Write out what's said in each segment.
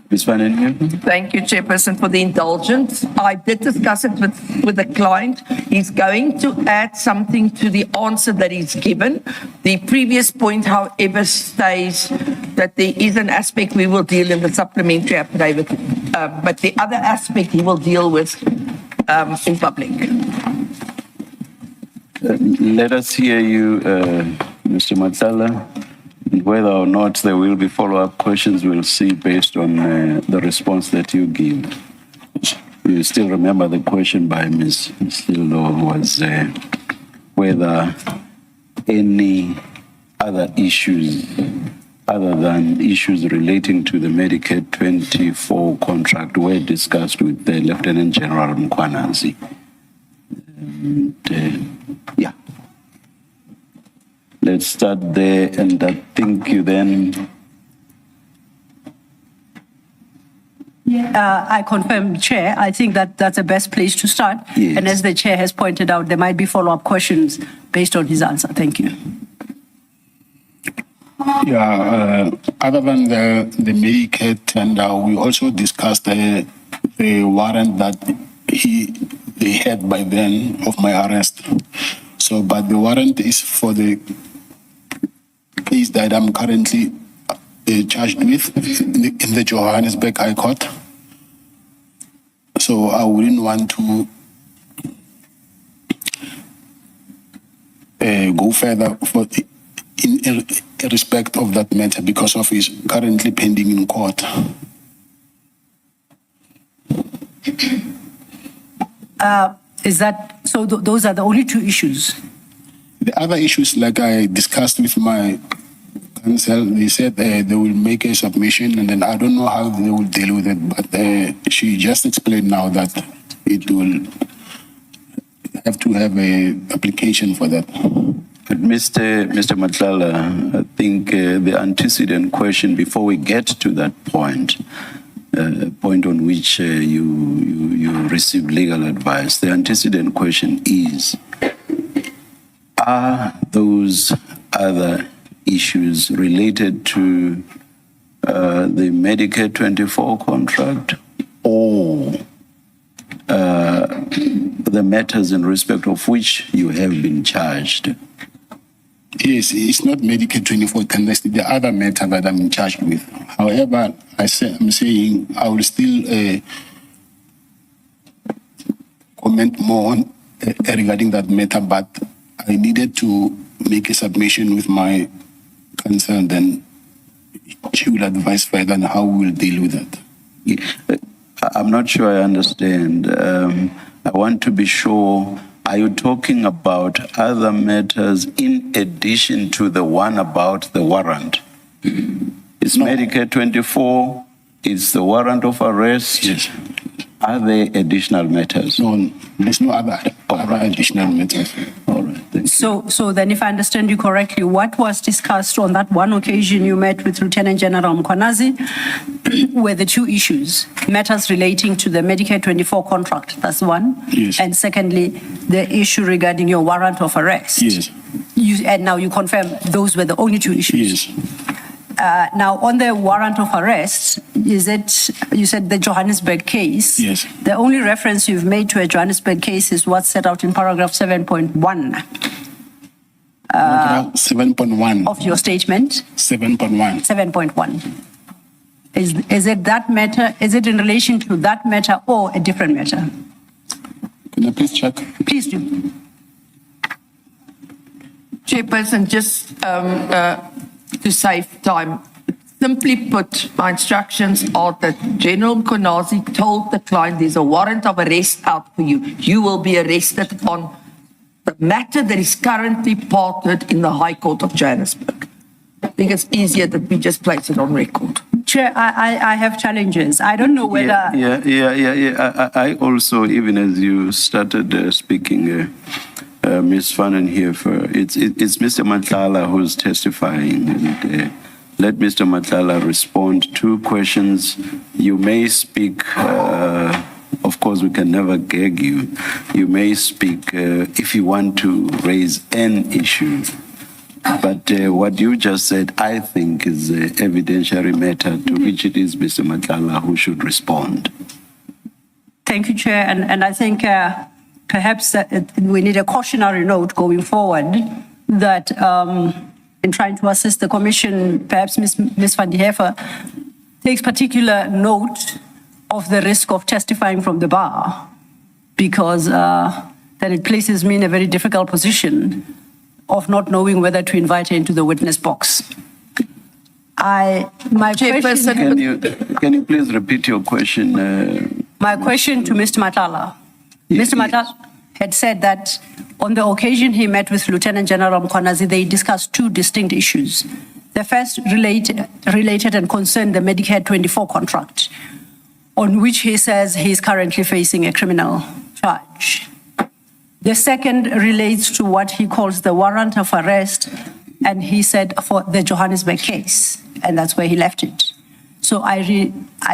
Ms. Van Engen? Thank you, Chairperson, for the indulgence. I did discuss it with the client. He's going to add something to the answer that he's given. The previous point, however, stays that there is an aspect we will deal in the supplementary affidavit, but the other aspect he will deal with in public. Let us hear you, Mr. Matlala. Whether or not there will be follow-up questions, we'll see based on the response that you give. You still remember the question by Ms. Stillo was whether any other issues other than issues relating to the Medicare 24 contract were discussed with the Lieutenant General Mkhwanazi. Yeah. Let's start there, and I think you then... I confirm, Chair. I think that that's the best place to start. Yes. And as the Chair has pointed out, there might be follow-up questions based on his answer. Thank you. Yeah, other than the Medicare tender, we also discussed the warrant that they had by then of my arrest. So, but the warrant is for the case that I'm currently charged with in the Johannesburg High Court. So I wouldn't want to go further in respect of that matter because of his currently pending in court. Is that so? Those are the only two issues. The other issues, like I discussed with my counsel, they said they will make a submission, and then I don't know how they will deal with it. But she just explained now that it will have to have an application for that. But Mr. Matlala, I think the antecedent question before we get to that point on which you receive legal advice, the antecedent question is, are those other issues related to the Medicare 24 contract or the matters in respect of which you have been charged? Yes, it's not Medicare 24 tender, it's the other matter that I'm charged with. However, I'm saying I will still comment more on, regarding that matter, but I needed to make a submission with my counsel, then she will advise further on how we will deal with that. I'm not sure I understand. I want to be sure, are you talking about other matters in addition to the one about the warrant? It's no. Medicare 24, it's the warrant of arrest. Yes. Are there additional matters? No, there's no other additional matters. All right. Thank you. So then, if I understand you correctly, what was discussed on that one occasion you met with Lieutenant General Mkhwanazi were the two issues, matters relating to the Medicare 24 contract, that's one. Yes. And secondly, the issue regarding your warrant of arrest. Yes. And now you confirm those were the only two issues. Yes. Now, on the warrant of arrest, is it, you said the Johannesburg case? Yes. The only reference you've made to a Johannesburg case is what's set out in paragraph 7.1. 7.1. Of your statement? 7.1. 7.1. Is it that matter? Is it in relation to that matter or a different matter? Can I please check? Please do. Chairperson, just to save time, simply put, my instructions are that General Mkhwanazi told the client there's a warrant of arrest out for you. You will be arrested on the matter that is currently parted in the High Court of Johannesburg. I think it's easier that we just place it on record. Chair, I have challenges. I don't know whether... I also, even as you started speaking, Ms. Vanenhoefer, it's Mr. Matlala who's testifying. And, let Mr. Matlala respond to questions. You may speak, of course, we can never gag you. You may speak if you want to raise an issue. But what you just said, I think, is an evidentiary matter to which it is Mr. Matlala who should respond. Thank you, Chair. And I think perhaps we need a cautionary note going forward that in trying to assist the Commission, perhaps Ms. van die Heever takes particular note of the risk of testifying from the bar, because then it places me in a very difficult position of not knowing whether to invite her into the witness box. My Chairperson, question, Can you please repeat your question? my question to Mr. Matlala. Yes, Mr. Matlala had said that on the occasion he met with Lieutenant General Mkhwanazi, they discussed two distinct issues. The first related and concerned the Medicare 24 contract, on which he says he is currently facing a criminal charge. The second relates to what he calls the warrant of arrest, and he said for the Johannesburg case, and that's where he left it. So I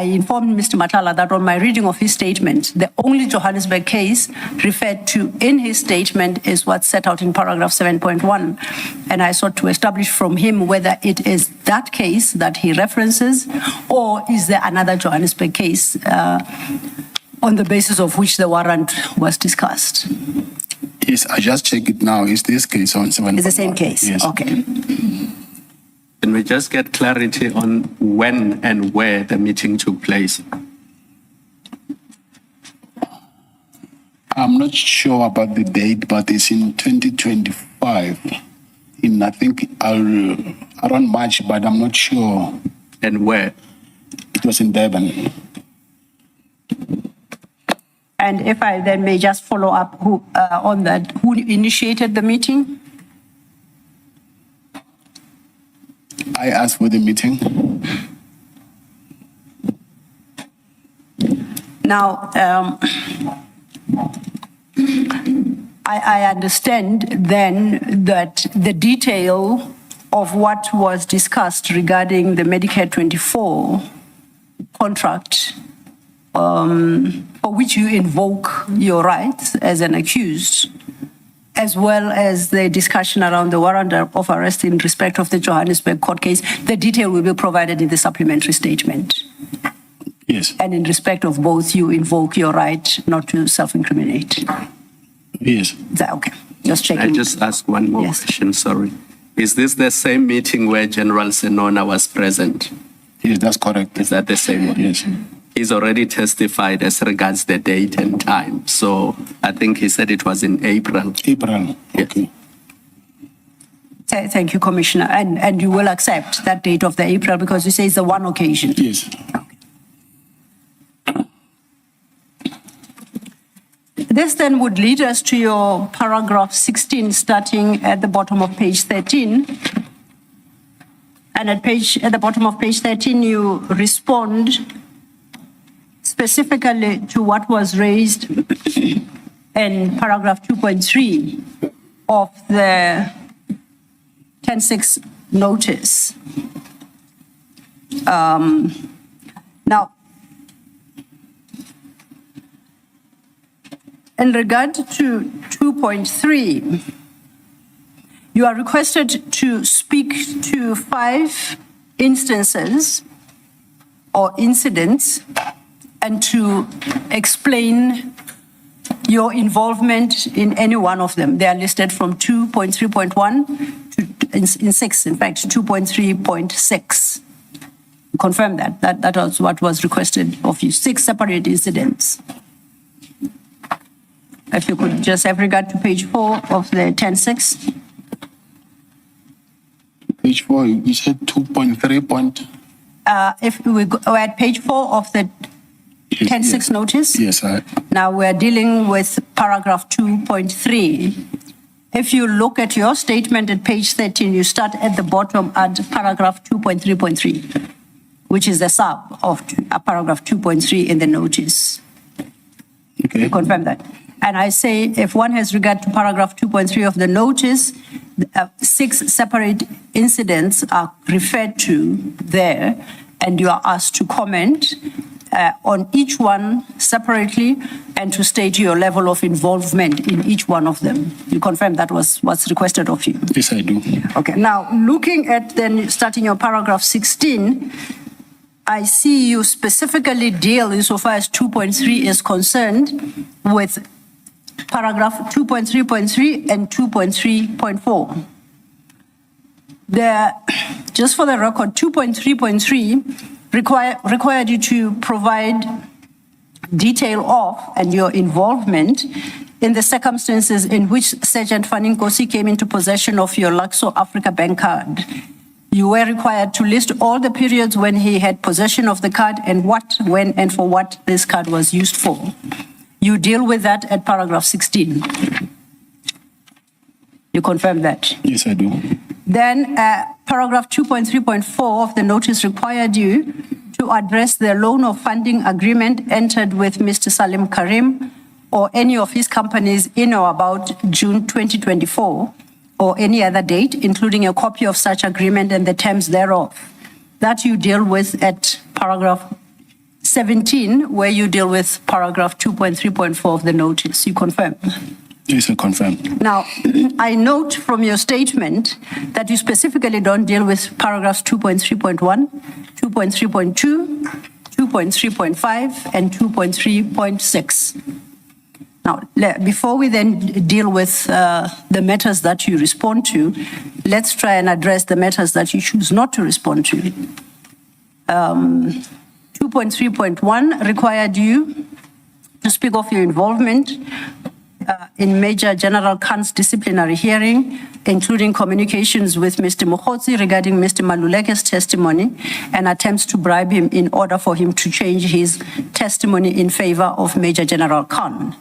informed Mr. Matlala that on my reading of his statement, the only Johannesburg case referred to in his statement is what's set out in paragraph 7.1. And I sought to establish from him whether it is that case that he references, or is there another Johannesburg case on the basis of which the warrant was discussed. Yes, I just checked it now. Is this case on 7? It's the same case? Yes. Okay. Can we just get clarity on when and where the meeting took place? I'm not sure about the date, but it's in 2025. I think around March, but I'm not sure. And where? It was in Durban. And if I then may just follow up on that, who initiated the meeting? I asked for the meeting. Now, I understand then that the detail of what was discussed regarding the Medicare 24 contract, for which you invoke your rights as an accused, as well as the discussion around the warrant of arrest in respect of the Johannesburg court case, the detail will be provided in the supplementary statement. Yes. And in respect of both, you invoke your right not to self-incriminate. Yes. Is that okay? Just checking. I just ask one more Yes. question, sorry. Is this the same meeting where General Senona was present? Yes, that's correct. Is that the same one? Yes. He's already testified as regards the date and time. So I think he said it was in April. April. Okay. Thank you, Commissioner. And you will accept that date of the April because you say it's the one occasion. Yes. This then would lead us to your paragraph 16, starting at the bottom of page 13. And at the bottom of page 13, you respond specifically to what was raised in paragraph 2.3 of the 10.6 notice. Now, in regard to 2.3, you are requested to speak to 5 instances or incidents and to explain your involvement in any one of them. They are listed from 2.3.1 to in 6, in fact, 2.3.6. Confirm that. That was what was requested of you. 6 separate incidents. If you could just have regard to page 4 of the 10.6. Page 4, you said 2.3 point? If we go at page 4 of the 10.6 notice. Yes, Now we're dealing with paragraph 2.3. If you look at your statement at page 13, you start at the bottom at paragraph 2.3.3, which is the sub of paragraph 2.3 in the notice. Okay. You confirm that? And I say, if one has regard to paragraph 2.3 of the notice, 6 separate incidents are referred to there, and you are asked to comment on each one separately and to state your level of involvement in each one of them. You confirm that was what's requested of you? Yes, I do. Okay, now looking at then starting your paragraph 16, I see you specifically deal insofar as 2.3 is concerned with paragraph 2.3.3 and 2.3.4. Just for the record, 2.3.3 required you to provide detail of and your involvement in the circumstances in which Sergeant Faninkosi came into possession of your Luxor Africa Bank card. You were required to list all the periods when he had possession of the card and what, when, and for what this card was used for. You deal with that at paragraph 16. You confirm that? Yes, I do. Then paragraph 2.3.4 of the notice required you to address the loan or funding agreement entered with Mr. Salim Karim or any of his companies in or about June 2024 or any other date, including a copy of such agreement and the terms thereof. That you deal with at paragraph 17, where you deal with paragraph 2.3.4 of the notice. You confirm? Yes, I confirm. Now, I note from your statement that you specifically don't deal with paragraphs 2.3.1, 2.3.2, 2.3.5, and 2.3.6. Now, before we then deal with the matters that you respond to, let's try and address the matters that you choose not to respond to. 2.3.1 required you to speak of your involvement in Major General Khan's disciplinary hearing, including communications with Mr. Mokhotsi regarding Mr. Maluleke's testimony and attempts to bribe him in order for him to change his testimony in favor of Major General Khan.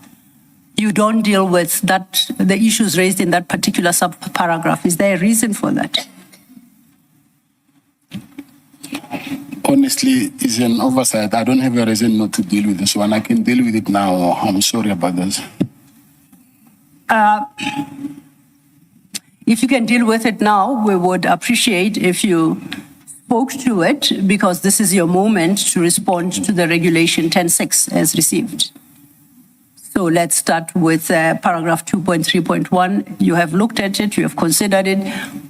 You don't deal with that, the issues raised in that particular sub-paragraph. Is there a reason for that? Honestly, it's an oversight. I don't have a reason not to deal with this one. I can deal with it now. I'm sorry about this. If you can deal with it now, we would appreciate if you spoke to it, because this is your moment to respond to the regulation 10.6 as received. So let's start with paragraph 2.3.1. You have looked at it, you have considered it.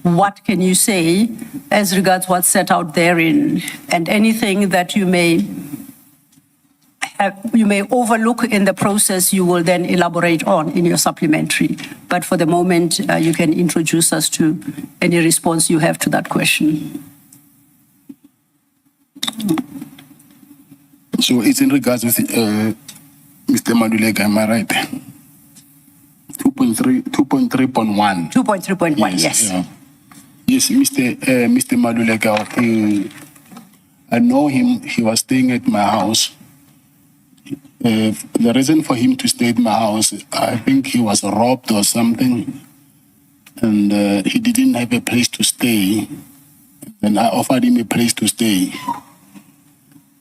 What can you say as regards what's set out therein, and anything that you may overlook in the process, you will then elaborate on in your supplementary. But for the moment, you can introduce us to any response you have to that question. So it's in regards with Mr. Madulega, am I right? 2.3.1. 2.3.1, yes. Yeah. Yes, Mr. Madulega, I know him. He was staying at my house. The reason for him to stay at my house, I think he was robbed or something, and he didn't have a place to stay. And I offered him a place to stay.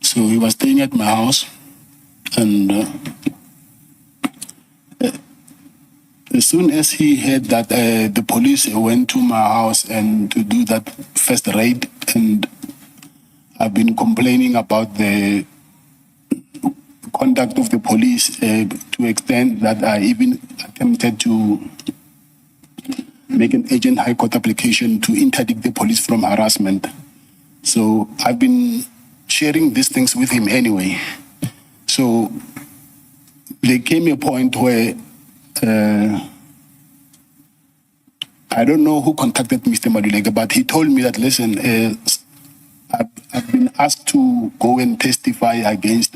So he was staying at my house, and as soon as he heard that the police went to my house and to do that first raid, and I've been complaining about the conduct of the police to extent that I even attempted to make an agent high court application to interdict the police from harassment. So I've been sharing these things with him anyway. So there came a point where I don't know who contacted Mr. Madulega, but he told me that, listen, I've been asked to go and testify against,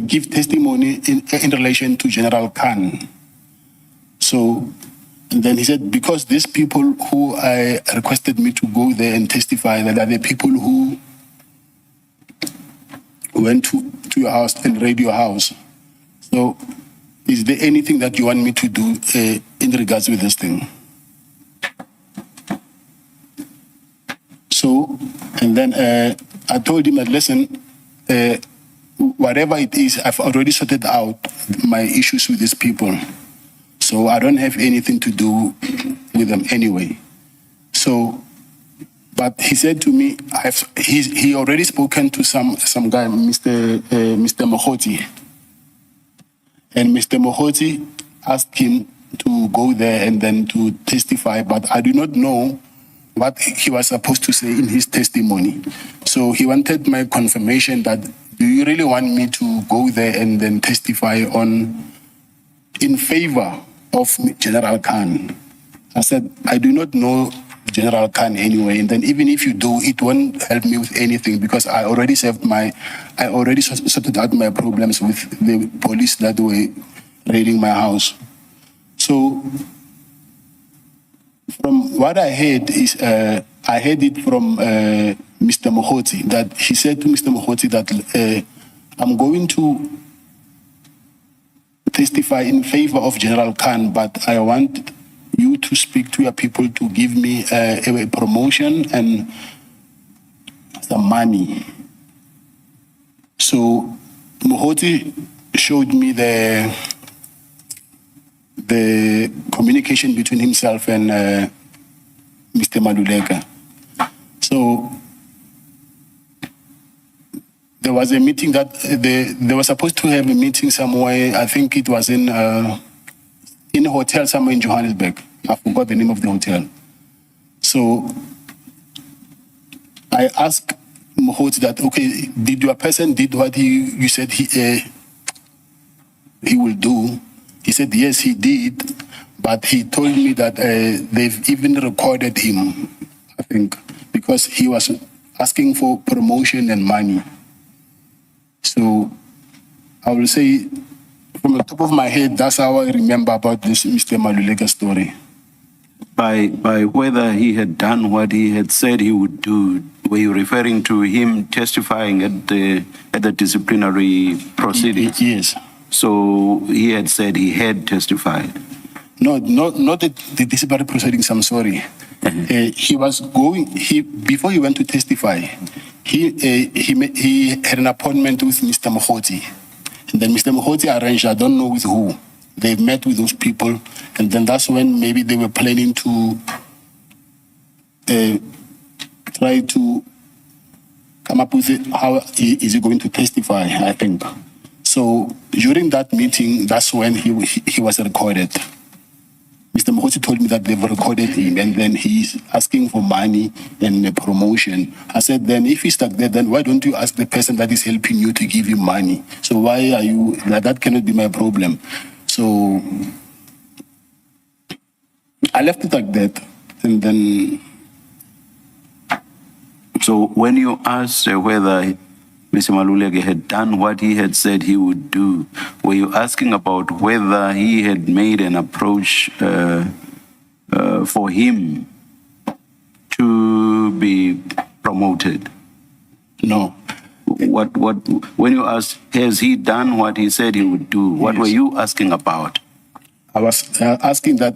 give testimony in relation to General Khan. So, and then he said, because these people who requested me to go there and testify, that are the people who went to your house and raid your house. So, is there anything that you want me to do in regards with this thing? So, and then I told him that, listen, whatever it is, I've already sorted out my issues with these people. So I don't have anything to do with them anyway. So, but he said to me, he already spoken to some guy, Mr. Mokhotsi. And Mr. Mohoti asked him to go there and then to testify, but I do not know what he was supposed to say in his testimony. So he wanted my confirmation that, do you really want me to go there and then testify in favor of General Khan? I said, I do not know General Khan anyway, and then even if you do, it won't help me with anything because I already sorted out my problems with the police that were raiding my house. So from what I heard is, I heard it from Mr. Mohoti, that he said to Mr. Mohoti that I'm going to testify in favor of General Khan, but I want you to speak to your people to give me a promotion and some money. So Mohoti showed me the communication between himself and Mr. Madlanga. So there was a meeting that they were supposed to have a meeting somewhere. I think it was in a hotel somewhere in Johannesburg. I forgot the name of the hotel. So I asked Mohoti that, okay, did your person did what you said he will do? He said, yes, he did, but he told me that they've even recorded him, I think, because he was asking for promotion and money. So I will say, from the top of my head, that's how I remember about this Mr. Madlanga story. By whether he had done what he had said he would do, were you referring to him testifying at the disciplinary proceedings? Yes. So he had said he had testified. No, not the disciplinary proceedings, I'm sorry. He was going, before he went to testify, he had an appointment with Mr. Mohoti. And then Mr. Mohoti arranged, I don't know with who. They met with those people, and then that's when maybe they were planning to try to come up with it, how is he going to testify, I think. So during that meeting, that's when he was recorded. Mr. Mohoti told me that they've recorded him, and then he's asking for money and a promotion. I said, then if he's stuck there, then why don't you ask the person that is helping you to give you money? So why are you, that cannot be my problem. So I left it like that, and then. So when you asked whether Mr. Madlanga had done what he had said he would do, were you asking about whether he had made an approach for him to be promoted? No. When you asked, has he done what he said he would do, what were you asking about? I was asking that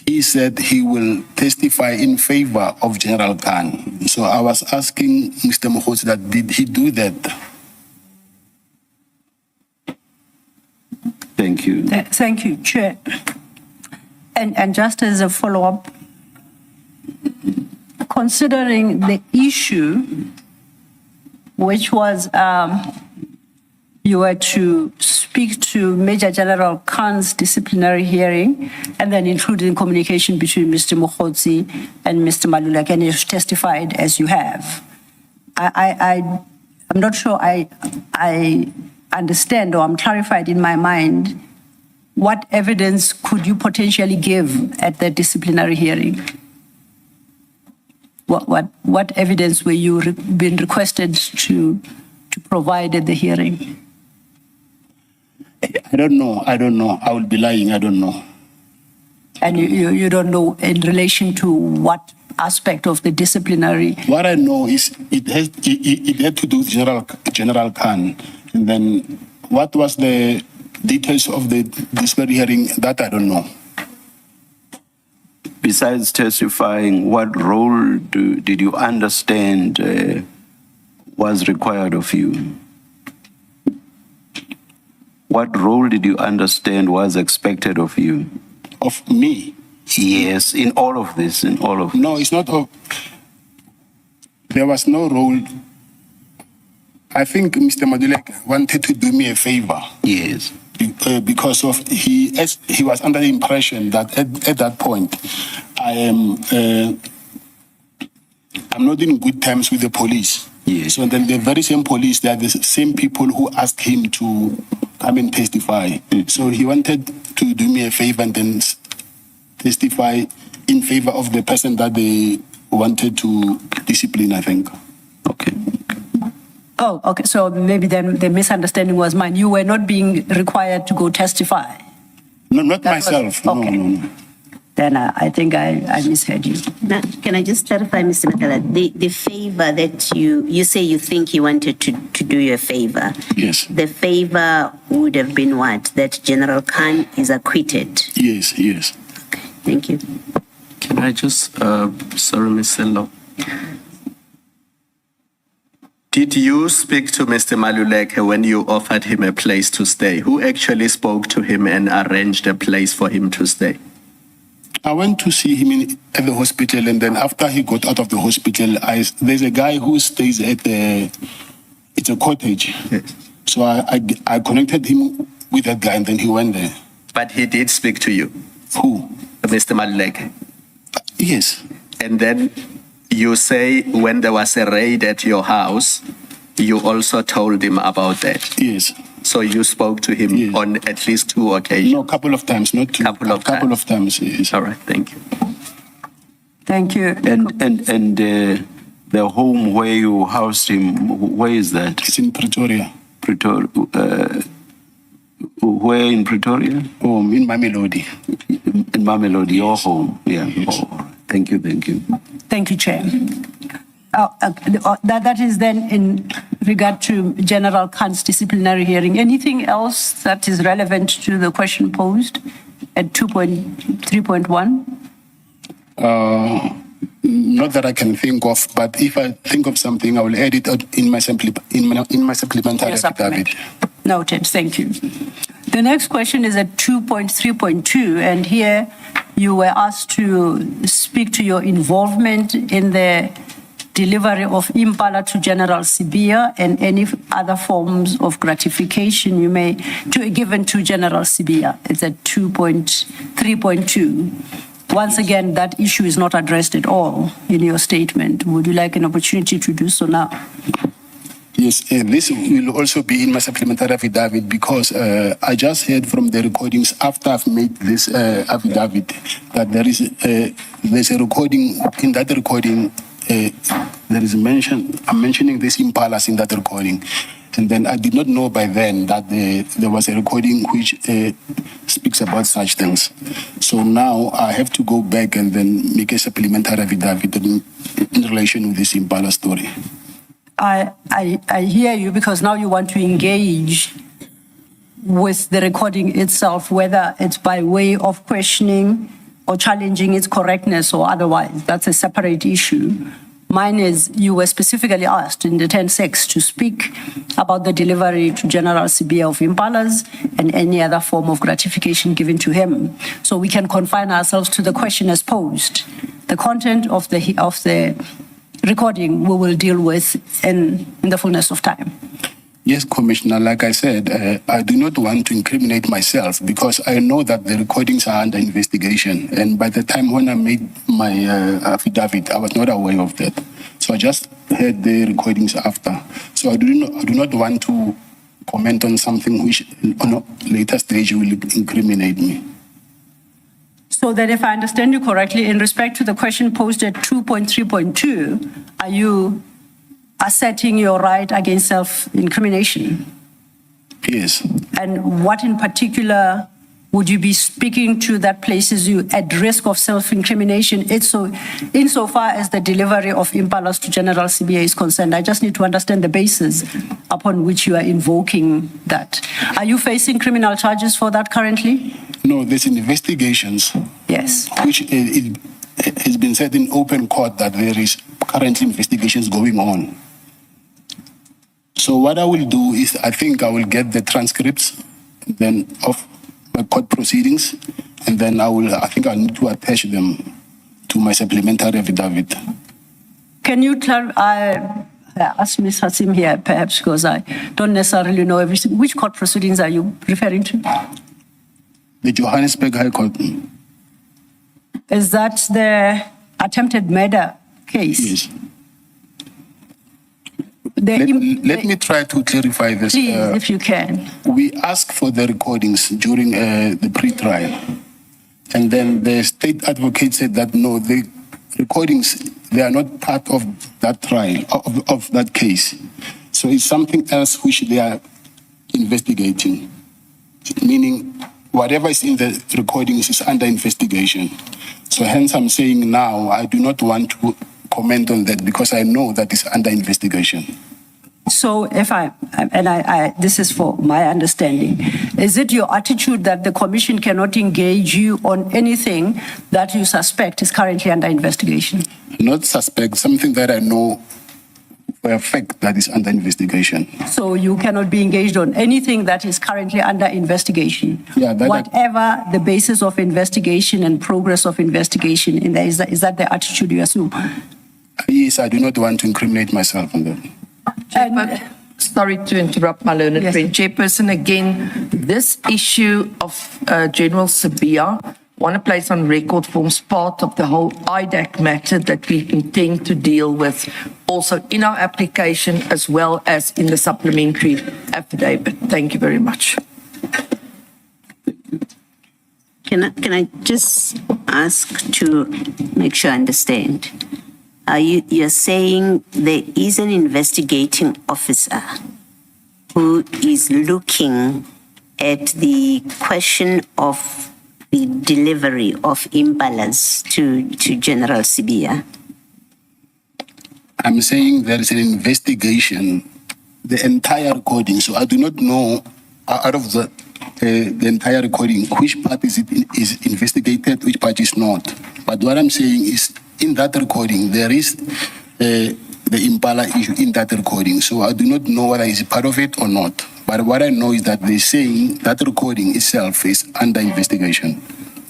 he said he will testify in favor of General Khan. So I was asking Mr. Mohoti that, did he do that? Thank you. Thank you, Chair. And just as a follow-up, considering the issue, which was you were to speak to Major General Khan's disciplinary hearing and then including communication between Mr. Mohoti and Mr. Madlanga, and you testified as you have. I'm not sure I understand, or I'm clarified in my mind, what evidence could you potentially give at the disciplinary hearing? What evidence were you being requested to provide at the hearing? I don't know. I will be lying. I don't know. And you don't know in relation to what aspect of the disciplinary? What I know is it had to do with General Khan. And then what was the details of the disciplinary hearing, that I don't know. Besides testifying, what role did you understand was required of you? What role did you understand was expected of you? Of me? Yes, in all of this, No, it's not of... There was no role. I think Mr. Madlanga wanted to do me a favor. Yes. because of he was under the impression that at that point I'm not in good terms with the police. Yes. So then the very same police, they are the same people who asked him to come and testify. So he wanted to do me a favor and then testify in favor of the person that they wanted to discipline, I think. Okay. Oh, okay. So maybe then the misunderstanding was mine. You were not being required to go testify. No, not That was- myself. okay. No. Then I think I misheard you. Now, can I just clarify, Mr. Matlala, the favor that you say you think he wanted to do you a favor. Yes. The favor would have been what? That General Khan is acquitted. Yes. Okay, thank you. Can I just, sorry, Mr. Law. Did you speak to Mr. Maluleke when you offered him a place to stay? Who actually spoke to him and arranged a place for him to stay? I went to see him at the hospital, and then after he got out of the hospital, there's a guy who stays at it's a cottage. Yes. So I connected him with that guy, and then he went there. But he did speak to you, Who? Mr. Maluleke. Yes. And then you say when there was a raid at your house, you also told him about that. Yes. So you spoke to him Yes. on at least 2 occasions. No, a couple of times, not two. Couple of couple of times. Yes. All right, thank you. Thank you. And the home where you housed him, where is that? It's in Pretoria. Pretoria. Where in Pretoria? In Mamelodi. In Mamelodi, your home. Yeah. Yes. Oh, thank you. Thank you, Chair. That is then in regard to General Khan's disciplinary hearing. Anything else that is relevant to the question posed at 2.3.1? Not that I can think of, but if I think of something, I will add it out in my supplementary Your affidavit. supplement. Noted. Thank you. The next question is at 2.3.2, and here you were asked to speak to your involvement in the delivery of Impala to General Sibia and any other forms of gratification you may given to General Sibia. It's at 2.3.2. Once again, that issue is not addressed at all in your statement. Would you like an opportunity to do so now? Yes, this will also be in my supplementary affidavit because I just heard from the recordings after I've made this affidavit that there's a recording. In that recording, there is I'm mentioning this Impalas in that recording. And then I did not know by then that there was a recording which speaks about such things. So now I have to go back and then make a supplementary affidavit in relation with this Impala story. I hear you because now you want to engage with the recording itself, whether it's by way of questioning or challenging its correctness or otherwise. That's a separate issue. Mine is you were specifically asked in the 10.6 to speak about the delivery to General Sibia of Impalas and any other form of gratification given to him. So we can confine ourselves to the question as posed. The content of the recording we will deal with in the fullness of time. Yes, Commissioner, like I said, I do not want to incriminate myself because I know that the recordings are under investigation. And by the time when I made my affidavit, I was not aware of that. So I just heard the recordings after. So I do not want to comment on something which on a later stage will incriminate me. So that if I understand you correctly, in respect to the question posed at 2.3.2, are you asserting your right against self-incrimination? Yes. And what in particular would you be speaking to that places you at risk of self-incrimination insofar as the delivery of Impalas to General Sibia is concerned? I just need to understand the basis upon which you are invoking that. Are you facing criminal charges for that currently? No, there's investigations. Yes. Which it has been said in open court that there is current investigations going on. So what I will do is I think I will get the transcripts then of my court proceedings, and then I think I'll need to attach them to my supplementary affidavit. Can you clarify? Ask Ms. Hasim here, perhaps, because I don't necessarily know everything. Which court proceedings are you referring to? The Johannesburg High Court. Is that the attempted murder case? Yes. Let me try to clarify this. Please, if you can. We asked for the recordings during the pre-trial. And then the state advocate said that no, the recordings, they are not part of that trial, of that case. So it's something else which they are investigating. Meaning, whatever is in the recordings is under investigation. So hence I'm saying now, I do not want to comment on that because I know that it's under investigation. So if this is for my understanding, is it your attitude that the commission cannot engage you on anything that you suspect is currently under investigation? Not suspect, something that I know for a fact that is under investigation. So you cannot be engaged on anything that is currently under investigation? Yeah, whatever the basis of investigation and progress of investigation in there, is that the attitude you assume? Yes, I do not want to incriminate myself on that. Sorry to interrupt, my learned Yes. friend. Chairperson, again, this issue of General Sabia, want to place on record, forms part of the whole IDAC matter that we intend to deal with also in our application as well as in the supplementary affidavit. Thank you very much. Can I just ask to make sure I understand? You're saying there is an investigating officer who is looking at the question of the delivery of impalas to General Sibia? I'm saying there is an investigation, the entire recording. So I do not know out of the entire recording which part is investigated, which part is not. But what I'm saying is, in that recording, there is the Impala issue in that recording. So I do not know whether it's part of it or not. But what I know is that they're saying that recording itself is under investigation.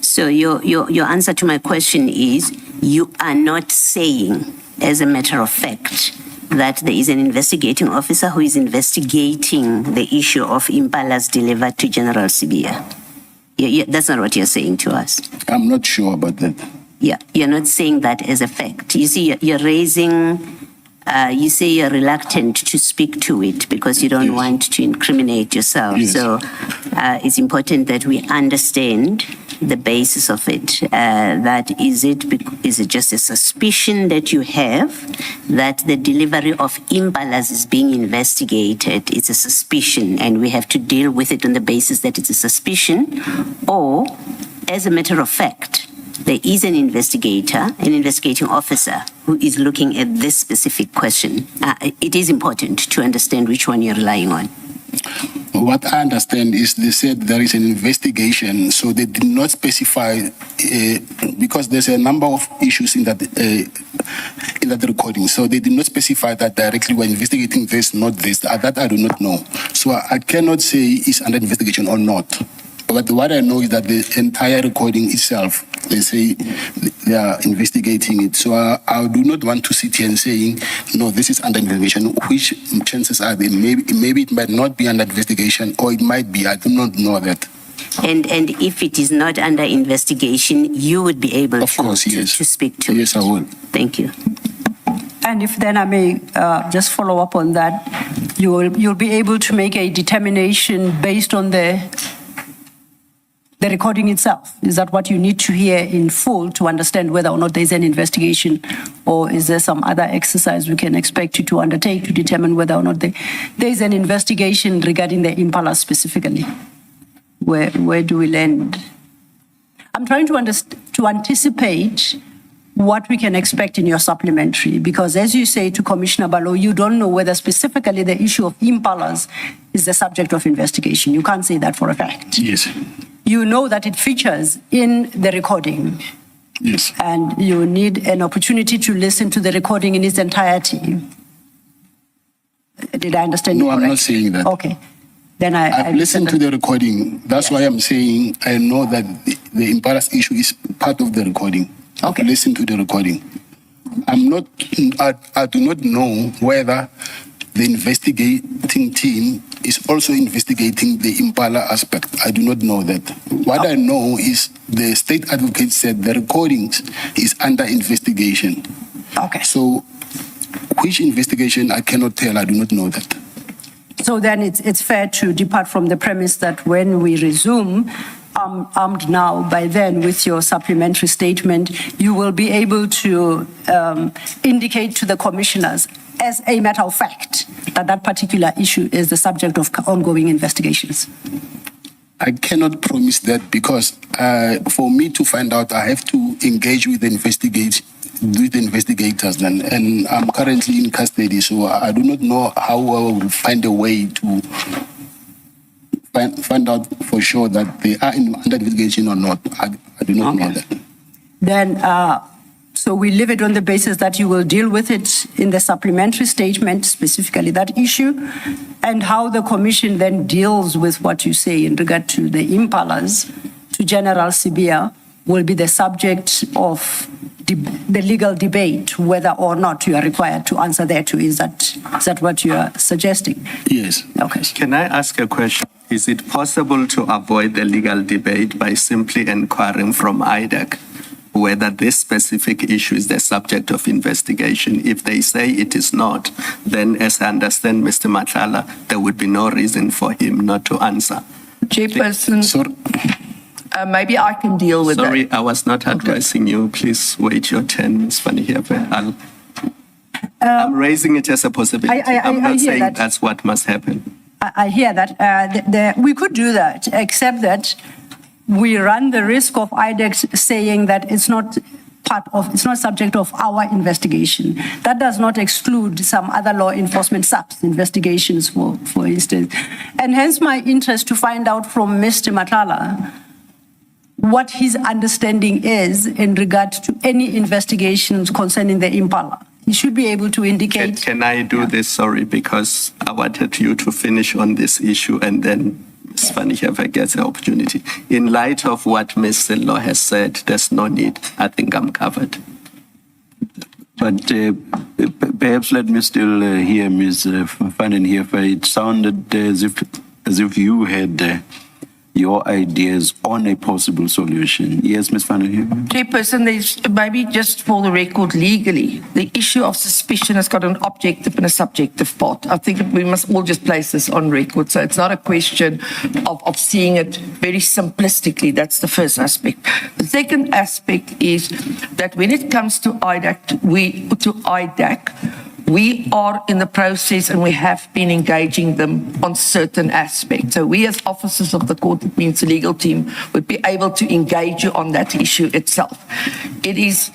So your answer to my question is, you are not saying, as a matter of fact, that there is an investigating officer who is investigating the issue of impalas delivered to General Sibia. That's not what you're saying to us. I'm not sure about that. Yeah, you're not saying that as a fact. You see, you're raising, you say you're reluctant to speak to it because you don't Yes. want to incriminate yourself. Yes. So it's important that we understand the basis of it. That is it just a suspicion that you have that the delivery of impalas is being investigated? It's a suspicion and we have to deal with it on the basis that it's a suspicion, or as a matter of fact, there is an investigator, an investigating officer who is looking at this specific question. It is important to understand which one you're relying on. What I understand is they said there is an investigation, so they did not specify because there's a number of issues in that recording. So they did not specify that directly we're investigating this, not this. That I do not know. So I cannot say it's under investigation or not. But what I know is that the entire recording itself, they say they are investigating it. So I do not want to sit here and saying, no, this is under investigation. Which chances are there? Maybe it might not be under investigation, or it might be. I do not know that. And if it is not under investigation, you would be able Of course, yes. to speak to it. Yes, I will. Thank you. And if then I may just follow up on that, you'll be able to make a determination based on the recording itself. Is that what you need to hear in full to understand whether or not there's an investigation, or is there some other exercise we can expect you to undertake to determine whether or not there's an investigation regarding the Impala specifically? Where do we land? I'm trying to anticipate what we can expect in your supplementary, because as you say to Commissioner Balo, you don't know whether specifically the issue of impalas is the subject of investigation. You can't say that for a fact. Yes. You know that it features in the recording. Yes. And you need an opportunity to listen to the recording in its entirety. Did I understand you No, I'm correctly? not saying that. Okay. Then I've listened to the recording. That's why I'm saying I know that the Impala's issue is part of the recording. Okay. I've listened to the recording. I do not know whether the investigating team is also investigating the Impala aspect. I do not know that. What I know is the state advocate said the recordings is under investigation. Okay. So which investigation, I cannot tell. I do not know that. So then it's fair to depart from the premise that when we resume, armed now, by then with your supplementary statement, you will be able to indicate to the commissioners as a matter of fact that that particular issue is the subject of ongoing investigations. I cannot promise that because for me to find out, I have to engage with the investigators then, and I'm currently in custody, so I do not know how I will find a way to find out for sure that they are under investigation or not. I do not know that. Then, so we leave it on the basis that you will deal with it in the supplementary statement, specifically that issue, and how the commission then deals with what you say in regard to the impalas to General Sibia will be the subject of the legal debate, whether or not you are required to answer that. Is that what you are suggesting? Yes. Okay. Can I ask a question? Is it possible to avoid the legal debate by simply inquiring from IDEC whether this specific issue is the subject of investigation? If they say it is not, then as I understand Mr. Matlala, there would be no reason for him not to answer. Chairperson, Sorry. maybe I can deal with Sorry, that. I was not addressing you. Please wait your turn, Ms. Van Heerden. I'm raising it as a possibility. I'm not hear saying that. that's what must happen. I hear that. We could do that, except that we run the risk of IDEX saying that it's not subject of our investigation. That does not exclude some other law enforcement subs investigations, for instance. And hence my interest to find out from Mr. Matlala what his understanding is in regard to any investigations concerning the Impala. He should be able to indicate. Can I do this? Sorry, because I wanted you to finish on this issue and then Ms. Van Heerden gets the opportunity. In light of what Ms. Sillo has said, there's no need. I think I'm covered. But perhaps let me still hear Ms. Van Heerden. It sounded as if you had your ideas on a possible solution. Yes, Ms. Van Heerden? Chairperson, there's maybe just for the record legally, the issue of suspicion has got an objective and a subjective part. I think we must all just place this on record. So it's not a question of seeing it very simplistically. That's the first aspect. The second aspect is that when it comes to IDAC, we are in the process and we have been engaging them on certain aspects. So we as officers of the court, it means the legal team, would be able to engage you on that issue itself. It is,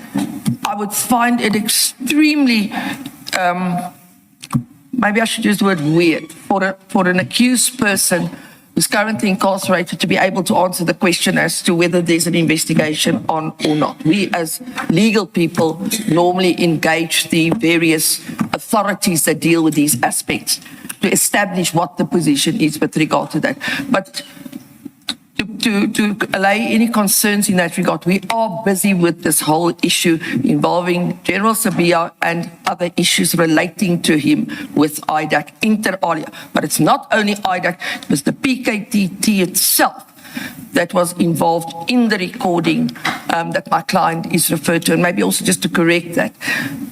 I would find it extremely, maybe I should use the word weird, for an accused person who's currently incarcerated to be able to answer the question as to whether there's an investigation on or not. We as legal people normally engage the various authorities that deal with these aspects to establish what the position is with regard to that. But to allay any concerns in that regard, we are busy with this whole issue involving General Sabia and other issues relating to him with IDAC inter alia. But it's not only IDAC, it was the PKTT itself that was involved in the recording that my client is referred to. And maybe also just to correct that,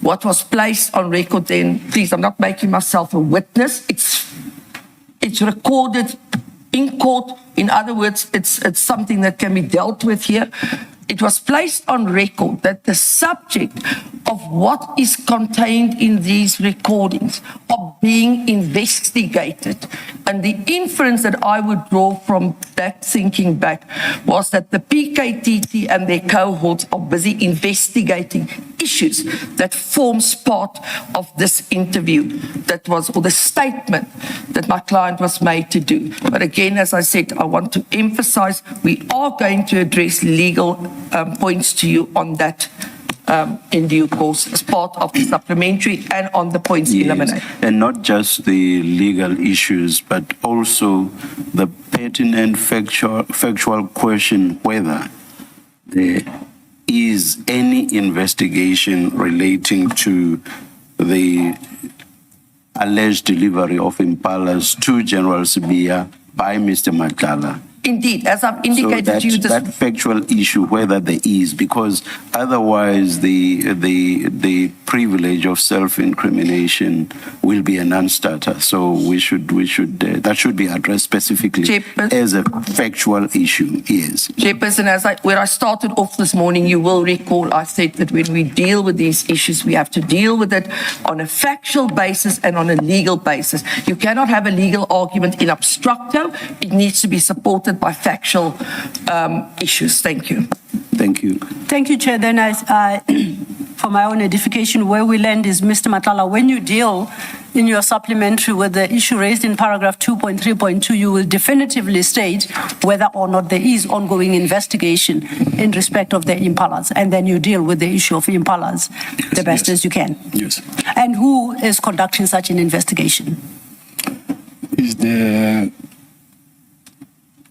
what was placed on record then, please, I'm not making myself a witness, it's recorded in court. In other words, it's something that can be dealt with here. It was placed on record that the subject of what is contained in these recordings are being investigated. And the inference that I would draw from that thinking back was that the PKTT and their cohorts are busy investigating issues that forms part of this interview that was, or the statement that my client was made to do. But again, as I said, I want to emphasize we are going to address legal points to you on that in due course as part of the supplementary and on the points eliminated. And not just the legal issues, but also the pertinent factual question whether the is any investigation relating to the alleged delivery of impalas to General Sibiya by Mr. Matlala. Indeed, as I've indicated So to you, that factual issue, whether there is, because otherwise the privilege of self-incrimination will be a non-starter. So we should that should be addressed specifically Chairperson. as a factual issue. Yes. Chairperson, where I started off this morning, you will recall I said that when we deal with these issues, we have to deal with it on a factual basis and on a legal basis. You cannot have a legal argument in abstracto. It needs to be supported by factual issues. Thank you. Thank you. Thank you, Chair. Then for my own edification, where we land is, Mr. Matlala, when you deal in your supplementary with the issue raised in paragraph 2.3.2, you will definitively state whether or not there is ongoing investigation in respect of the impalas, and then you deal with the issue of impalas the best as you can. Yes. And who is conducting such an investigation? Is the,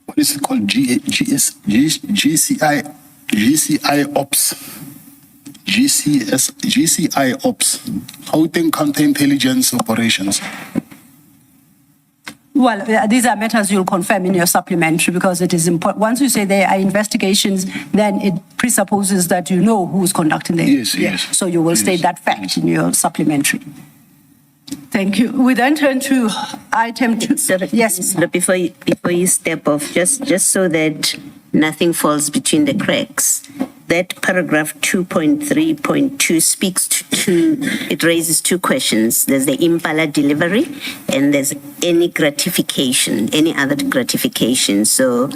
what is it called? GCI Ops. GCI Ops. Gauteng Counterintelligence Operations. Well, these are matters you'll confirm in your supplementary, because it is important. Once you say there are investigations, then it presupposes that you know who's conducting them. Yes, yes. So you will state that fact in your supplementary. Thank you. We then turn to item 2. Yes. But before you step off, just so that nothing falls between the cracks, that paragraph 2.3.2 speaks to it raises two questions. There's the impala delivery and there's any gratification, any other gratification. So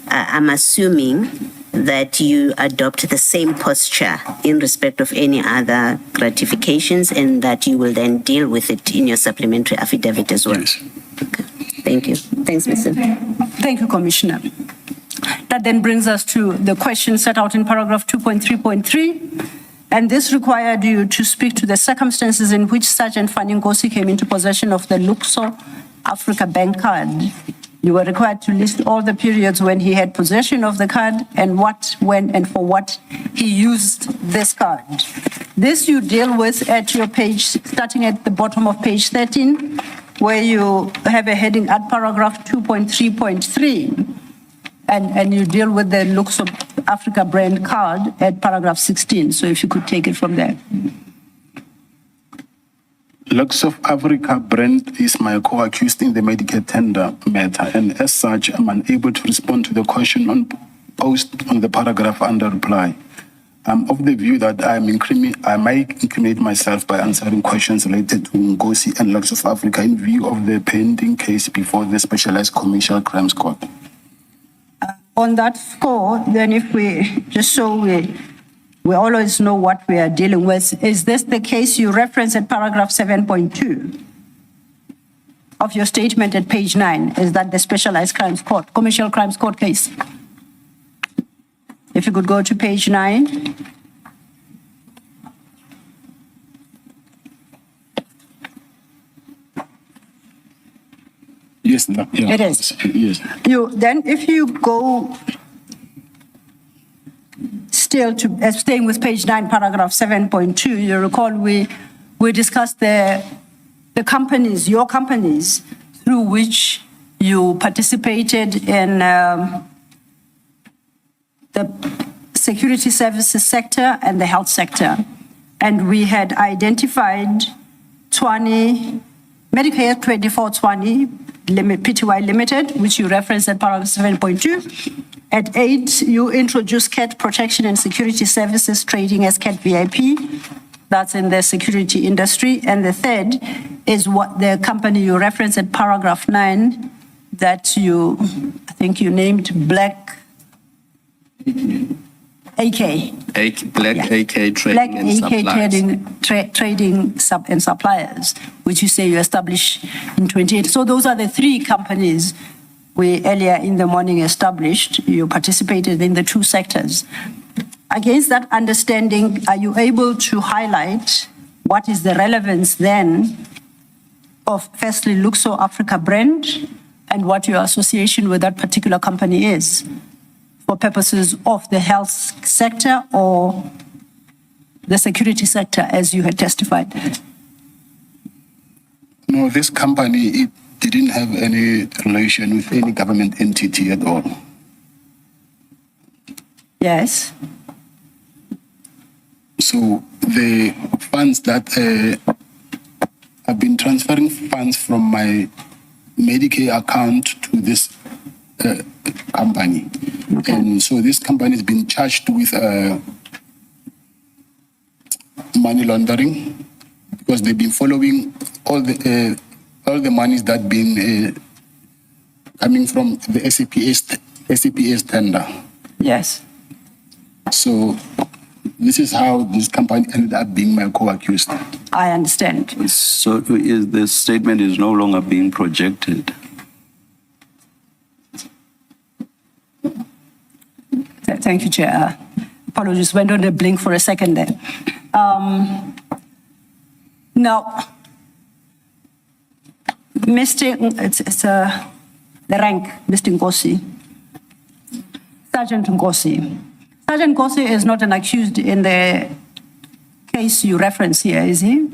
I'm assuming that you adopt the same posture in respect of any other gratifications, and that you will then deal with it in your supplementary affidavit as well. Yes. Okay. Thank you. Thanks, Mr. Thank you, Commissioner. That then brings us to the question set out in paragraph 2.3.3. And this required you to speak to the circumstances in which Sergeant Fanny Nkosi came into possession of the Luxor Africa Bank card. You were required to list all the periods when he had possession of the card and what, when, and for what he used this card. This you deal with at your page, starting at the bottom of page 13, where you have a heading at paragraph 2.3.3, and you deal with the Luxor Africa brand card at paragraph 16. So if you could take it from there. Lux of Africa brand is my co-accused in the Medicare tender matter, and as such, I'm unable to respond to the question posed on the paragraph under reply. I'm of the view that I might incriminate myself by answering questions related to Nkosi and Lux of Africa in view of the pending case before the Specialized Commercial Crimes Court. On that score, then if we, just so we always know what we are dealing with, is this the case you reference at paragraph 7.2 of your statement at page 9? Is that the Specialized Crimes Court, Commercial Crimes Court case? If you could go to page 9. Yes, yeah. It is. Yes. Then if you go still to staying with page 9, paragraph 7.2, you recall we discussed the companies, your companies, through which you participated in the security services sector and the health sector. And we had identified Medicare 2420 Pty Limited, which you referenced at paragraph 7.2. At 8, you introduced CAT Protection and Security Services trading as CAT VIP. That's in the security industry. And the third is what the company you referenced at paragraph 9 that I think you named Black AK. Black AK Trading Black and AK Suppliers. Trading and Suppliers, which you say you established in 28. So those are the 3 companies we earlier in the morning established. You participated in the 2 sectors. Against that understanding, are you able to highlight what is the relevance then of firstly Luxor Africa brand and what your association with that particular company is for purposes of the health sector or the security sector, as you had testified? No, this company, it didn't have any relation with any government entity at all. Yes. So the funds that I've been transferring funds from my Medicare account to this company. Okay. And so this company has been charged with money laundering because they've been following all the monies that been coming from the SAPS tender. Yes. So this is how this company ended up being my co-accused. I understand. So this statement is no longer being projected. Thank you, Chair. Apologies, went on a blink for a second there. Now, the rank, Mr. Nkosi, Sergeant Nkosi. Sergeant Nkosi is not an accused in the case you reference here, is he?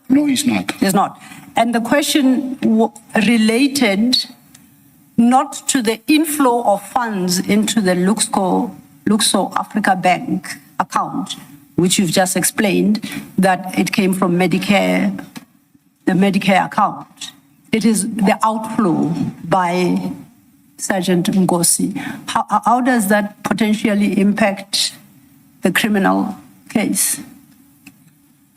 No, he's not. He's not. And the question related not to the inflow of funds into the Luxo Africa Bank account, which you've just explained, that it came from Medicare, the Medicare account. It is the outflow by Sergeant Nkosi. How does that potentially impact the criminal case?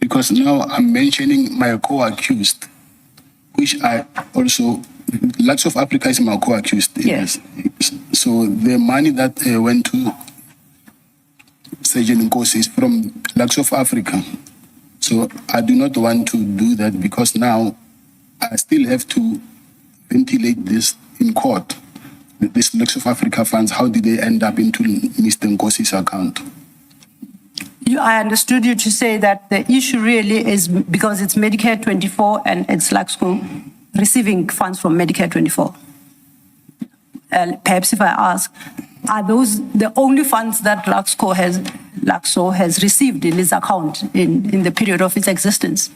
Because now I'm mentioning my co-accused, which I also, Lots of Africa is my co-accused. Yes. So the money that went to Sergeant Nkosi is from Lots of Africa. So I do not want to do that because now I still have to ventilate this in court. This Lots of Africa funds, how did they end up into Mr. Nkosi's account? I understood you to say that the issue really is because it's Medicare 24 and it's Luxco receiving funds from Medicare 24. Perhaps if I ask, are those the only funds that Luxco has received in its account in the period of its existence?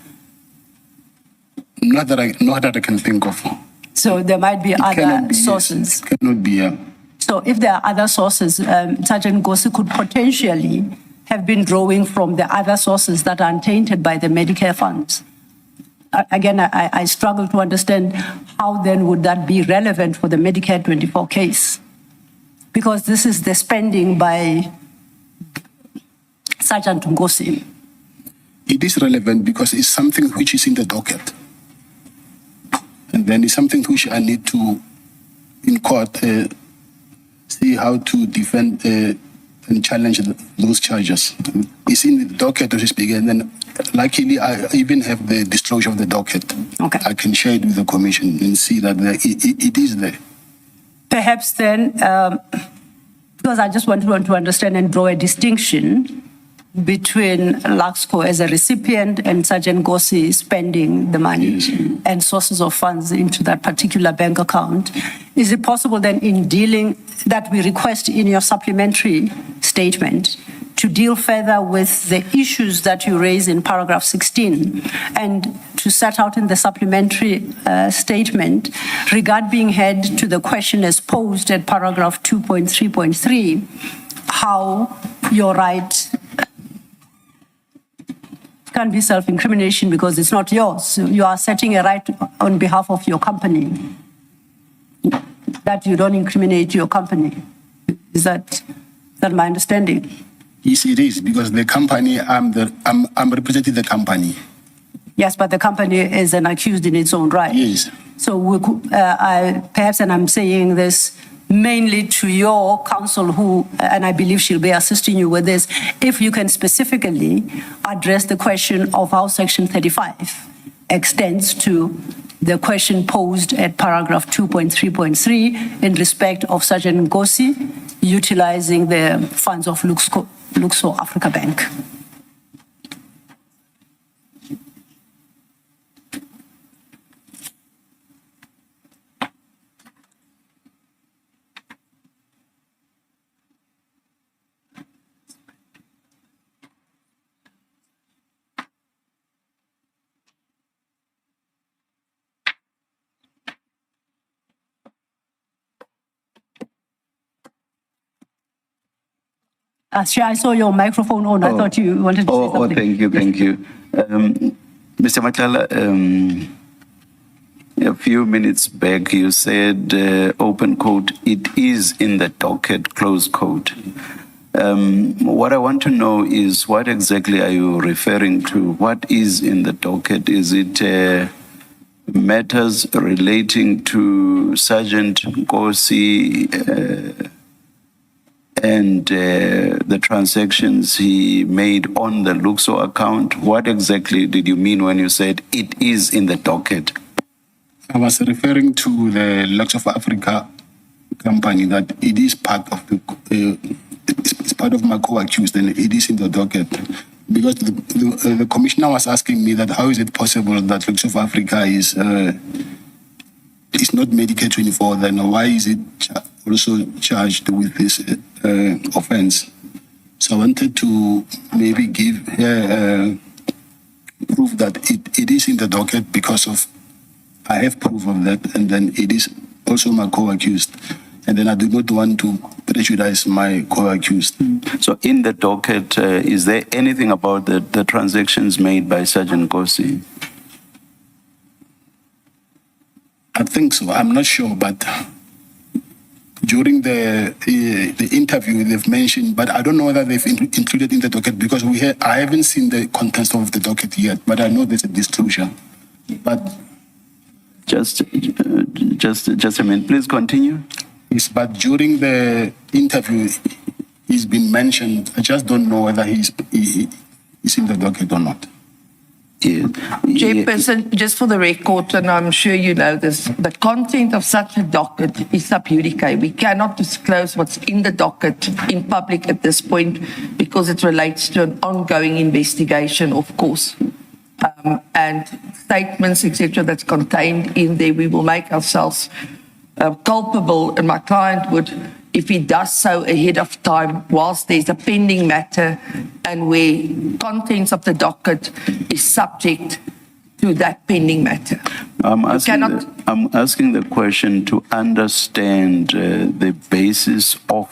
Not that I can think of. So there might be other sources. Yes, it cannot be. Yeah. So if there are other sources, Sergeant Nkosi could potentially have been drawing from the other sources that are untainted by the Medicare funds. Again, I struggle to understand how then would that be relevant for the Medicare 24 case? Because this is the spending by Sergeant Nkosi. It is relevant because it's something which is in the docket. And then it's something which I need to, in court, see how to defend and challenge those charges. It's in the docket, to speak, and then luckily I even have the disclosure of the docket. Okay. I can share it with the commission and see that it is there. Perhaps then, because I just want to understand and draw a distinction between Luxco as a recipient and Sergeant Nkosi spending the money Yes. and sources of funds into that particular bank account. Is it possible then in dealing that we request in your supplementary statement to deal further with the issues that you raise in paragraph 16 and to set out in the supplementary statement regard being head to the question as posed at paragraph 2.3.3, how your right can be self-incrimination because it's not yours. So you are setting a right on behalf of your company that you don't incriminate your company. Is that my understanding? Yes, it is, because the company, I'm representing the company. Yes, but the company is an accused in its own right. Yes. So we could, perhaps, and I'm saying this mainly to your counsel who, and I believe she'll be assisting you with this, if you can specifically address the question of how Section 35 extends to the question posed at paragraph 2.3.3 in respect of Sergeant Nkosi utilizing the funds of Luxo Africa Bank. Chair, I saw your microphone on. I thought you wanted to say something. Thank you. Mr. Matlala, a few minutes back you said, open quote, it is in the docket, close quote. What I want to know is what exactly are you referring to? What is in the docket? Is it matters relating to Sergeant Nkosi and the transactions he made on the Luxo account? What exactly did you mean when you said it is in the docket? I was referring to the Lux of Africa company, that it is part of the, it's part of my co-accused, and it is in the docket. Because the commissioner was asking me that how is it possible that Lux of Africa is not Medicare 24, then why is it also charged with this offense? So I wanted to maybe give proof that it is in the docket because of, I have proof of that, and then it is also my co-accused. And then I do not want to prejudice my co-accused. So in the docket, is there anything about the transactions made by Sergeant Nkosi? I think so. I'm not sure, but during the interview they've mentioned, but I don't know whether they've included in the docket because I haven't seen the contents of the docket yet, but I know there's a disclosure. But just a minute, please continue. Yes, but during the interview, he's been mentioned. I just don't know whether he's in the docket or not. Yeah. Chairperson, just for the record, and I'm sure you know this, the content of such a docket is sub judice. We cannot disclose what's in the docket in public at this point because it relates to an ongoing investigation, of course. And statements, etc., that's contained in there, we will make ourselves culpable, and my client would, if he does so ahead of time, whilst there's a pending matter and where contents of the docket is subject to that pending matter. I'm asking the question to understand the basis of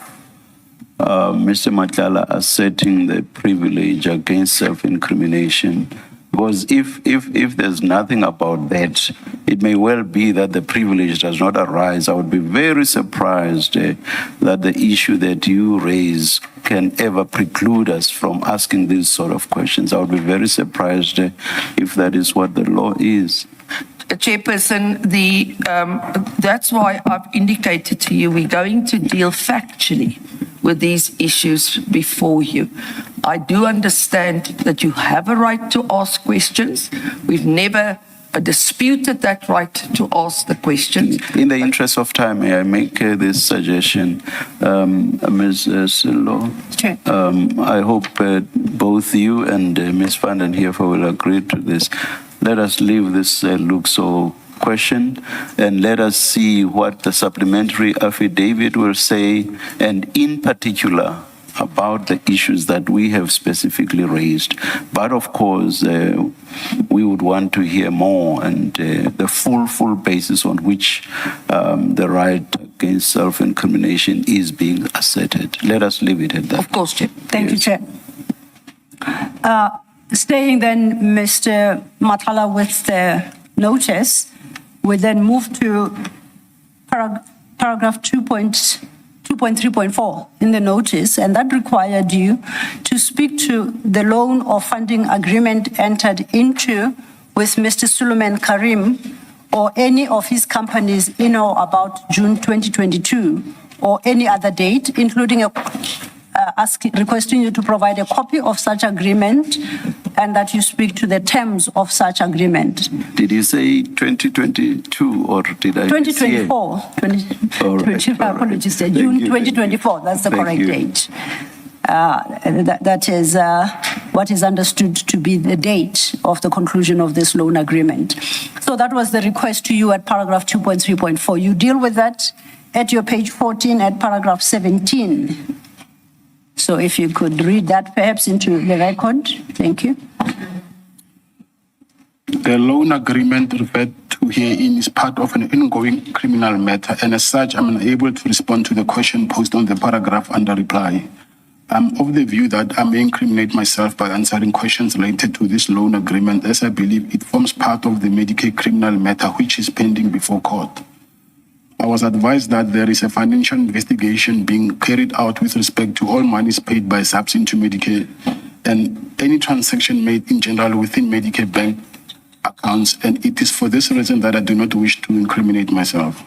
Mr. Matlala asserting the privilege against self-incrimination. Because if there's nothing about that, it may well be that the privilege does not arise. I would be very surprised that the issue that you raise can ever preclude us from asking these sort of questions. I would be very surprised if that is what the law is. Chairperson, that's why I've indicated to you we're going to deal factually with these issues before you. I do understand that you have a right to ask questions. We've never disputed that right to ask the questions. In the interest of time, may I make this suggestion? Ms. Silo, Sure. I hope both you and Ms. Van den Heever will agree to this. Let us leave this Luxo question and let us see what the supplementary affidavit will say, and in particular about the issues that we have specifically raised. But of course, we would want to hear more and the full basis on which the right against self-incrimination is being asserted. Let us leave it at that. Of course, Chair. Thank you, Chair. Staying then, Mr. Matlala, with the notice, we then move to paragraph 2.3.4 in the notice, and that required you to speak to the loan or funding agreement entered into with Mr. Suleiman Karim or any of his companies in or about June 2022 or any other date, including requesting you to provide a copy of such agreement and that you speak to the terms of such agreement. Did you say 2022 or did I 2024. 2024, apologies, June 2024, that's the correct date. That is what is understood to be the date of the conclusion of this loan agreement. So that was the request to you at paragraph 2.3.4. You deal with that at your page 14 at paragraph 17. So if you could read that perhaps into the record. Thank you. The loan agreement referred to herein is part of an ongoing criminal matter, and as such, I'm unable to respond to the question posed on the paragraph under reply. I'm of the view that I may incriminate myself by answering questions related to this loan agreement, as I believe it forms part of the Medicaid criminal matter which is pending before court. I was advised that there is a financial investigation being carried out with respect to all monies paid by SAPS into Medicaid and any transaction made in general within Medicaid bank accounts, and it is for this reason that I do not wish to incriminate myself.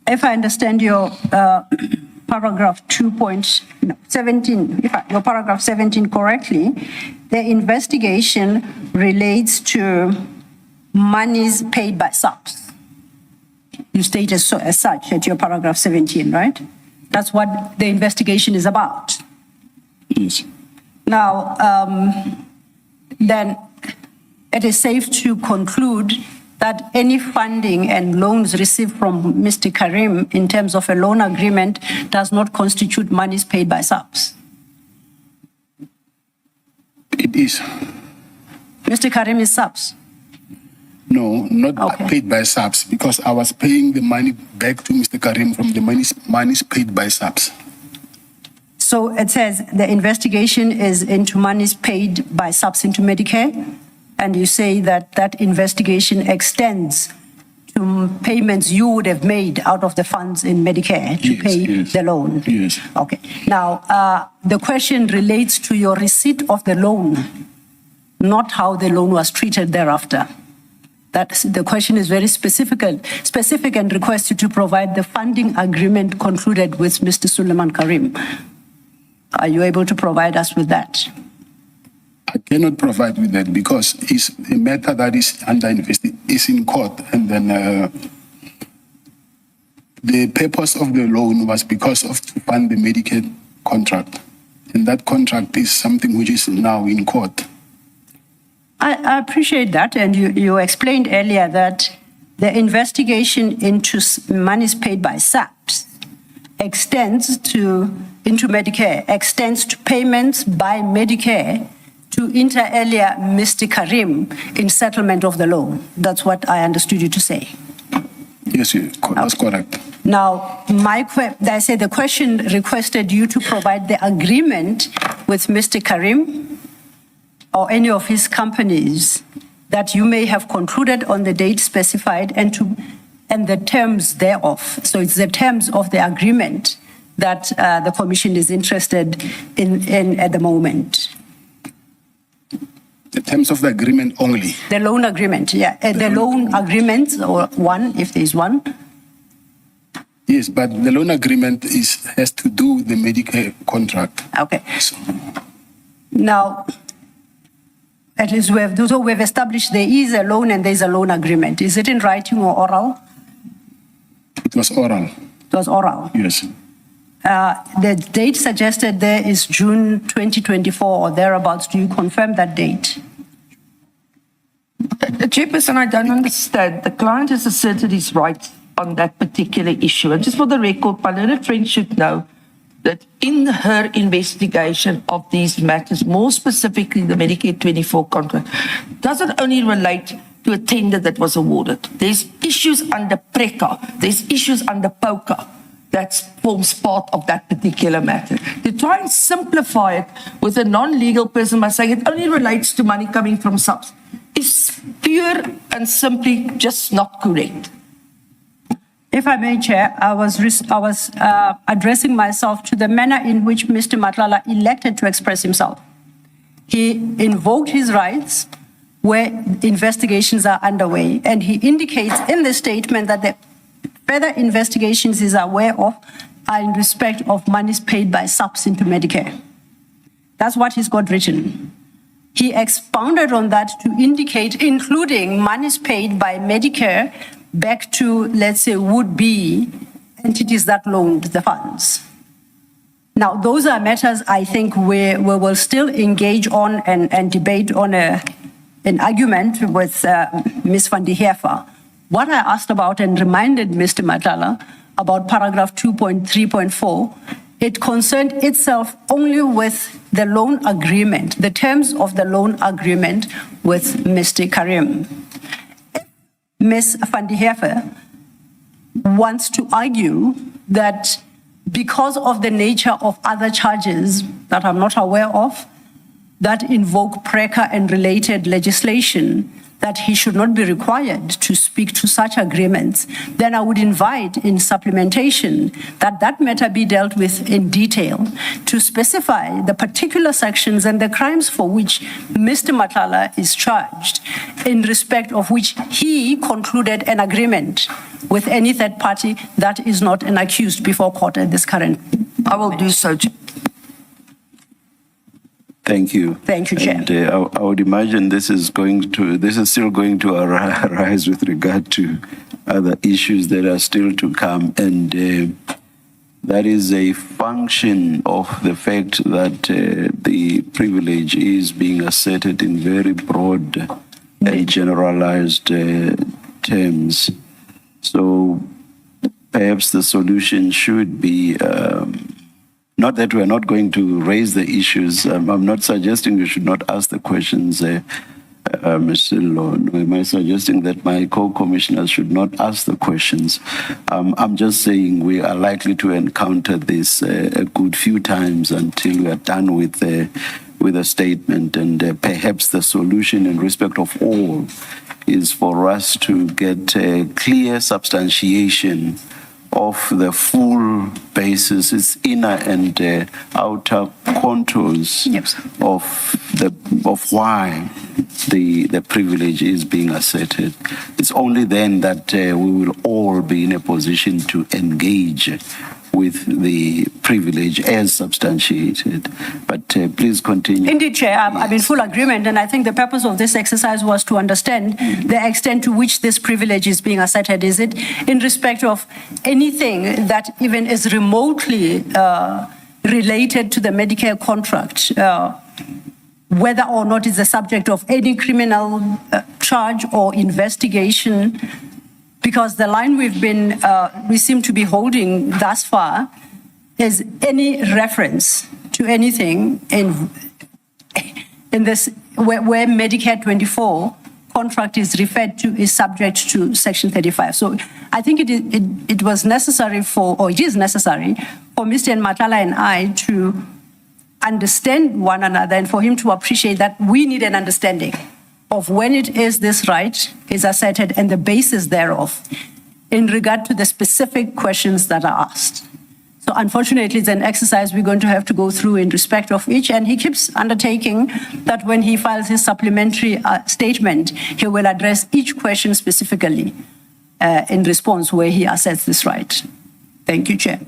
If I understand your paragraph 2.17, your paragraph 17 correctly, the investigation relates to monies paid by SAPS. You state as such at your paragraph 17, right? That's what the investigation is about. Yes. Now, then it is safe to conclude that any funding and loans received from Mr. Karim in terms of a loan agreement does not constitute monies paid by SAPS. It is. Mr. Karim is SAPS. No, not Okay. paid by SAPS, because I was paying the money back to Mr. Karim from the monies paid by SAPS. So it says the investigation is into monies paid by SAPS into Medicare, and you say that that investigation extends to payments you would have made out of the funds in Medicare to Yes, pay yes. the loan. Yes. Okay. Now, the question relates to your receipt of the loan, not how the loan was treated thereafter. The question is very specific and requests you to provide the funding agreement concluded with Mr. Suleiman Karim. Are you able to provide us with that? I cannot provide with that because it's a matter that is under investigation, is in court, and then the purpose of the loan was because of to fund the Medicaid contract, and that contract is something which is now in court. I appreciate that, and you explained earlier that the investigation into monies paid by SAPS extends into Medicare, extends to payments by Medicare to inter alia Mr. Karim in settlement of the loan. That's what I understood you to say. Yes, that's correct. Now, I say the question requested you to provide the agreement with Mr. Karim or any of his companies that you may have concluded on the date specified and the terms thereof. So it's the terms of the agreement that the Commission is interested in at the moment. The terms of the agreement only. The loan agreement, yeah. The loan agreement, or one, if there's one. Yes, but the loan agreement has to do with the Medicare contract. Okay. So, Now, at least we've established there is a loan and there's a loan agreement. Is it in writing or oral? it was oral. It was oral. Yes. The date suggested there is June 2024 or thereabouts. Do you confirm that date? Chairperson, I don't understand. The client has asserted his rights on that particular issue. And just for the record, my learned friend should know that in her investigation of these matters, more specifically the Medicare 24 contract, doesn't only relate to a tender that was awarded. There's issues under PRECA, there's issues under POCA that forms part of that particular matter. To try and simplify it with a non-legal person by saying it only relates to money coming from subs is pure and simply just not correct. If I may, Chair, I was addressing myself to the manner in which Mr. Matlala elected to express himself. He invoked his rights where investigations are underway, and he indicates in the statement that the further investigations he's aware of are in respect of monies paid by SAPS into Medicare. That's what he's got written. He expounded on that to indicate, including monies paid by Medicare back to, let's say, would-be entities that loaned the funds. Now, those are matters I think we will still engage on and debate on an argument with Ms. van der Heever. What I asked about and reminded Mr. Matlala about paragraph 2.3.4, it concerned itself only with the loan agreement, the terms of the loan agreement with Mr. Karim. Ms. van der Heever wants to argue that because of the nature of other charges that I'm not aware of that invoke PRECA and related legislation, that he should not be required to speak to such agreements, then I would invite in supplementation that that matter be dealt with in detail to specify the particular sections and the crimes for which Mr. Matlala is charged, in respect of which he concluded an agreement with any third party that is not an accused before court at this current. I will do so, Chair. Thank you. Thank you, Chair. And I would imagine this is still going to arise with regard to other issues that are still to come, and that is a function of the fact that the privilege is being asserted in very broad and generalized terms. So perhaps the solution should be. Not that we're not going to raise the issues. I'm not suggesting you should not ask the questions, Mr. Law. Am I suggesting that my co-commissioners should not ask the questions? I'm just saying we are likely to encounter this a good few times until we are done with the statement. And perhaps the solution in respect of all is for us to get a clear substantiation of the full basis, its inner and outer contours of why the privilege is being asserted. It's only then that we will all be in a position to engage with the privilege as substantiated. But please continue. Indeed, Chair, I'm in full agreement, and I think the purpose of this exercise was to understand the extent to which this privilege is being asserted. Is it in respect of anything that even is remotely related to the Medicare contract, whether or not it's the subject of any criminal charge or investigation? Because the line we seem to be holding thus far is any reference to anything in this where Medicare 24 contract is referred to is subject to Section 35. So I think it was necessary or it is necessary for Mr. Matlala and I to understand one another and for him to appreciate that we need an understanding of when it is this right is asserted and the basis thereof in regard to the specific questions that are asked. So unfortunately, it's an exercise we're going to have to go through in respect of each, and he keeps undertaking that when he files his supplementary statement, he will address each question specifically in response where he asserts this right. Thank you, Chair.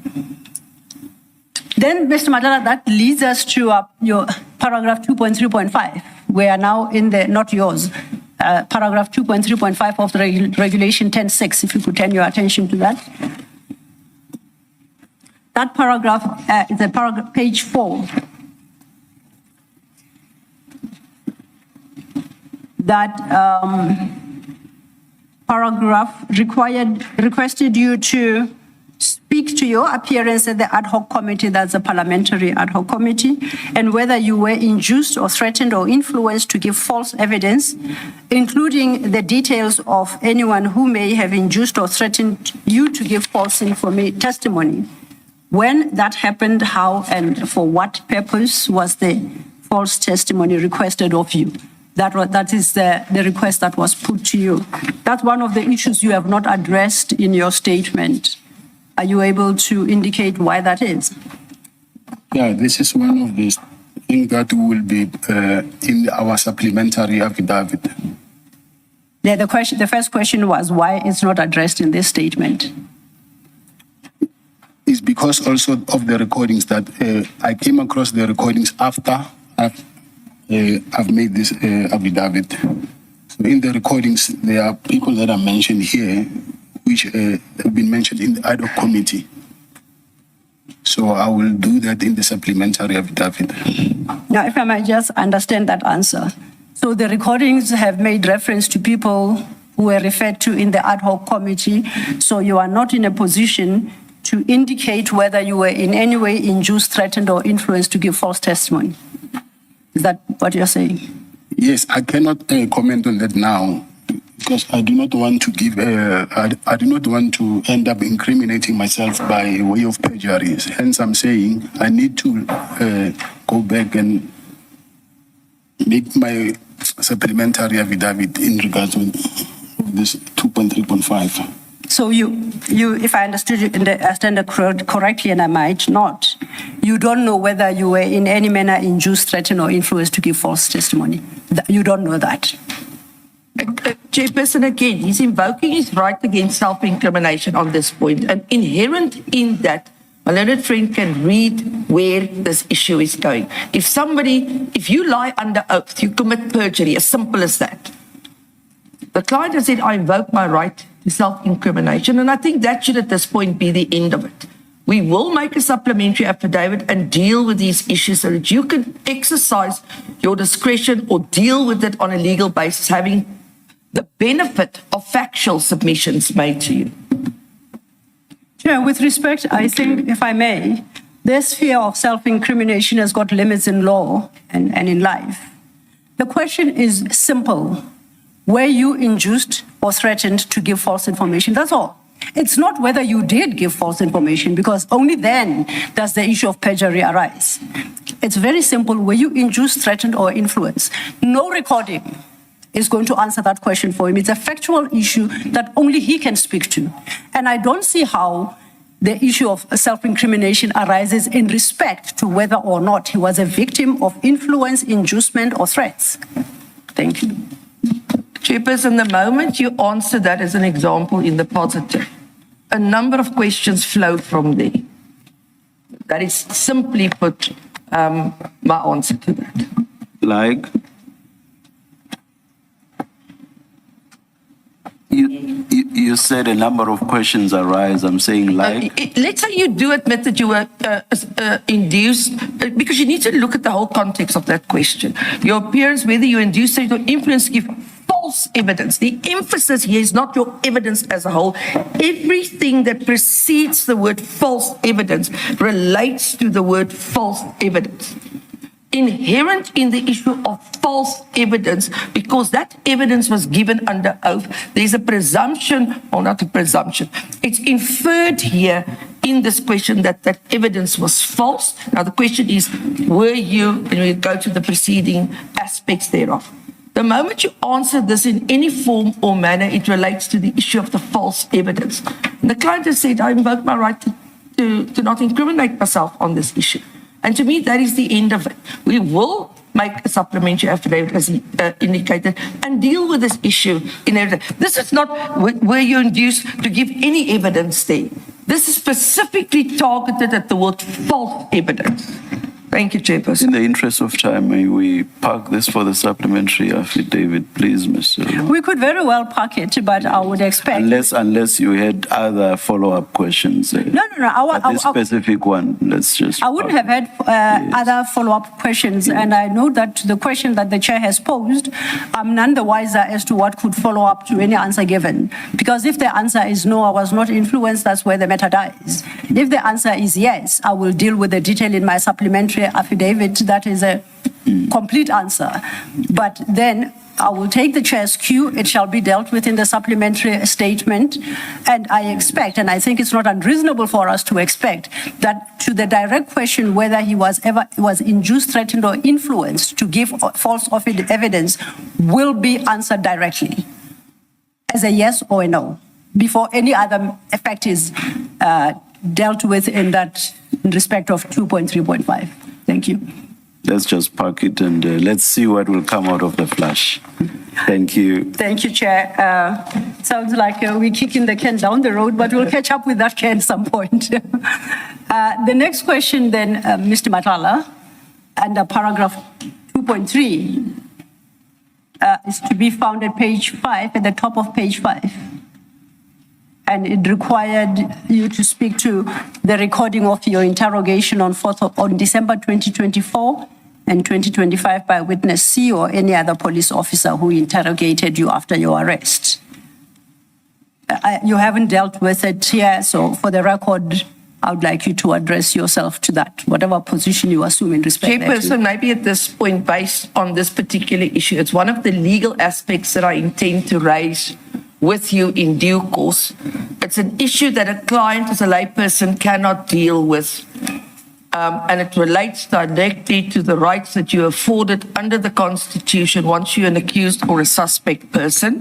Then, Mr. Matlala, that leads us to your paragraph 2.3.5. We are now in the, not yours, paragraph 2.3.5 of the regulation 10.6, if you could turn your attention to that. That paragraph is a paragraph, page 4. That paragraph requested you to speak to your appearance at the ad hoc committee, that's a parliamentary ad hoc committee, and whether you were induced or threatened or influenced to give false evidence, including the details of anyone who may have induced or threatened you to give false testimony. When that happened, how and for what purpose was the false testimony requested of you? That is the request that was put to you. That's one of the issues you have not addressed in your statement. Are you able to indicate why that is? Yeah, this is one of the things that will be in our supplementary affidavit. The first question was why it's not addressed in this statement. It's because also of the recordings that I came across the recordings after I've made this affidavit. So in the recordings, there are people that are mentioned here which have been mentioned in the ad hoc committee. So I will do that in the supplementary affidavit. Now, if I might just understand that answer. So the recordings have made reference to people who were referred to in the ad hoc committee. So you are not in a position to indicate whether you were in any way induced, threatened, or influenced to give false testimony. Is that what you're saying? Yes, I cannot comment on that now. Because I do not want to give, I do not want to end up incriminating myself by way of perjury. Hence, I'm saying I need to go back and make my supplementary affidavit in regards to this 2.3.5. So you, if I understood you, understand it correctly, and I might not, you don't know whether you were in any manner induced, threatened, or influenced to give false testimony. You don't know that. Chairperson, again, he's invoking his right against self-incrimination on this point, and inherent in that, my learned friend can read where this issue is going. If you lie under oath, you commit perjury, as simple as that. The client has said, I invoke my right to self-incrimination, and I think that should at this point be the end of it. We will make a supplementary affidavit and deal with these issues so that you can exercise your discretion or deal with it on a legal basis, having the benefit of factual submissions made to you. Chair, with respect, I think, if I may, this fear of self-incrimination has got limits in law and in life. The question is simple. Were you induced or threatened to give false information? That's all. It's not whether you did give false information, because only then does the issue of perjury arise. It's very simple. Were you induced, threatened, or influenced? No recording is going to answer that question for him. It's a factual issue that only he can speak to. And I don't see how the issue of self-incrimination arises in respect to whether or not he was a victim of influence, inducement, or threats. Thank you. Chairperson, the moment you answer that as an example in the positive, a number of questions flow from there. That is simply put my answer to that. Like? You said a number of questions arise. I'm saying like. Let's say you do admit that you were induced, because you need to look at the whole context of that question. Your appearance, whether you induced or influence, give false evidence. The emphasis here is not your evidence as a whole. Everything that precedes the word false evidence relates to the word false evidence. Inherent in the issue of false evidence, because that evidence was given under oath, there's a presumption, or not a presumption, it's inferred here in this question that that evidence was false. Now the question is, were you, and we go to the preceding aspects thereof. The moment you answer this in any form or manner, it relates to the issue of the false evidence. And the client has said, I invoke my right to not incriminate myself on this issue. And to me, that is the end of it. We will make a supplementary affidavit, as indicated, and deal with this issue in evidence. This is not where you're induced to give any evidence there. This is specifically targeted at the word false evidence. Thank you, Chairperson. In the interest of time, may we park this for the supplementary affidavit, please, Mr. We could very well park it, but I would expect... Unless you had other follow-up questions. No. This specific one, let's just... I wouldn't have had other follow-up questions, and I know that the question that the chair has posed, I'm none the wiser as to what could follow up to any answer given. Because if the answer is no, I was not influenced, that's where the matter dies. If the answer is yes, I will deal with the detail in my supplementary affidavit. That is a complete answer. But then I will take the chair's cue. It shall be dealt with in the supplementary statement. And I expect, and I think it's not unreasonable for us to expect, that to the direct question whether he was induced, threatened, or influenced to give false evidence will be answered directly as a yes or a no, before any other effect is dealt with in respect of 2.3.5. Thank you. Let's just park it and let's see what will come out of the flash. Thank you. Thank you, Chair. Sounds like we're kicking the can down the road, but we'll catch up with that can at some point. The next question then, Mr. Matlala, under paragraph 2.3, is to be found at page 5, at the top of page 5. And it required you to speak to the recording of your interrogation on December 2024 and 2025 by witness C or any other police officer who interrogated you after your arrest. You haven't dealt with it here, so for the record, I would like you to address yourself to that, whatever position you assume in respect thereto. Chairperson, maybe at this point, based on this particular issue, it's one of the legal aspects that I intend to raise with you in due course. It's an issue that a client as a layperson cannot deal with, and it relates directly to the rights that you are afforded under the Constitution once you're an accused or a suspect person,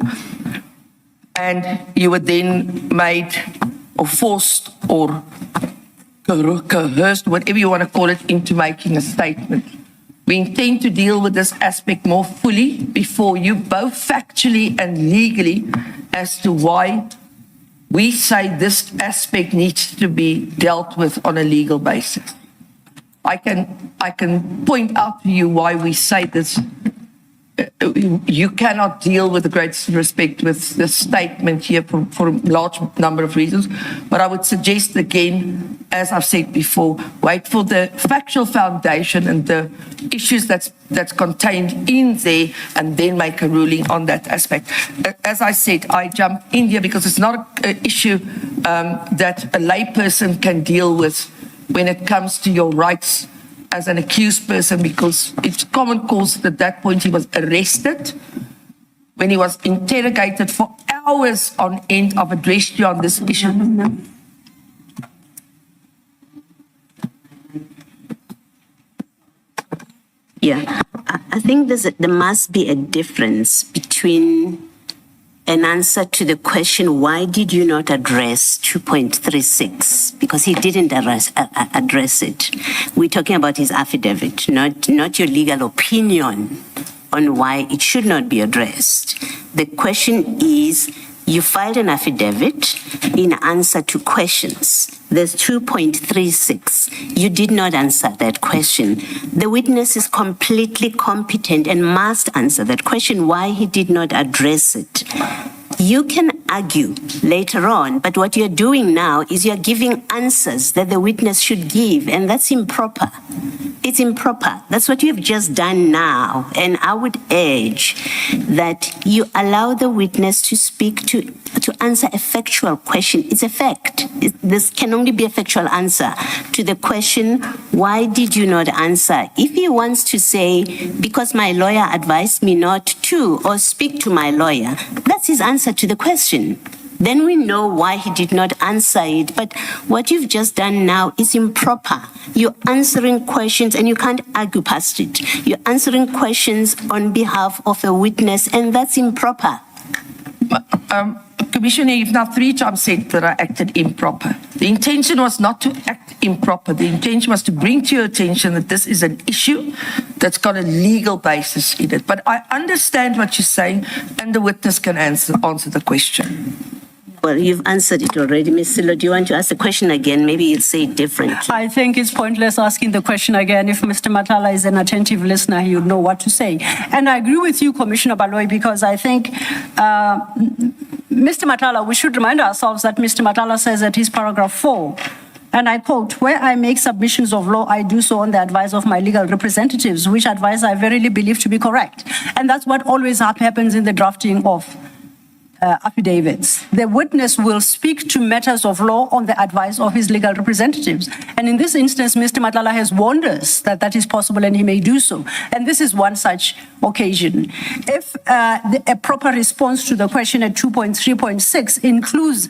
and you were then made or forced or coerced, whatever you want to call it, into making a statement. We intend to deal with this aspect more fully before you, both factually and legally, as to why we say this aspect needs to be dealt with on a legal basis. I can point out to you why we say this. You cannot deal with the greatest respect with this statement here for a large number of reasons, but I would suggest again, as I've said before, wait for the factual foundation and the issues that's contained in there, and then make a ruling on that aspect. As I said, I jump in here because it's not an issue that a layperson can deal with when it comes to your rights as an accused person, because it's common cause that at that point he was arrested. When he was interrogated for hours on end, I've addressed you on this issue. Yeah, I think there must be a difference between an answer to the question, why did you not address 2.36? Because he didn't address it. We're talking about his affidavit, not your legal opinion on why it should not be addressed. The question is, you filed an affidavit in answer to questions. There's 2.36. You did not answer that question. The witness is completely competent and must answer that question, why he did not address it. You can argue later on, but what you're doing now is you're giving answers that the witness should give, and that's improper. It's improper. That's what you've just done now. And I would urge that you allow the witness to speak, to answer a factual question. It's a fact. This can only be a factual answer to the question, why did you not answer? If he wants to say, because my lawyer advised me not to, or speak to my lawyer, that's his answer to the question. Then we know why he did not answer it. But what you've just done now is improper. You're answering questions and you can't argue past it. You're answering questions on behalf of a witness, and that's improper. Commissioner, you've now 3 times said that I acted improper. The intention was not to act improper. The intention was to bring to your attention that this is an issue that's got a legal basis in it. But I understand what you're saying, and the witness can answer the question. Well, you've answered it already. Ms. Silo, do you want to ask the question again? Maybe you'll say it differently. I think it's pointless asking the question again. If Mr. Matlala is an attentive listener, he would know what to say. And I agree with you, Commissioner Baloyi, because I think Mr. Matlala, we should remind ourselves that Mr. Matlala says at his paragraph 4, and I quote, "Where I make submissions of law, I do so on the advice of my legal representatives, which advice I verily believe to be correct." And that's what always happens in the drafting of affidavits. The witness will speak to matters of law on the advice of his legal representatives. And in this instance, Mr. Matlala has warned us that that is possible and he may do so. And this is one such occasion. If a proper response to the question at 2.3.6 includes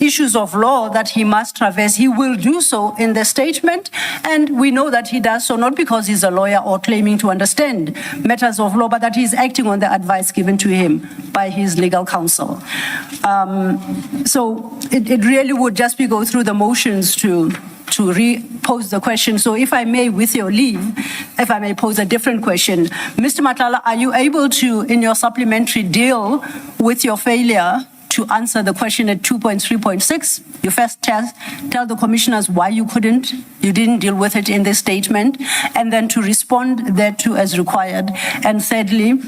issues of law that he must traverse, he will do so in the statement. And we know that he does so not because he's a lawyer or claiming to understand matters of law, but that he's acting on the advice given to him by his legal counsel. So it really would just be go through the motions to repose the question. So if I may, with your leave, if I may pose a different question. Mr. Matlala, are you able to, in your supplementary, deal with your failure to answer the question at 2.3.6, you first tell the commissioners why you didn't deal with it in this statement, and then to respond thereto as required. And thirdly,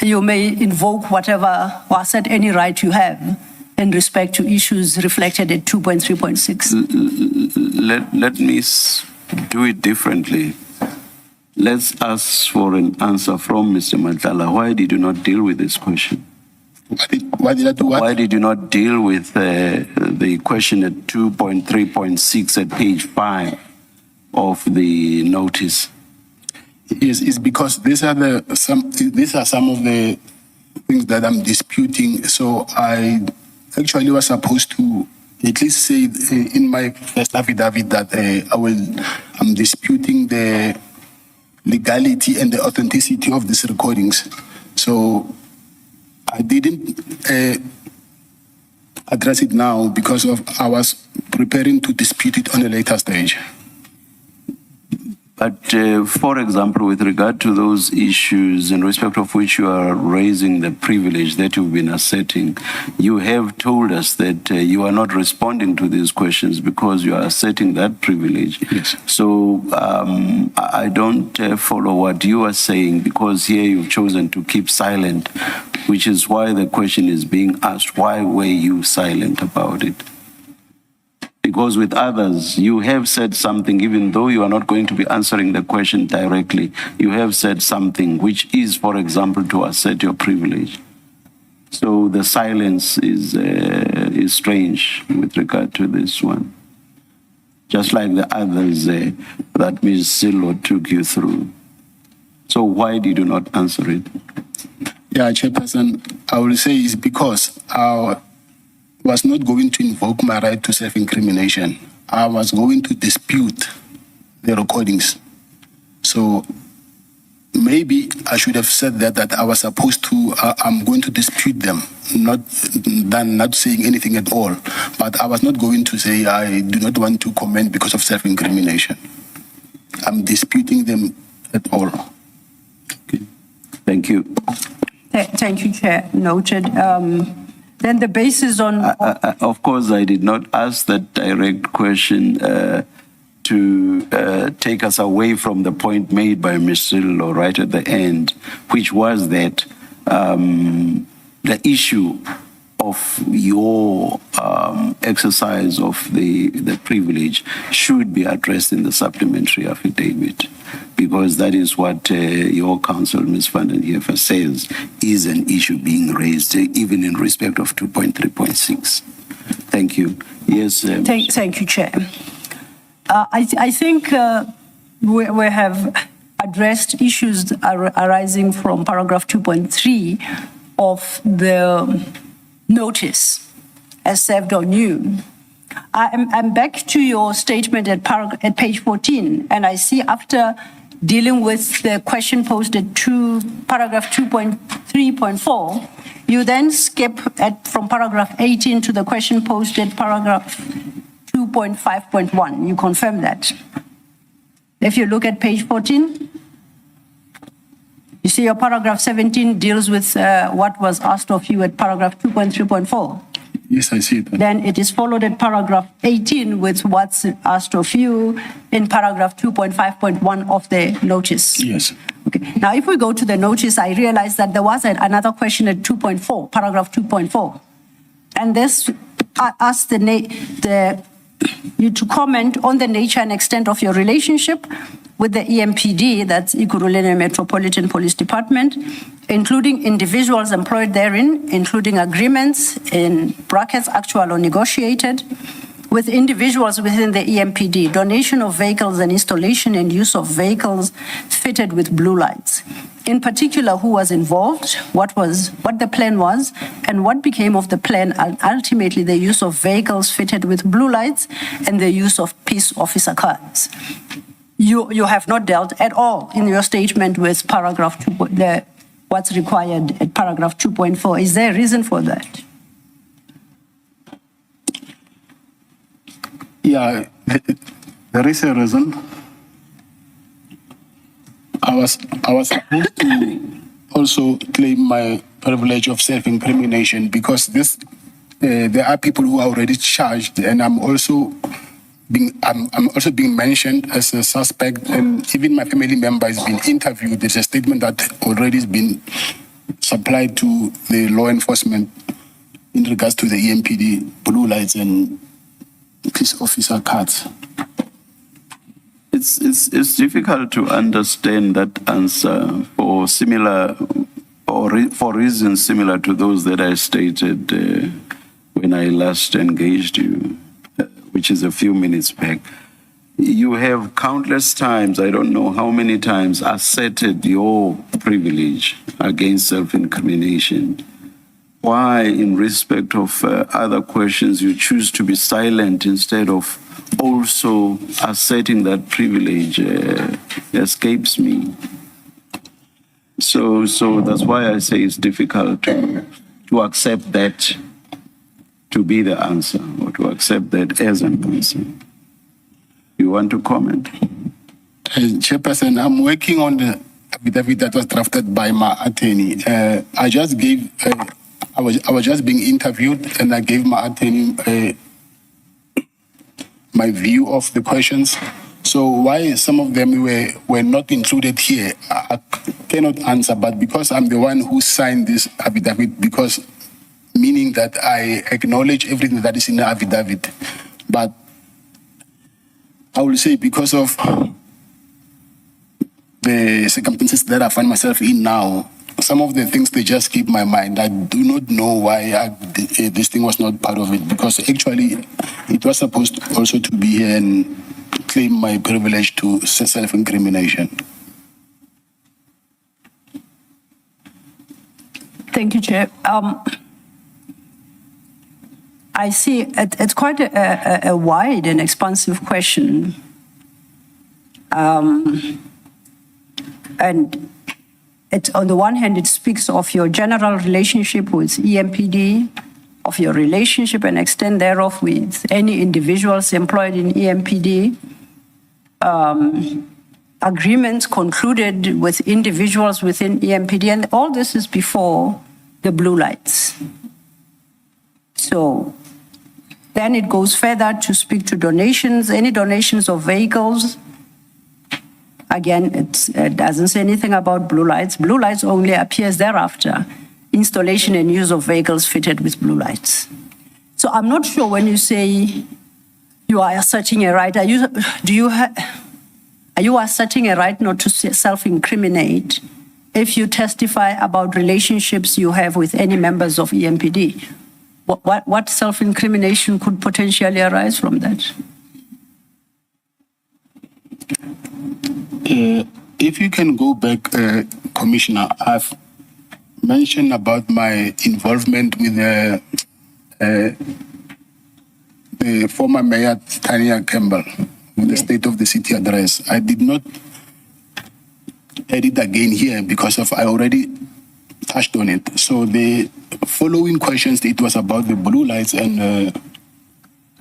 you may invoke whatever or assert any right you have in respect to issues reflected at 2.3.6. Let me do it differently. Let's ask for an answer from Mr. Matlala. Why did you not deal with this question? Why did I do what? Why did you not deal with the question at 2.3.6 at page 5 of the notice? Yes, it's because these are some of the things that I'm disputing. So I actually was supposed to at least say in my first affidavit that I'm disputing the legality and the authenticity of these recordings. So I didn't address it now because I was preparing to dispute it on a later stage. But for example, with regard to those issues in respect of which you are raising the privilege that you've been asserting, you have told us that you are not responding to these questions because you are asserting that privilege. Yes. So I don't follow what you are saying, because here you've chosen to keep silent, which is why the question is being asked. Why were you silent about it? Because with others, you have said something, even though you are not going to be answering the question directly, you have said something which is, for example, to assert your privilege. So the silence is strange with regard to this one. Just like the others that Ms. Silo took you through. So why did you not answer it? Yeah, Chairperson, I will say it's because I was not going to invoke my right to self-incrimination. I was going to dispute the recordings. So maybe I should have said that I was supposed to, I'm going to dispute them, not saying anything at all. But I was not going to say I do not want to comment because of self-incrimination. I'm disputing them at all. Okay. Thank you. Thank you, Chair. Noted. Then the basis on... Of course, I did not ask that direct question to take us away from the point made by Ms. Silo right at the end, which was that the issue of your exercise of the privilege should be addressed in the supplementary affidavit, because that is what your counsel, Ms. van den Heever, says is an issue being raised, even in respect of 2.3.6. Thank you. Yes. Thank you, Chair. I think we have addressed issues arising from paragraph 2.3 of the notice as served on you. I'm back to your statement at page 14, and I see after dealing with the question posed at paragraph 2.3.4, you then skip from paragraph 18 to the question posed at paragraph 2.5.1. You confirm that. If you look at page 14, you see your paragraph 17 deals with what was asked of you at paragraph 2.3.4. Yes, I see it. Then it is followed at paragraph 18 with what's asked of you in paragraph 2.5.1 of the notice. Yes. Okay. Now, if we go to the notice, I realize that there was another question at 2.4, paragraph 2.4. And this asked you to comment on the nature and extent of your relationship with the EMPD, that's Ekurhuleni Metropolitan Police Department, including individuals employed therein, including agreements, in brackets, actual or negotiated, with individuals within the EMPD, donation of vehicles and installation and use of vehicles fitted with blue lights. In particular, who was involved, what the plan was, and what became of the plan, and ultimately the use of vehicles fitted with blue lights and the use of peace officer cards. You have not dealt at all in your statement with paragraph 2, what's required at paragraph 2.4. Is there a reason for that? Yeah, there is a reason. I was supposed to also claim my privilege of self-incrimination because there are people who are already charged, and I'm also being mentioned as a suspect, and even my family member has been interviewed. There's a statement that already has been supplied to the law enforcement in regards to the EMPD blue lights and peace officer cards. It's difficult to understand that answer for similar or for reasons similar to those that I stated when when I last engaged you, which is a few minutes back, you have countless times, I don't know how many times, asserted your privilege against self-incrimination. Why, in respect of other questions, you choose to be silent instead of also asserting that privilege escapes me. So that's why I say it's difficult to accept that to be the answer, or to accept that as an answer. You want to comment? Chairperson, I'm working on the affidavit that was drafted by my attorney. I just gave, I was just being interviewed, and I gave my attorney my view of the questions. So why some of them were not included here, I cannot answer. But because I'm the one who signed this affidavit, because meaning that I acknowledge everything that is in the affidavit, but I will say because of the circumstances that I find myself in now, some of the things, they just keep my mind. I do not know why this thing was not part of it, because actually it was supposed also to be here and claim my privilege to self-incrimination. Thank you, Chair. I see it's quite a wide and expansive question. And on the one hand, it speaks of your general relationship with EMPD, of your relationship and extent thereof with any individuals employed in EMPD, agreements concluded with individuals within EMPD, and all this is before the blue lights. So then it goes further to speak to donations, any donations of vehicles. Again, it doesn't say anything about blue lights. Blue lights only appears thereafter, installation and use of vehicles fitted with blue lights. So I'm not sure when you say you are asserting a right, are you asserting a right not to self-incriminate if you testify about relationships you have with any members of EMPD? What self-incrimination could potentially arise from that? If you can go back, Commissioner, I've mentioned about my involvement with the former Mayor Tanya Campbell with the State of the City address. I did not add it again here because I already touched on it. So the following questions, it was about the blue lights and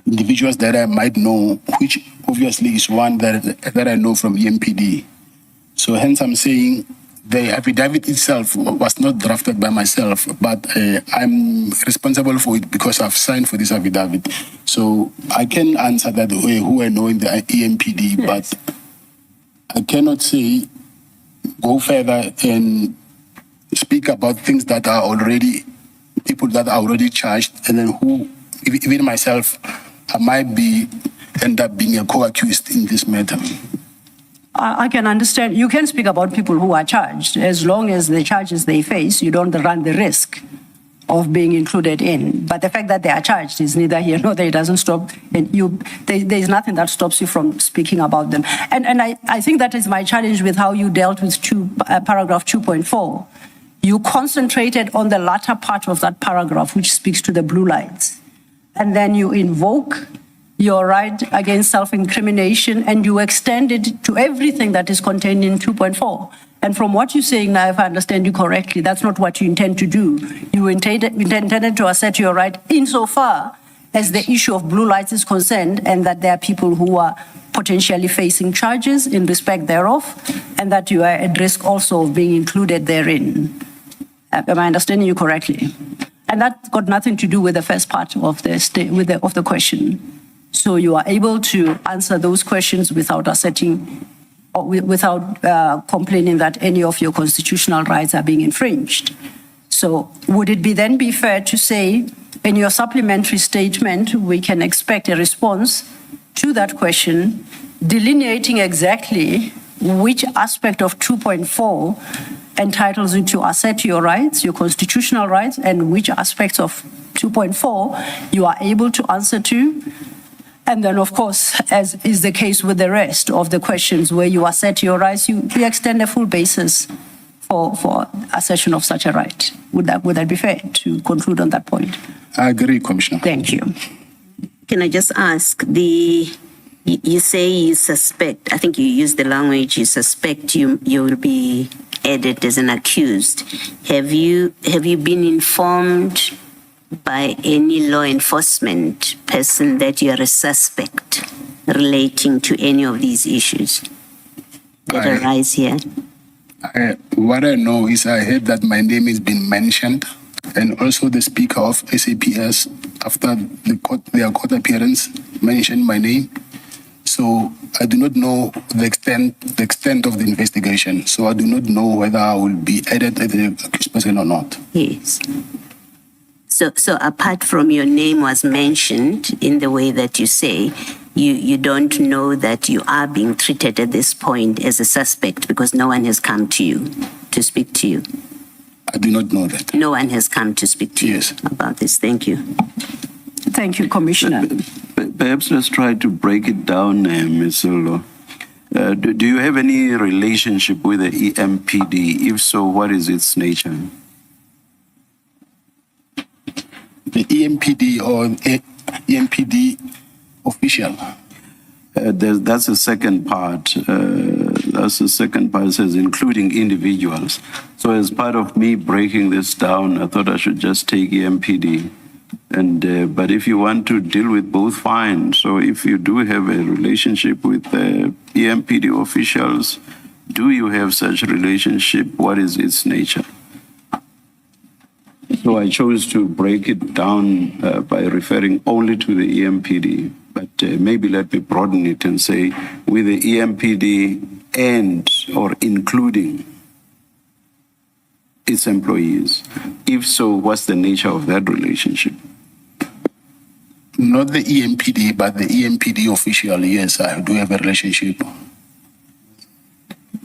individuals that I might know, which obviously is one that I know from EMPD. So hence I'm saying the affidavit itself was not drafted by myself, but I'm responsible for it because I've signed for this affidavit. So I can answer that way, who I know in the EMPD, yes. But I cannot say, go further and speak about things that are already, people that are already charged, and then who, even myself, I might end up being a co-accused in this matter. I can understand. You can speak about people who are charged. As long as the charges they face, you don't run the risk of being included in. But the fact that they are charged is neither here nor there. It doesn't stop. And there's nothing that stops you from speaking about them. And I think that is my challenge with how you dealt with paragraph 2.4. You concentrated on the latter part of that paragraph, which speaks to the blue lights. And then you invoke your right against self-incrimination, and you extend it to everything that is contained in 2.4. And from what you're saying now, if I understand you correctly, that's not what you intend to do. You intended to assert your right insofar as the issue of blue lights is concerned, and that there are people who are potentially facing charges in respect thereof, and that you are at risk also of being included therein. Am I understanding you correctly? And that got nothing to do with the first part of the question. So you are able to answer those questions without asserting, or without complaining that any of your constitutional rights are being infringed. So would it then be fair to say, in your supplementary statement, we can expect a response to that question, delineating exactly which aspect of 2.4 entitles you to assert your rights, your constitutional rights, and which aspects of 2.4 you are able to answer to. And then, of course, as is the case with the rest of the questions where you assert your rights, you extend a full basis for assertion of such a right. Would that be fair to conclude on that point? I agree, Commissioner. Thank you. Can I just ask, you say you suspect, I think you used the language, you suspect you will be added as an accused. Have you been informed by any law enforcement person that you are a suspect relating to any of these issues that arise here? What I know is I heard that my name has been mentioned, and also the Speaker of SAPS, after their court appearance, mentioned my name. So I do not know the extent of the investigation. So I do not know whether I will be added as an accused person or not. Yes. So apart from your name was mentioned in the way that you say, you don't know that you are being treated at this point as a suspect because no one has come to you to speak to you. I do not know that. No one has come to speak to Yes. you about this. Thank you. Thank you, Commissioner. Perhaps let's try to break it down, Ms. Olo. Do you have any relationship with the EMPD? If so, what is its nature? The EMPD or EMPD official. That's the second part. That's the second part. It says including individuals. So as part of me breaking this down, I thought I should just take EMPD. And but if you want to deal with both, fine. So if you do have a relationship with EMPD officials, do you have such a relationship? What is its nature? So I chose to break it down by referring only to the EMPD. But maybe let me broaden it and say with the EMPD and or including its employees. If so, what's the nature of that relationship? Not the EMPD, but the EMPD official. Yes, I do have a relationship.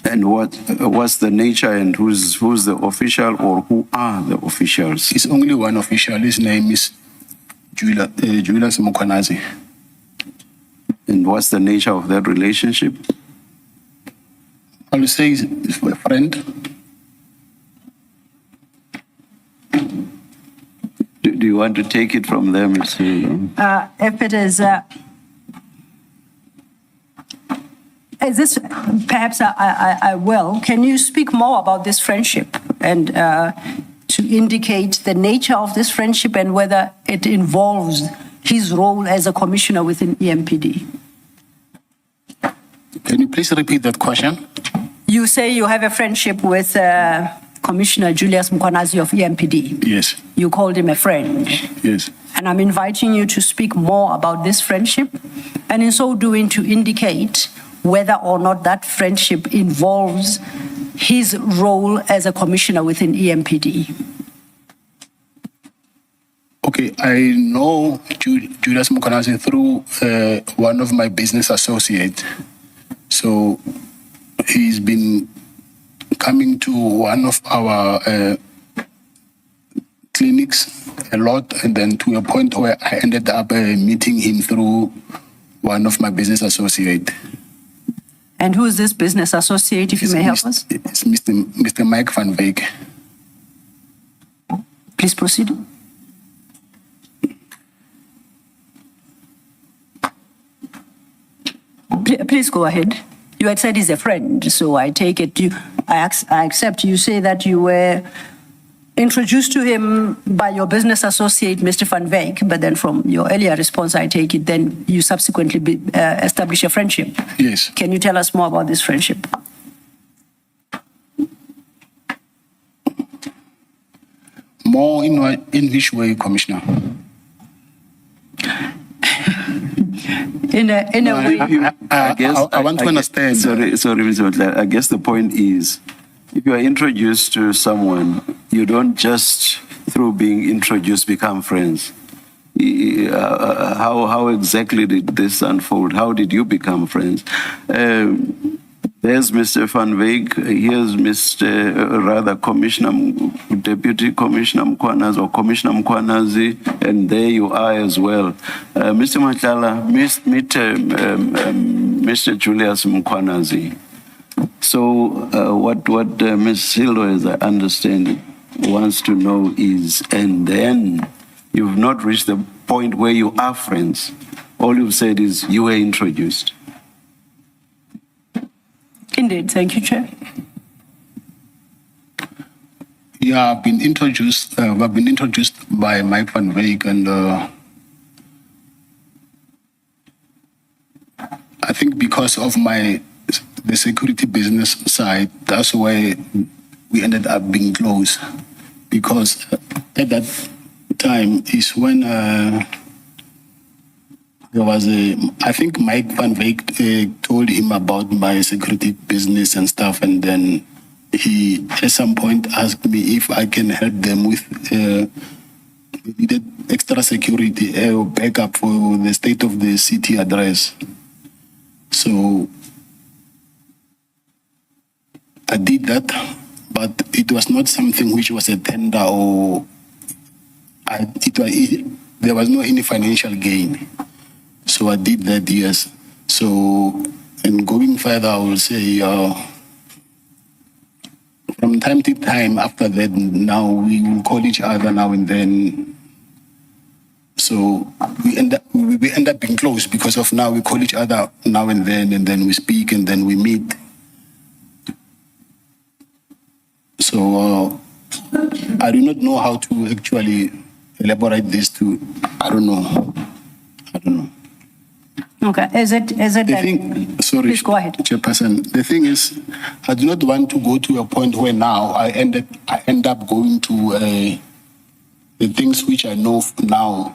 And what's the nature and who's the official or who are the officials? It's only one official. His name is Julius Mukwanazi. And what's the nature of that relationship? I will say he's a friend. Do you want to take it from them? If it is this, perhaps I will. Can you speak more about this friendship and to indicate the nature of this friendship and whether it involves his role as a commissioner within EMPD? Can you please repeat that question? You say you have a friendship with Commissioner Julius Mukwanazi of EMPD. Yes. You called him a friend. Yes. And I'm inviting you to speak more about this friendship, and in so doing to indicate whether or not that friendship involves his role as a commissioner within EMPD. Okay, I know Julius Mukwanazi through one of my business associates. So he's been coming to one of our clinics a lot, and then to a point where I ended up meeting him through one of my business associates. And who is this business associate, if you may help us? It's Mr. Mike van Wyk. Please proceed. Please go ahead. You had said he's a friend, so I take it I accept you say that you were introduced to him by your business associate, Mr. Van Wyk, but then from your earlier response, I take it then you subsequently establish a friendship. Yes. Can you tell us more about this friendship? More in which way, Commissioner? In a way. I want to understand. Sorry, Mr. Matlala. I guess the point is, if you are introduced to someone, you don't just through being introduced become friends. How exactly did this unfold? How did you become friends? There's Mr. Van Wyk, here's Deputy Commissioner Mkwanazi or Commissioner Mkwanazi, and there you are as well. Mr. Matlala, meet Mr. Julius Mkwanazi. So what Ms. Silva, as I understand, wants to know is, and then you've not reached the point where you are friends. All you've said is you were introduced. Indeed, thank you, Chair. Yeah, I've been introduced by Mike Van Wyk, and I think because of the security business side, that's why we ended up being close. Because at that time is when there was I think Mike Van Wyk told him about my security business and stuff, and then he at some point asked me if I can help them with needed extra security backup for the state of the city address. So I did that, but it was not something which was a tender or there was no any financial gain. So I did that, yes. So, and going further, I will say, from time to time after that, now we will call each other now and then. So we end up being close because of now we call each other now and then we speak and then we meet. So I do not know how to actually elaborate this to, I don't know. Okay, is it The thing, sorry, Please go ahead. Chairperson. The thing is, I do not want to go to a point where now I end up going to the things which I know now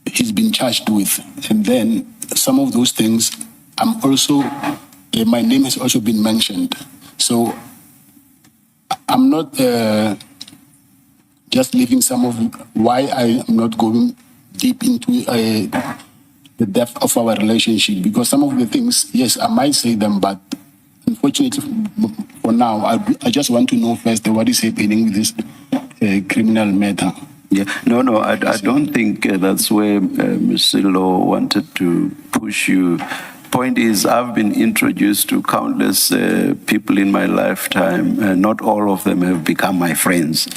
he's been charged with, and then some of those things I'm also my name has also been mentioned. So I'm not just leaving some of why I am not going deep into the depth of our relationship, because some of the things, yes, I might say them, but unfortunately for now, I just want to know first what is happening with this criminal matter. Yeah, no, I don't think that's where Ms. Silo wanted to push you. Point is, I've been introduced to countless people in my lifetime. Not all of them have become my friends.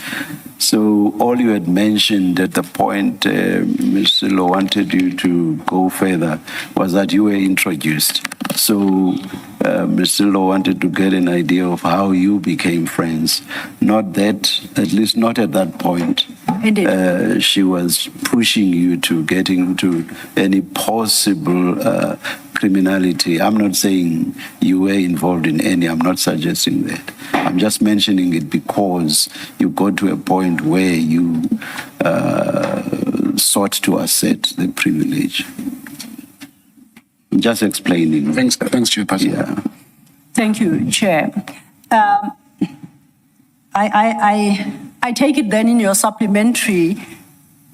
So all you had mentioned at the point Ms. Silo wanted you to go further was that you were introduced. So Ms. Silo wanted to get an idea of how you became friends. Not that, at least not at that point. Indeed. She was pushing you to get into any possible criminality. I'm not saying you were involved in any. I'm not suggesting that. I'm just mentioning it because you got to a point where you sought to assert the privilege. I'm just explaining. Thanks, Chairperson. Yeah. Thank you, Chair. I take it then in your supplementary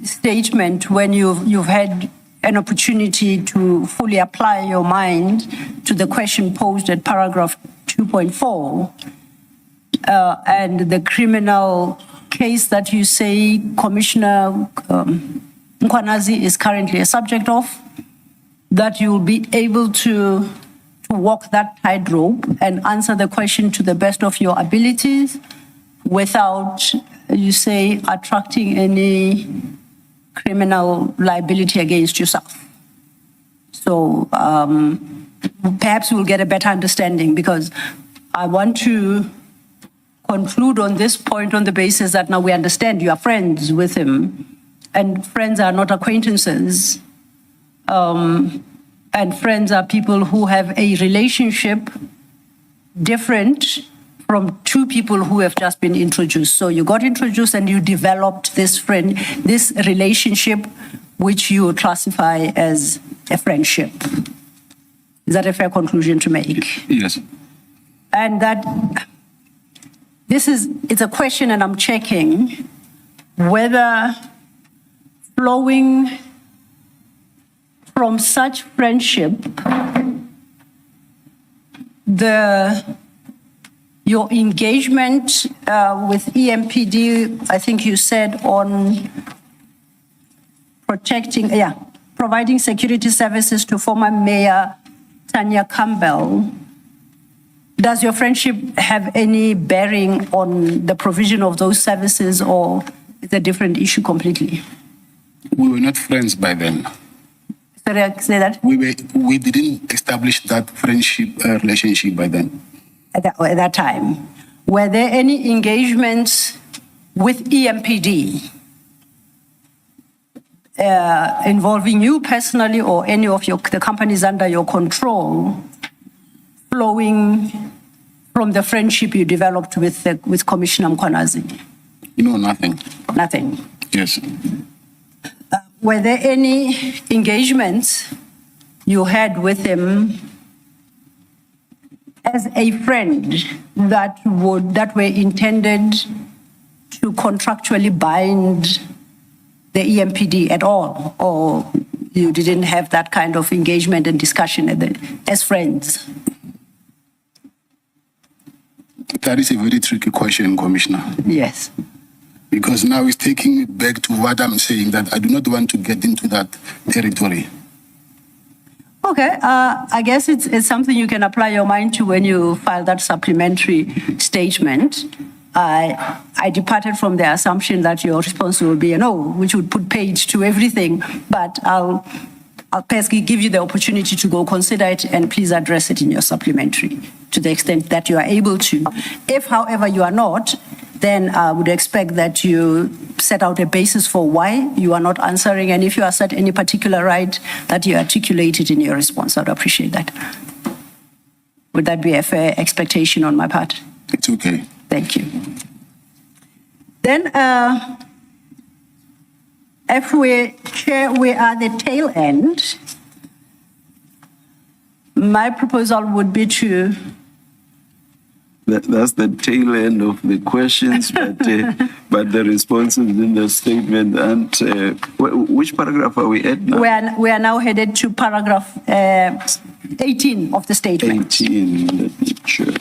statement, when you've had an opportunity to fully apply your mind to the question posed at paragraph 2.4 and the criminal case that you say Commissioner Mkwanazi is currently a subject of, that you will be able to walk that tightrope and answer the question to the best of your abilities without, you say, attracting any criminal liability against yourself. So perhaps we'll get a better understanding, because I want to conclude on this point on the basis that now we understand you are friends with him, and friends are not acquaintances. And friends are people who have a relationship different from two people who have just been introduced. So you got introduced and you developed this relationship, which you classify as a friendship. Is that a fair conclusion to make? Yes. And that it's a question, and I'm checking whether flowing from such friendship, your engagement with EMPD, I think you said on providing security services to former Mayor Tanya Campbell. Does your friendship have any bearing on the provision of those services, or is it a different issue completely? We were not friends by then. Sorry, I say that? We didn't establish that friendship relationship by then. At that time. Were there any engagements with EMPD involving you personally or any of the companies under your control flowing from the friendship you developed with Commissioner Mkhwanazi? No, nothing. Nothing. Yes. Were there any engagements you had with him as a friend that were intended to contractually bind the EMPD at all, or you didn't have that kind of engagement and discussion as friends? That is a very tricky question, Commissioner. Yes. Because now it's taking me back to what I'm saying, that I do not want to get into that territory. Okay, I guess it's something you can apply your mind to when you file that supplementary statement. I departed from the assumption that your response will be a no, which would put paid to everything, but I'll basically give you the opportunity to go consider it and please address it in your supplementary to the extent that you are able to. If, however, you are not, then I would expect that you set out a basis for why you are not answering, and if you assert any particular right, that you articulate it in your response. I would appreciate that. Would that be a fair expectation on my part? It's okay. Thank you. Then, if we are at the tail end, my proposal would be to... That's the tail end of the questions, but the responses in the statement. And which paragraph are we at now? We are now headed to paragraph 18 of the statement. 18, let me check.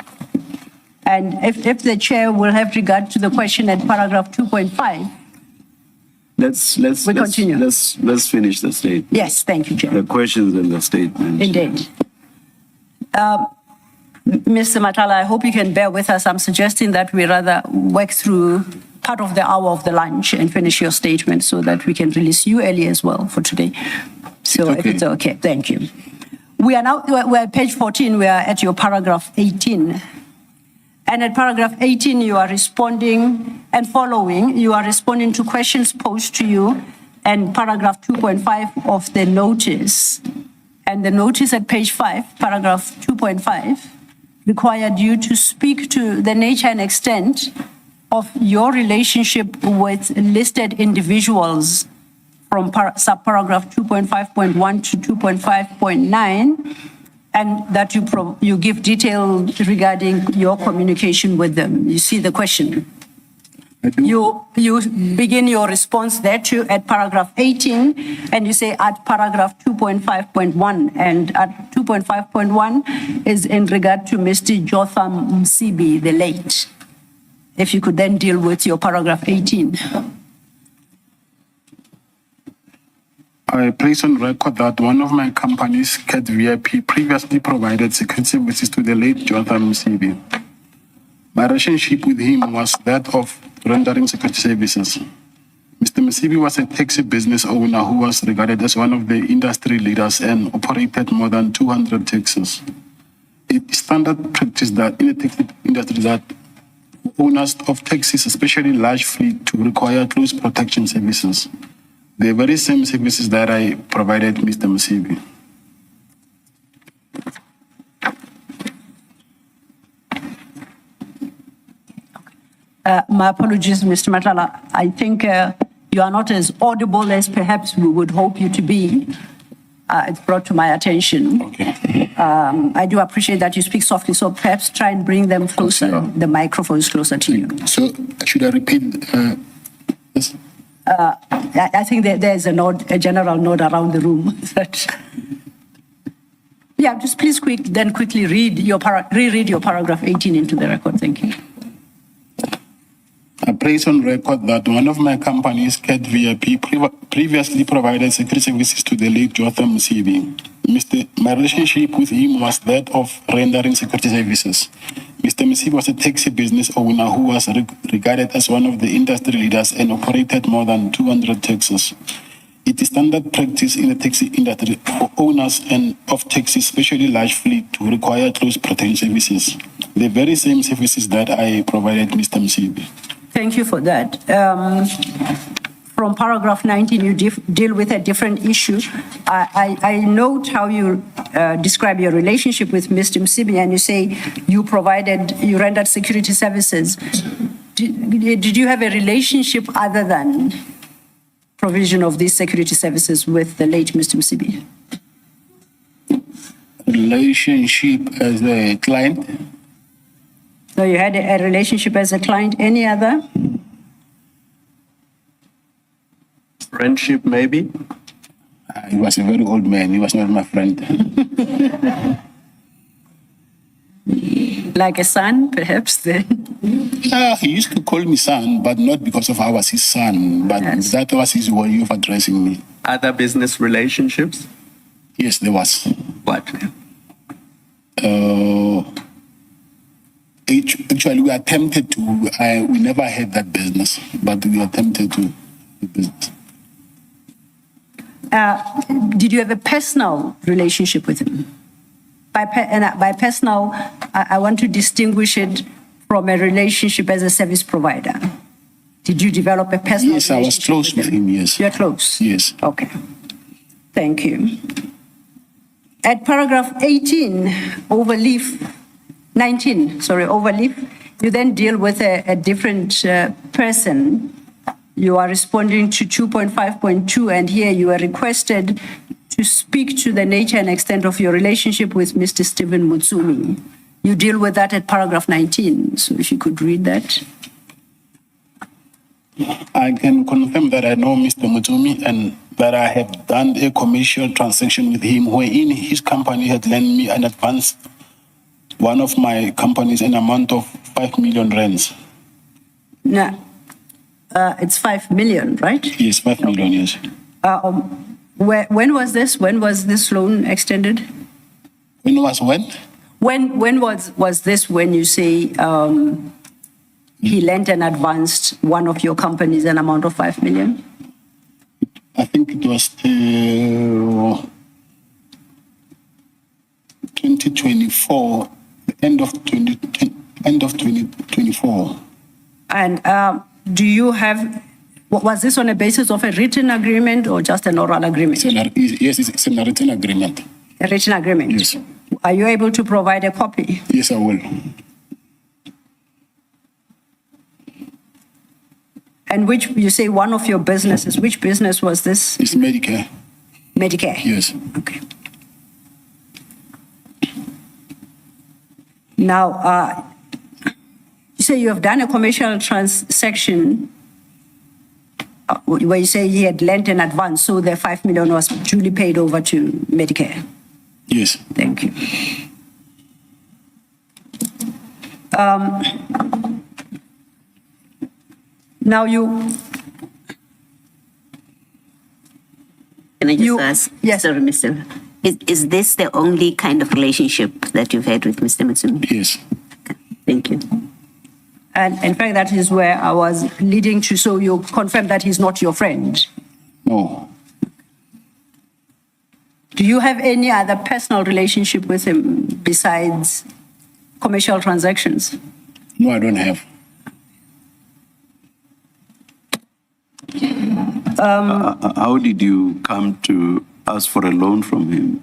And if the chair will have regard to the question at paragraph 2.5. Let's continue. Let's finish the statement. Yes, thank you, Chair. The questions and the statement. Indeed. Mr. Matlala, I hope you can bear with us. I'm suggesting that we rather work through part of the hour of the lunch and finish your statement so that we can release you early as well for today. So if it's okay, thank you. We're at page 14, we are at your paragraph 18. And at paragraph 18, you are responding and following, you are responding to questions posed to you and paragraph 2.5 of the notice. And the notice at page 5, paragraph 2.5, required you to speak to the nature and extent of your relationship with listed individuals from subparagraph 2.5.1 to 2.5.9, and that you give detail regarding your communication with them. You see the question. You begin your response there too at paragraph 18, and you say at paragraph 2.5.1, and at 2.5.1 is in regard to Mr. Jotham Msibi, the late. If you could then deal with your paragraph 18. I place on record that one of my companies, CAT VIP, previously provided security services to the late Jotham Msibi. My relationship with him was that of rendering security services. Mr. Msibi was a taxi business owner who was regarded as one of the industry leaders and operated more than 200 taxis. It's standard practice that in the taxi industry that owners of taxis, especially large fleet, to require close protection services. The very same services that I provided Mr. Msibi. My apologies, Mr. Matlala. I think you are not as audible as perhaps we would hope you to be. It's brought to my attention. Okay. I do appreciate that you speak softly, so perhaps try and bring them closer, Sure. the microphones closer to you. So, should I repeat this? I think that there's a general nod around the room. Yeah, just please quickly reread your paragraph 18 into the record. Thank you. I place on record that one of my companies, Cat VIP, previously provided security services to the late Jotham Msibi. My relationship with him was that of rendering security services. Mr. Msibi was a taxi business owner who was regarded as one of the industry leaders and operated more than 200 taxis. It is standard practice in the taxi industry for owners and of taxis, especially large fleet, to require close protection services. The very same services that I provided Mr. Msibi. Thank you for that. From paragraph 19, you deal with a different issue. I note how you describe your relationship with Mr. Msibi, and you say you rendered security services. Did you have a relationship other than provision of these security services with the late Mr. Msibi? Relationship as a client? So you had a relationship as a client. Any other? Friendship, maybe? He was a very old man. He was not my friend. Like a son, perhaps, then? Yeah, he used to call me son, but not because of I was his son, but Yes. that was his way of addressing me. Other business relationships? Yes, there was. What? Actually, we attempted to, we never had that business, but we attempted to do business. Did you have a personal relationship with him? By personal, I want to distinguish it from a relationship as a service provider. Did you develop a personal Yes, I was relationship close with him, yes. You're close? Yes. Okay. Thank you. At paragraph 18, overleaf, you then deal with a different person. You are responding to 2.5.2, and here you are requested to speak to the nature and extent of your relationship with Mr. Stephen Mutsumi. You deal with that at paragraph 19, so if you could read that. I can confirm that I know Mr. Mutsumi and that I have done a commercial transaction with him wherein his company had lent me an advance, one of my companies, an amount of 5 million rands. Now, it's 5 million, right? Yes, 5 million, yes. When was this? When was this loan extended? When was when? When was this when you say he lent and advanced one of your companies an amount of 5 million? I think it was 2024, the end of 2024. And do you have, was this on a basis of a written agreement or just an oral agreement? Yes, it's a written agreement. A written agreement? Yes. Are you able to provide a copy? Yes, I will. And which, you say one of your businesses, which business was this? It's Medicare. Medicare? Yes. Okay. Now, you say you have done a commercial transaction where you say he had lent in advance, so the 5 million was duly paid over to Medicare. Yes. Thank you. Now Can I just ask? Yes. Sorry, Mr. Is this the only kind of relationship that you've had with Mr. Mutsumi? Yes. Okay. Thank you. And in fact, that is where I was leading to, so you confirm that he's not your friend. No. Do you have any other personal relationship with him besides commercial transactions? No, I don't have. How did you come to ask for a loan from him?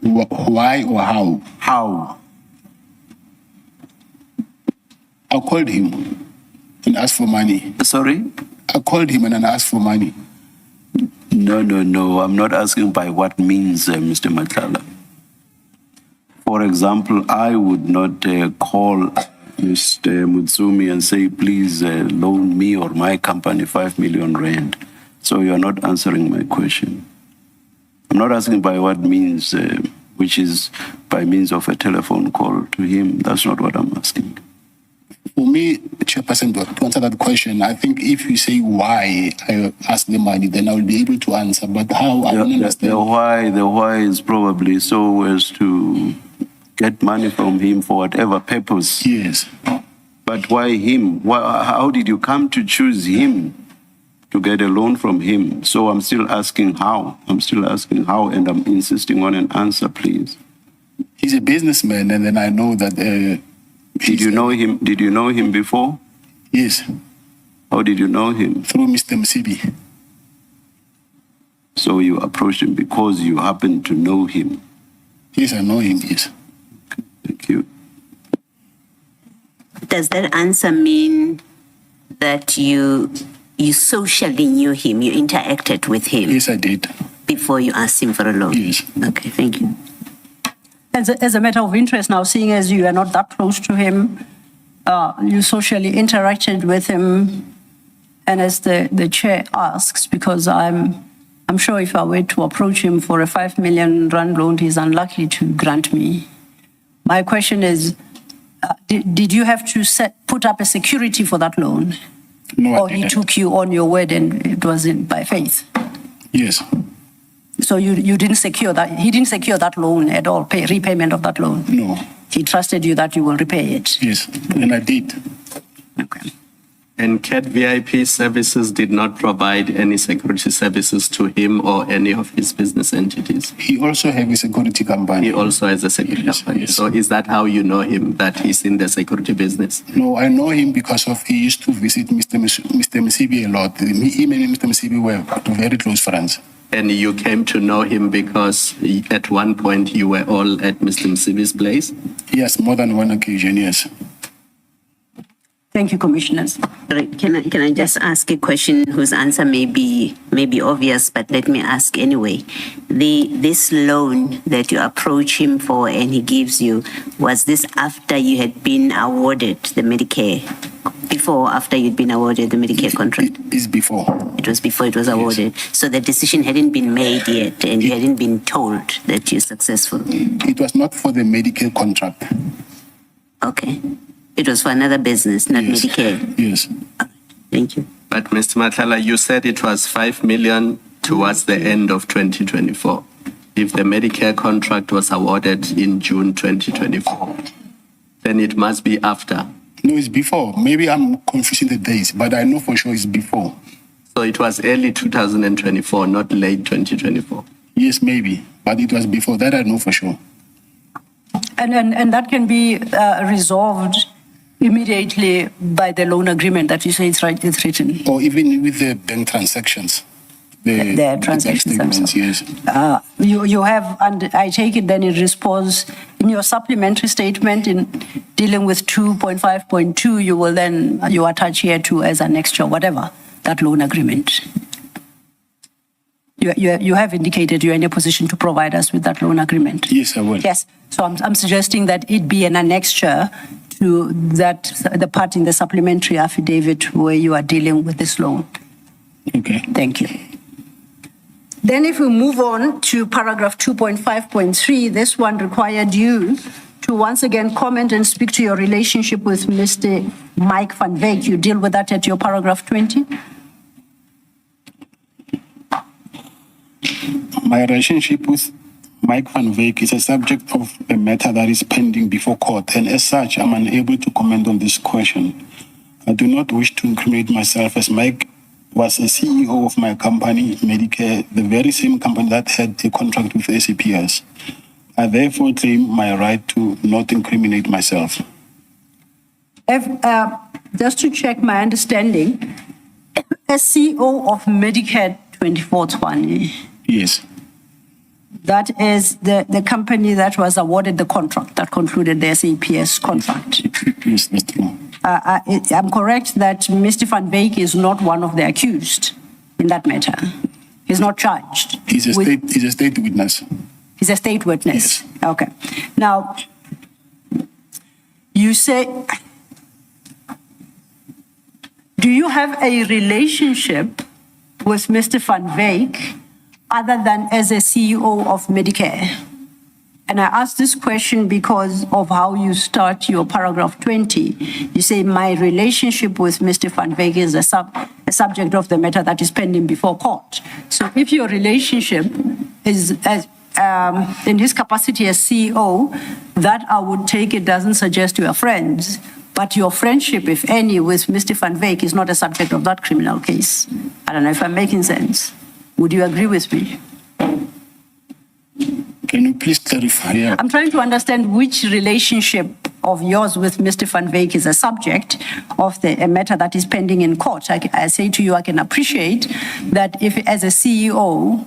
Why or how? How? I called him and asked for money. Sorry? I called him and asked for money. No. I'm not asking by what means, Mr. Matlala. For example, I would not call Mr. Mutsumi and say, please loan me or my company 5 million rand. So you're not answering my question. I'm not asking by what means, which is by means of a telephone call to him. That's not what I'm asking. For me, Chairperson, to answer that question, I think if you say why I ask the money, then I will be able to answer. But how, I don't understand. The why is probably so as to get money from him for whatever purpose. Yes. But why him? How did you come to choose him to get a loan from him? So I'm still asking how. I'm still asking how, and I'm insisting on an answer, please. He's a businessman, and then I know that. Did you know him? Did you know him before? Yes. How did you know him? Through Mr. Msibi. So you approached him because you happen to know him. Yes, I know him, yes. Thank you. Does that answer mean that you socially knew him, you interacted with him Yes, I did. before you asked him for a loan? Yes. Okay, thank you. As a matter of interest now, seeing as you are not that close to him, you socially interacted with him, and as the chair asks, because I'm sure if I were to approach him for a 5 million rand loan, he's unlikely to grant me. My question is, did you have to put up a security for that loan? No, Or I he didn't. took you on your word and it was by faith? Yes. So you didn't secure that, he didn't secure that loan at all, repayment of that loan? No. He trusted you that you will repay it? Yes. And I did. Okay. And CAT VIP services did not provide any security services to him or any of his business entities. He also has a security company. He also has a security Yes, company. yes. So is that how you know him, that he's in the security business? No, I know him because of he used to visit Mr. Msibi a lot. Him and Mr. Msibi were very close friends. And you came to know him because at one point you were all at Mr. Msibi's place? Yes, more than one occasion, yes. Thank you, commissioners. Sorry, can I just ask a question whose answer may be obvious, but let me ask anyway. This loan that you approach him for and he gives you, was this after you had been awarded the Medicare? Before or after you'd been awarded the Medicare contract? It is before. It was before it was awarded. So the decision hadn't been made yet and you hadn't been told that you're successful. It was not for the Medicare contract. Okay. It was for another business, not Yes. Medicare. Yes. Thank you. But Mr. Matlala, you said it was 5 million towards the end of 2024. If the Medicare contract was awarded in June 2024, then it must be after. No, it's before. Maybe I'm confusing the days, but I know for sure it's before. So it was early 2024, not late 2024. Yes, maybe. But it was before. That I know for sure. And that can be resolved immediately by the loan agreement that you say it's written. Or even with the bank transactions. The bank transactions statements, yes. You have, and I take it then in response, in your supplementary statement in dealing with 2.5.2, you attach here to as an extra, whatever, that loan agreement. You have indicated you're in a position to provide us with that loan agreement. Yes, I will. Yes, so I'm suggesting that it be an annexure to that, the part in the supplementary affidavit where you are dealing with this loan. Okay. Thank you. Then if we move on to paragraph 2.5.3, this one required you to once again comment and speak to your relationship with Mr. Mike van Wyk. You deal with that at your paragraph 20. My relationship with Mike van Wyk is a subject of a matter that is pending before court, and as such, I'm unable to comment on this question. I do not wish to incriminate myself, as Mike was a CEO of my company, Medicare, the very same company that had a contract with SAPS. I therefore claim my right to not incriminate myself. Just to check my understanding, as CEO of Medicare 2420, Yes. that is the company that was awarded the contract, that concluded the SAPS contract. Yes, that's true. I'm correct that Mr. van Wyk is not one of the accused in that matter. He's not charged. He's a state witness. He's a state witness. Yes. Okay. Now, you say, do you have a relationship with Mr. van Wyk other than as a CEO of Medicare? And I ask this question because of how you start your paragraph 20. You say, my relationship with Mr. Van Wyk is a subject of the matter that is pending before court. So if your relationship is in his capacity as CEO, that I would take it doesn't suggest you are friends, but your friendship, if any, with Mr. Van Wyk is not a subject of that criminal case. I don't know if I'm making sense. Would you agree with me? Can you please clarify? Yeah. I'm trying to understand which relationship of yours with Mr. Van Wyk is a subject of a matter that is pending in court. I say to you, I can appreciate that if, as a CEO,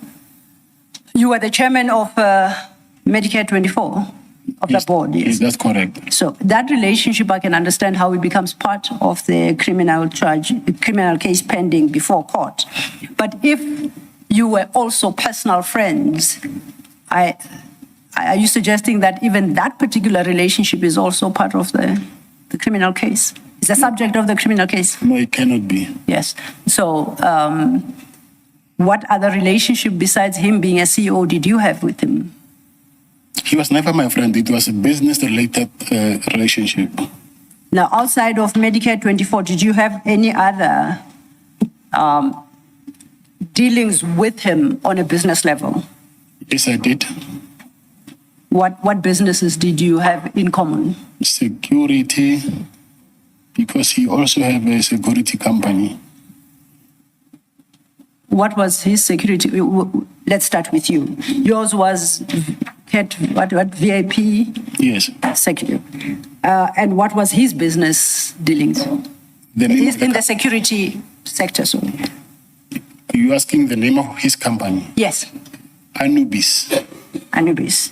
you were the chairman of Medicare 24, of the board. Yes, that's correct. So that relationship, I can understand how it becomes part of the criminal case pending before court. But if you were also personal friends, are you suggesting that even that particular relationship is also part of the criminal case? Is the subject of the criminal case? No, it cannot be. Yes. So what other relationship besides him being a CEO did you have with him? He was never my friend. It was a business-related relationship. Now, outside of Medicare 24, did you have any other dealings with him on a business level? Yes, I did. What businesses did you have in common? Security, because he also have a security company. What was his security? Let's start with you. Yours was what VIP? Yes. Security. And what was his business dealings? He's in the security sector, so. Are you asking the name of his company? Yes. Anubis. Anubis.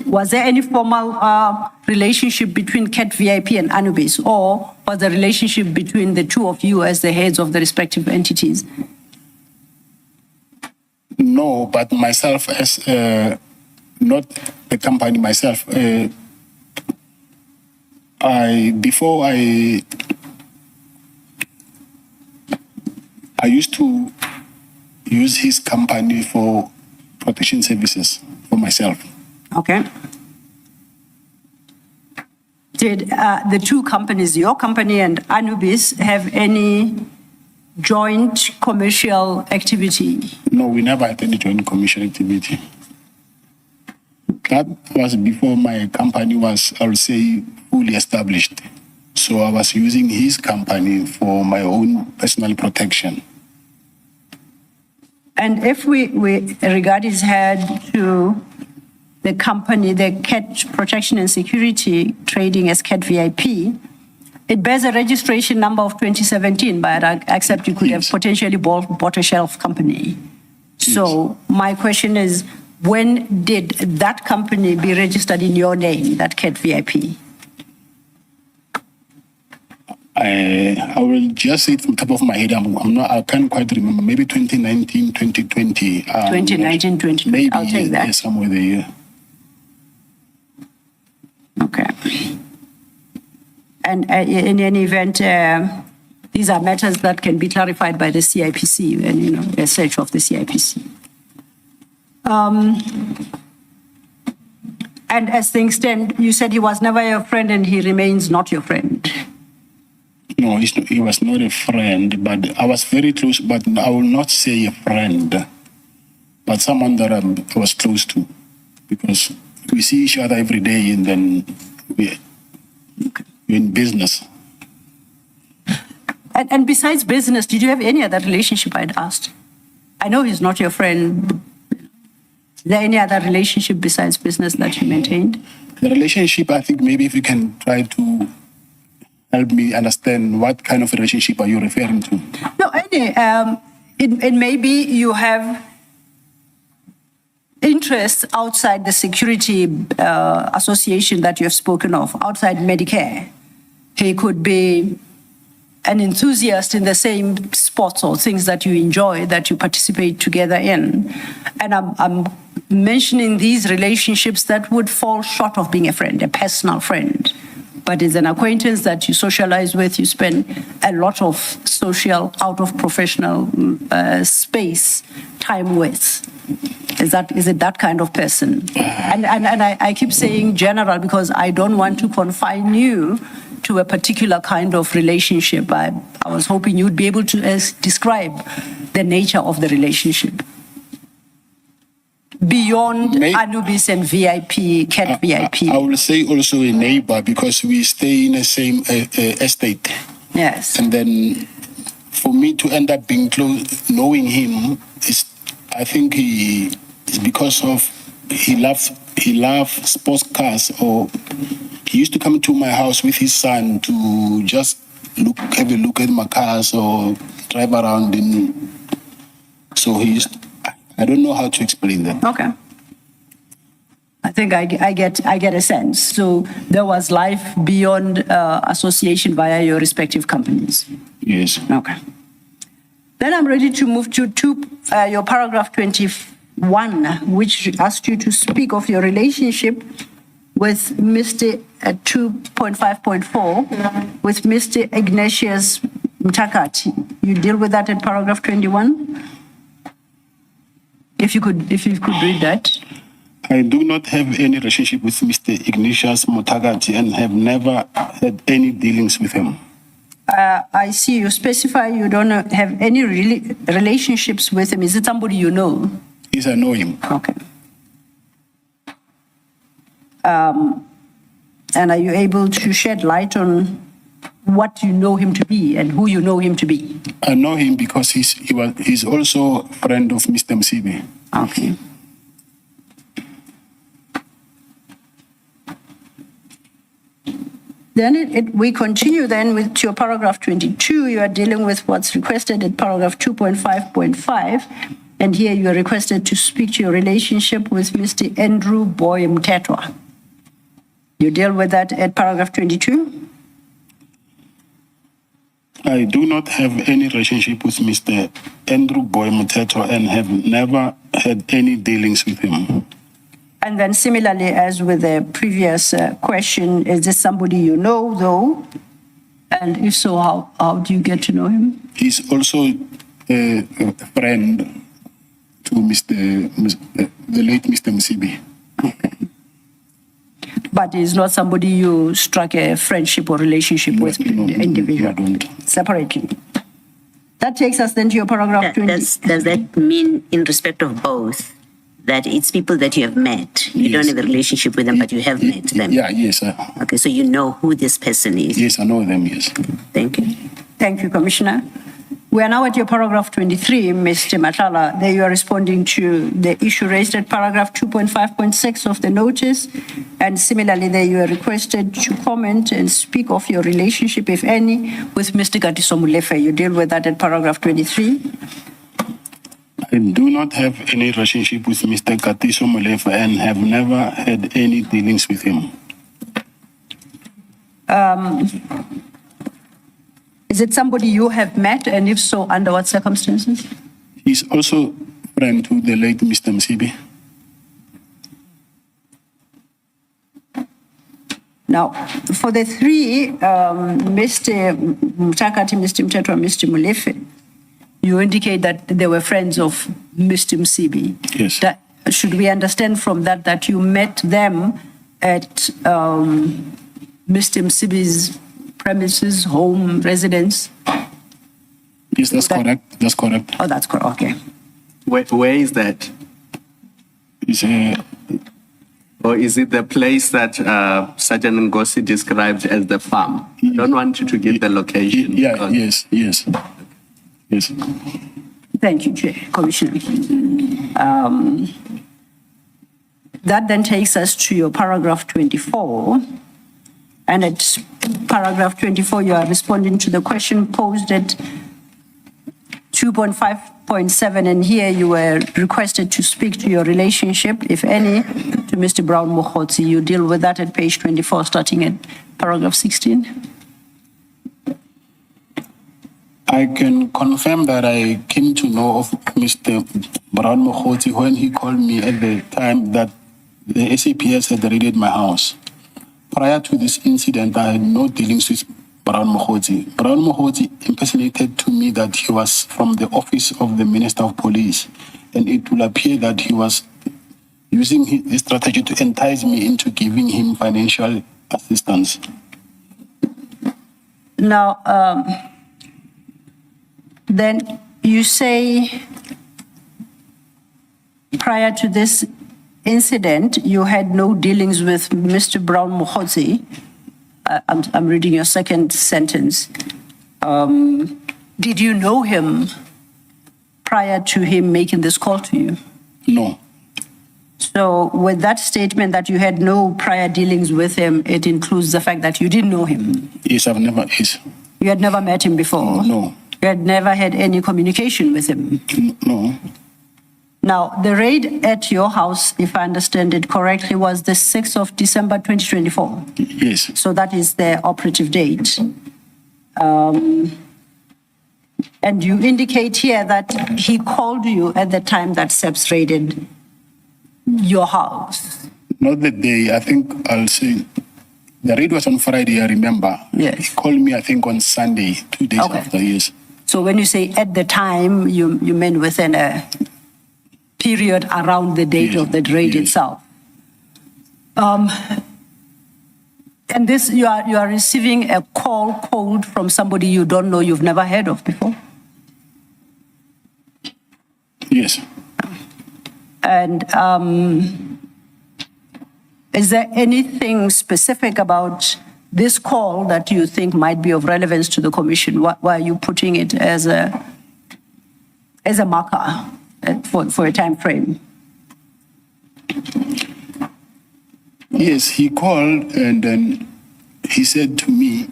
Was there any formal relationship between Cat VIP and Anubis, or was the relationship between the two of you as the heads of the respective entities? No, but myself as not the company myself. Before I used to use his company for protection services for myself. Okay. Did the two companies, your company and Anubis, have any joint commercial activity? No, we never had any joint commercial activity. That was before my company was, I would say, fully established. So I was using his company for my own personal protection. And if we regard his head to the company, the Cat Protection and Security trading as Cat VIP, it bears a registration number of 2017, but I accept you could have potentially bought a shelf company. So my question is, when did that company be registered in your name, that Cat VIP? I will just say it from the top of my head. I can't quite remember. Maybe 2019, 2020. 2019, 2020. Maybe, I'll take that. Somewhere there. Yeah. Okay. And in any event, these are matters that can be clarified by the CIPC and, a search of the CIPC. And as things stand, you said he was never your friend and he remains not your friend. No, he was not a friend, but I was very close, but I will not say a friend, but someone that I was close to, because we see each other every day and then we're in business. And besides business, did you have any other relationship? I'd asked. I know he's not your friend. Is there any other relationship besides business that you maintained? The relationship, I think maybe if you can try to help me understand what kind of relationship are you referring to? No, it maybe you have interests outside the security association that you have spoken of, outside Medicare. He could be an enthusiast in the same sports or things that you enjoy, that you participate together in. And I'm mentioning these relationships that would fall short of being a friend, a personal friend. but is an acquaintance that you socialize with, you spend a lot of social, out of professional space time with. Is it that kind of person? And I keep saying general because I don't want to confine you to a particular kind of relationship. I was hoping you'd be able to describe the nature of the relationship. Beyond Anubis and VIP, Cat VIP. I will say also a neighbor because we stay in the same estate. Yes. And then for me to end up being close, knowing him, I think it's because of he loves sports cars, or he used to come to my house with his son to just have a look at my cars or drive around. So I don't know how to explain that. Okay. I think I get a sense. So there was life beyond association via your respective companies. Yes. Okay. Then I'm ready to move to your paragraph 21, which asked you to speak of your relationship with Mr. 2.5.4, with Mr. Ignatius Mtakati. You deal with that at paragraph 21? If you could read that. I do not have any relationship with Mr. Ignatius Mtakati and have never had any dealings with him. I see you specify you don't have any relationships with him. Is it somebody you know? Yes, I know him. Okay. And are you able to shed light on what you know him to be and who you know him to be? I know him because he's also a friend of Mr. Msibi. Okay. Then we continue then with your paragraph 22. You are dealing with what's requested at paragraph 2.5.5. And here you are requested to speak to your relationship with Mr. Andrew Boy Mtetwa. You deal with that at paragraph 22? I do not have any relationship with Mr. Andrew Boy Mtetwa and have never had any dealings with him. And then similarly, as with the previous question, is this somebody you know, though? And if so, how do you get to know him? He's also a friend to the late Mr. Msibi. Okay. But he's not somebody you struck a friendship or relationship with individually, I don't. Separately. That takes us then to your paragraph 20. Does that mean in respect of both? That it's people that you have met. You don't have a relationship with them, but you have met them. Yeah, yes. Okay, so you know who this person is. Yes, I know them, yes. Thank you. Thank you, Commissioner. We are now at your paragraph 23, Mr. Matlala. There you are responding to the issue raised at paragraph 2.5.6 of the notice. And similarly, there you are requested to comment and speak of your relationship, if any, with Mr. Gatiso Molefe. You deal with that at paragraph 23. I do not have any relationship with Mr. Gatiso Molefe and have never had any dealings with him. Is it somebody you have met, and if so, under what circumstances? He's also a friend to the late Mr. Msibi. Now, for the three, Mr. Mtakati, Mr. Mtetwa, Mr. Molefe, you indicate that they were friends of Mr. Msibi. Yes. Should we understand from that you met them at Mr. Msibi's premises, home, residence? Yes, that's correct. That's correct. Oh, that's correct. Okay. Where is that? It's Or is it the place that Sergeant Ngosi described as the farm? I don't want you to give the location. Yeah, yes. Yes. Thank you, Chair, Commissioner. That then takes us to your paragraph 24. And at paragraph 24, you are responding to the question posed at 2.5.7. And here you were requested to speak to your relationship, if any, to Mr. Brown Mokhotsi. You deal with that at page 24, starting at paragraph 16. I can confirm that I came to know of Mr. Brown Mokhotsi when he called me at the time that the SAPS had raided my house. prior to this incident, I had no dealings with Brown Mokhotsi. Brown Mokhotsi impersonated to me that he was from the office of the Minister of Police, and it will appear that he was using his strategy to entice me into giving him financial assistance. Now, then you say prior to this incident, you had no dealings with Mr. Brown Mokhotsi. I'm reading your second sentence. Did you know him prior to him making this call to you? No. So with that statement that you had no prior dealings with him, it includes the fact that you didn't know him. Yes, I've never. Yes. You had never met him before? No. You had never had any communication with him? No. Now, the raid at your house, if I understand it correctly, was the 6th of December 2024. Yes. So that is the operative date. And you indicate here that he called you at the time that SEPS raided your house. Not the day. I think I'll say the raid was on Friday, I remember. Yes. He called me, I think, on Sunday, 2 days Okay. after, yes. So when you say at the time, you mean within a period around the date Yes, of the raid yes. itself. And this, you are receiving a call code from somebody you don't know, you've never heard of before? Yes. And is there anything specific about this call that you think might be of relevance to the commission? Why are you putting it as a marker for a time frame? Yes, he called and then he said to me,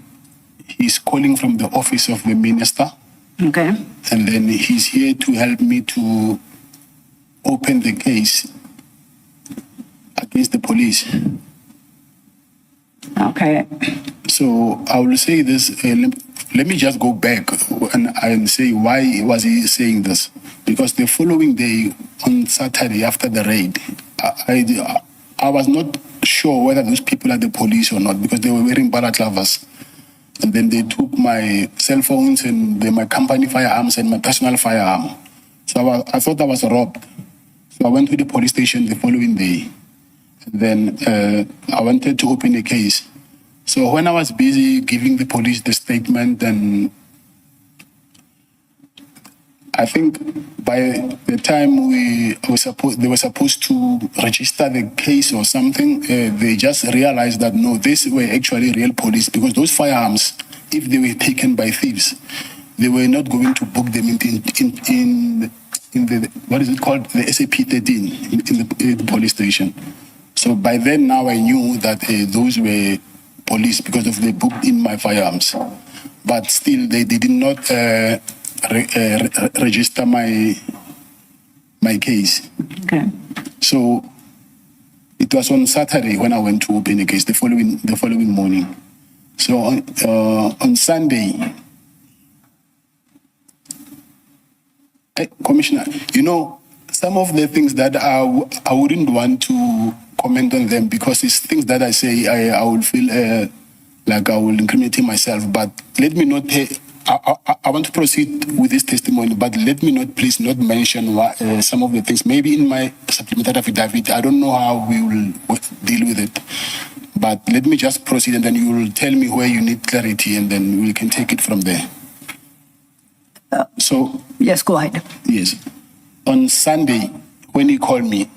he's calling from the office of the minister. Okay. And then he's here to help me to open the case against the police. Okay. So I will say this, let me just go back and say why was he saying this? Because the following day, on Saturday after the raid, I was not sure whether those people are the police or not because they were wearing balaclavas. And then they took my cell phones and my company firearms and my personal firearm. So I thought I was robbed. So I went to the police station the following day. And then I wanted to open a case. So when I was busy giving the police the statement, and I think by the time they were supposed to register the case or something, they just realized that no, these were actually real police because those firearms, if they were taken by thieves, they were not going to book them in the what is it called, the SAP 13 in the police station. So by then now I knew that those were police because of they booked in my firearms, but still they did not register my case. Okay. So it was on Saturday when I went to open the case the following morning. So on Sunday, Commissioner, you know, some of the things that I wouldn't want to comment on them because it's things that I say I will feel like I will incriminate myself. But let me not. I want to proceed with this testimony, but let me not please not mention some of the things. Maybe in my supplementary affidavit, I don't know how we will deal with it. But let me just proceed, and then you will tell me where you need clarity, and then we can take it from there. So Yes, go ahead. yes, on Sunday when he called me,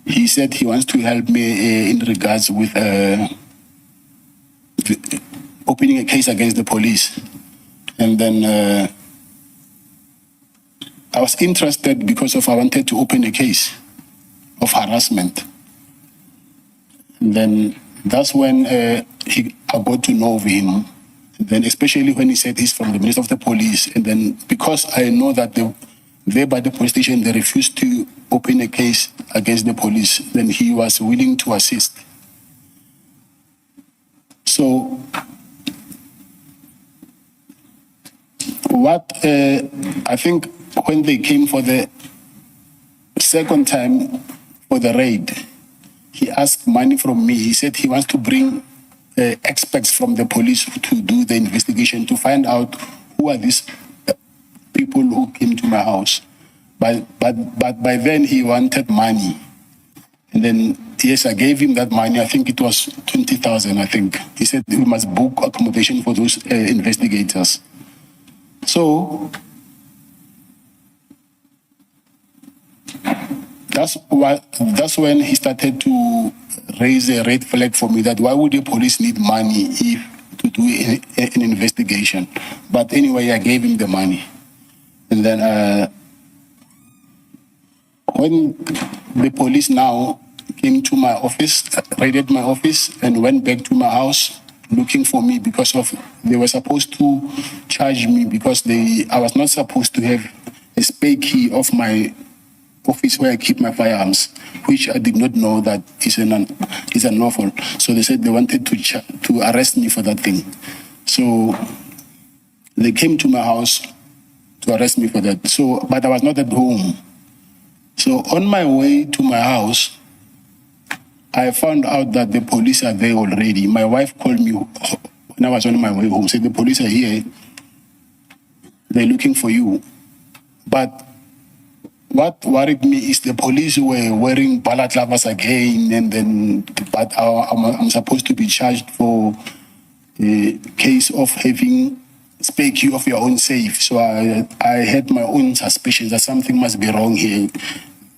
he said he wants to help me in regards with opening a case against the police. And then I was interested because I wanted to open a case of harassment. And then that's when I got to know of him. And then especially when he said he's from the Minister of the Police. And then because I know that there by the police station, they refused to open a case against the police, then he was willing to assist. So what I think when they came for the second time for the raid, he asked money from me. He said he wants to bring experts from the police to do the investigation to find out who are these people who came to my house. But by then he wanted money. And then, yes, I gave him that money. I think it was 20,000, I think. He said we must book accommodation for those investigators. So that's when he started to raise a red flag for me that why would the police need money to do an investigation? But anyway, I gave him the money. And then when the police now came to my office, raided my office and went back to my house looking for me because they were supposed to charge me because I was not supposed to have a spare key of my office where I keep my firearms, which I did not know that is unlawful. So they said they wanted to arrest me for that thing. So they came to my house to arrest me for that. So, but I was not at home. So on my way to my house, I found out that the police are there already. My wife called me when I was on my way home, said the police are here. They're looking for you. But what worried me is the police were wearing balaclavas again, and then but I'm supposed to be charged for a case of having spare key of your own safe. So I had my own suspicions that something must be wrong here.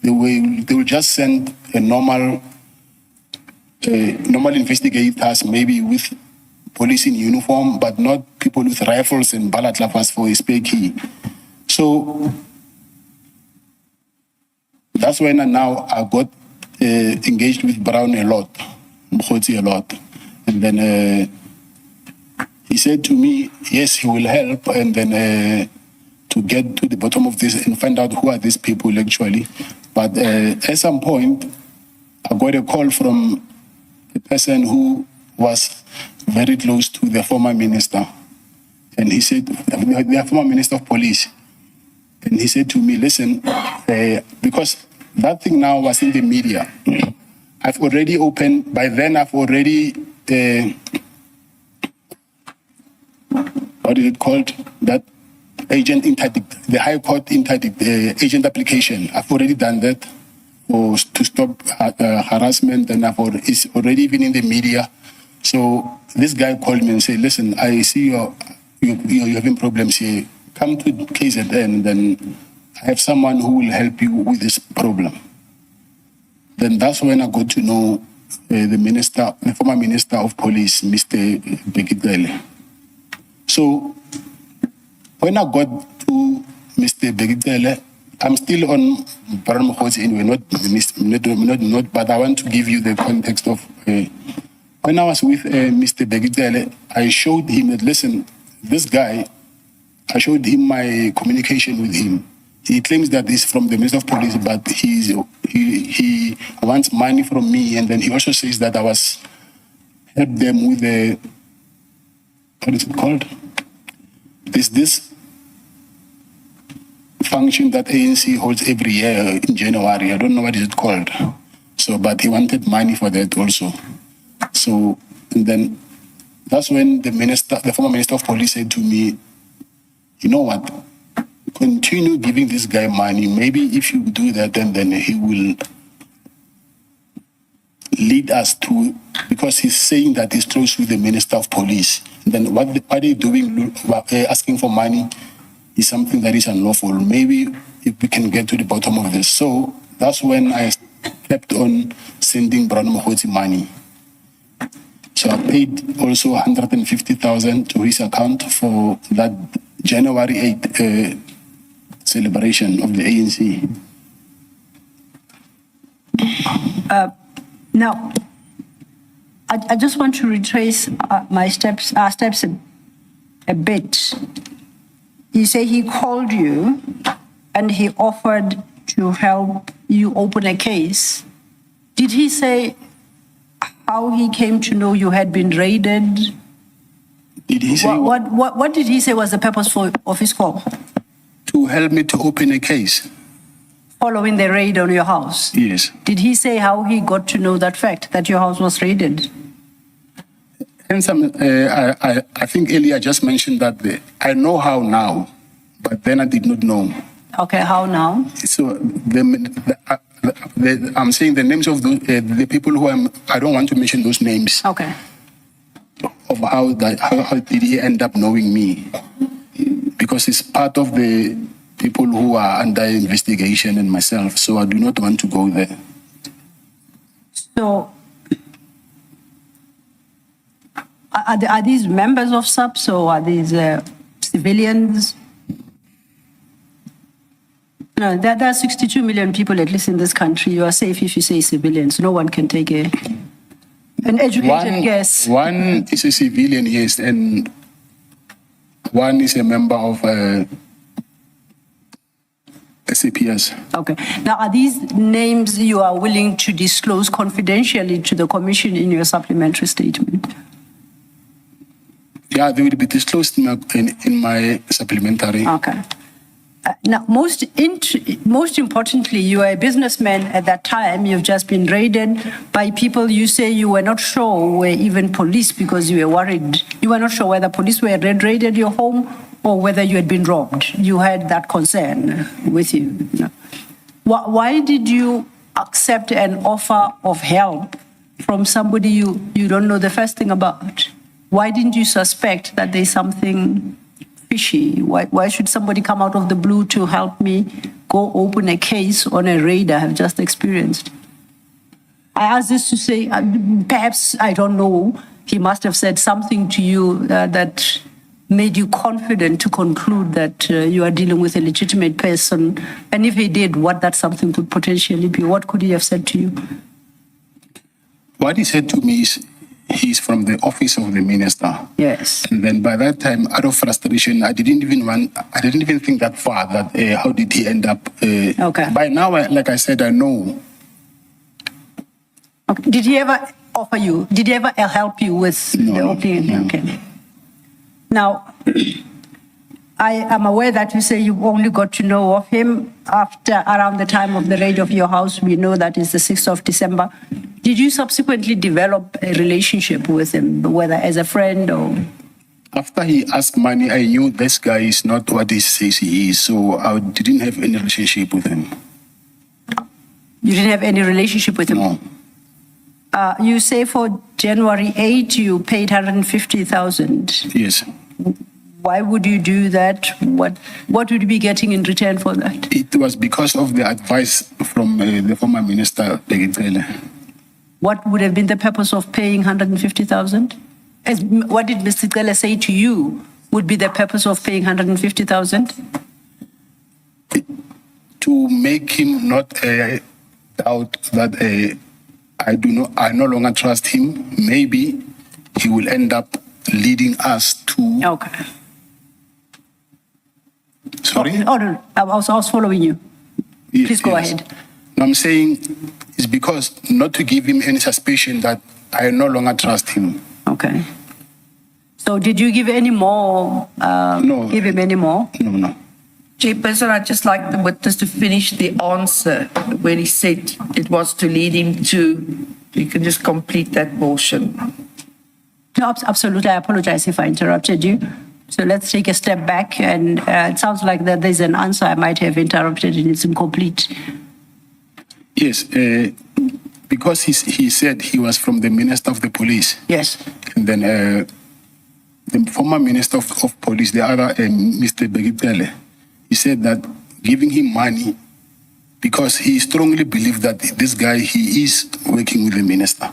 They will just send a normal investigators, maybe with police in uniform, but not people with rifles and balaclavas for a spare key. So that's when I got engaged with Brown a lot, Mkhotsi a lot. And then he said to me, yes, he will help, and then to get to the bottom of this and find out who are these people actually. But at some point, I got a call from a person who was very close to the former minister. And he said, the former minister of police. And he said to me, listen, because that thing now was in the media. I've already opened, by then I've already, what is it called? That agent interdict, the High Court interdict, agent application. I've already done that to stop harassment, and it's already been in the media. So this guy called me and said, listen, I see you're having problems here. Come to KZN, and then I have someone who will help you with this problem. Then that's when I got to know the former minister of police, Mr. Begitele. So when I got to Mr. Begitele, I'm still on Brown Mkhotsi anyway, not, but I want to give you the context of when I was with Mr. Begitele, I showed him that, listen, this guy, I showed him my communication with him. He claims that he's from the Minister of Police, but he wants money from me, and then he also says that I was help them with the, what is it called? This function that ANC holds every year in January. I don't know what is it called. So, but he wanted money for that also. So, and then that's when the former Minister of Police said to me, you know what, continue giving this guy money. Maybe if you do that, then he will lead us to, because he's saying that he's close with the Minister of Police. And then what they're doing, asking for money, is something that is unlawful. Maybe if we can get to the bottom of this. So that's when I kept on sending Brown Mkhotsi money. So I paid also 150,000 to his account for that January 8th celebration of the ANC. Now, I just want to retrace our steps a bit. You say he called you and he offered to help you open a case. Did he say how he came to know you had been raided? Did he say what did he say was the purpose of his call? to help me to open a case? Following the raid on your house? Yes. Did he say how he got to know that fact, that your house was raided? And I think earlier just mentioned that I know how now, but then I did not know. Okay, how now? So I'm saying the names of the people who I don't want to mention those names. Okay. Of how did he end up knowing me? Because it's part of the people who are under investigation and myself, so I do not want to go there. So, are these members of SAPS or are these civilians? No, there are 62 million people, at least in this country. You are safe if you say civilians. No one can take an educated guess. One is a civilian, yes, and one is a member of SAPS. Okay. Now, are these names you are willing to disclose confidentially to the Commission in your supplementary statement? Yeah, they will be disclosed in my supplementary. Okay. Now, most importantly, you are a businessman at that time. You've just been raided by people you say you were not sure were even police because you were worried. You were not sure whether police were raided your home or whether you had been robbed. You had that concern with you. Why did you accept an offer of help from somebody you don't know the first thing about? Why didn't you suspect that there's something fishy? Why should somebody come out of the blue to help me go open a case on a raid I have just experienced? I ask this to say, perhaps, I don't know, he must have said something to you that made you confident to conclude that you are dealing with a legitimate person. And if he did, what that something could potentially be? What could he have said to you? What he said to me is, he's from the office of the minister. Yes. And then by that time, out of frustration, I didn't even think that far, that how did he end up? Okay. By now, like I said, I know. Okay. Did he ever offer you, did he ever help you with the opening? No. Okay. Now, I am aware that you say you only got to know of him after around the time of the raid of your house. We know that is the 6th of December. Did you subsequently develop a relationship with him, whether as a friend or? After he asked money, I knew this guy is not what he says he is, so I didn't have any relationship with him. You didn't have any relationship with him? No. You say for January 8, you paid 150,000. Yes. Why would you do that? What would you be getting in return for that? It was because of the advice from the former minister, Begitele. What would have been the purpose of paying 150,000? What did Mr. Cele say to you would be the purpose of paying 150,000? To make him not doubt that I no longer trust him. Maybe he will end up leading us to. Okay. Sorry? Oh, no, I was following you. Yes, Please go yes. ahead. No, I'm saying it's because not to give him any suspicion that I no longer trust him. Okay. So did you give any more? No. Give him any more? No. Chairperson, I'd just like the witness to finish the answer when he said it was to lead him to. You can just complete that portion. No, absolutely. I apologize if I interrupted you. So let's take a step back. And it sounds like that there's an answer I might have interrupted and it's incomplete. Yes, because he said he was from the Minister of the Police. Yes. And then the former Minister of Police, the other Mr. Begitele, he said that giving him money because he strongly believed that this guy, he is working with the minister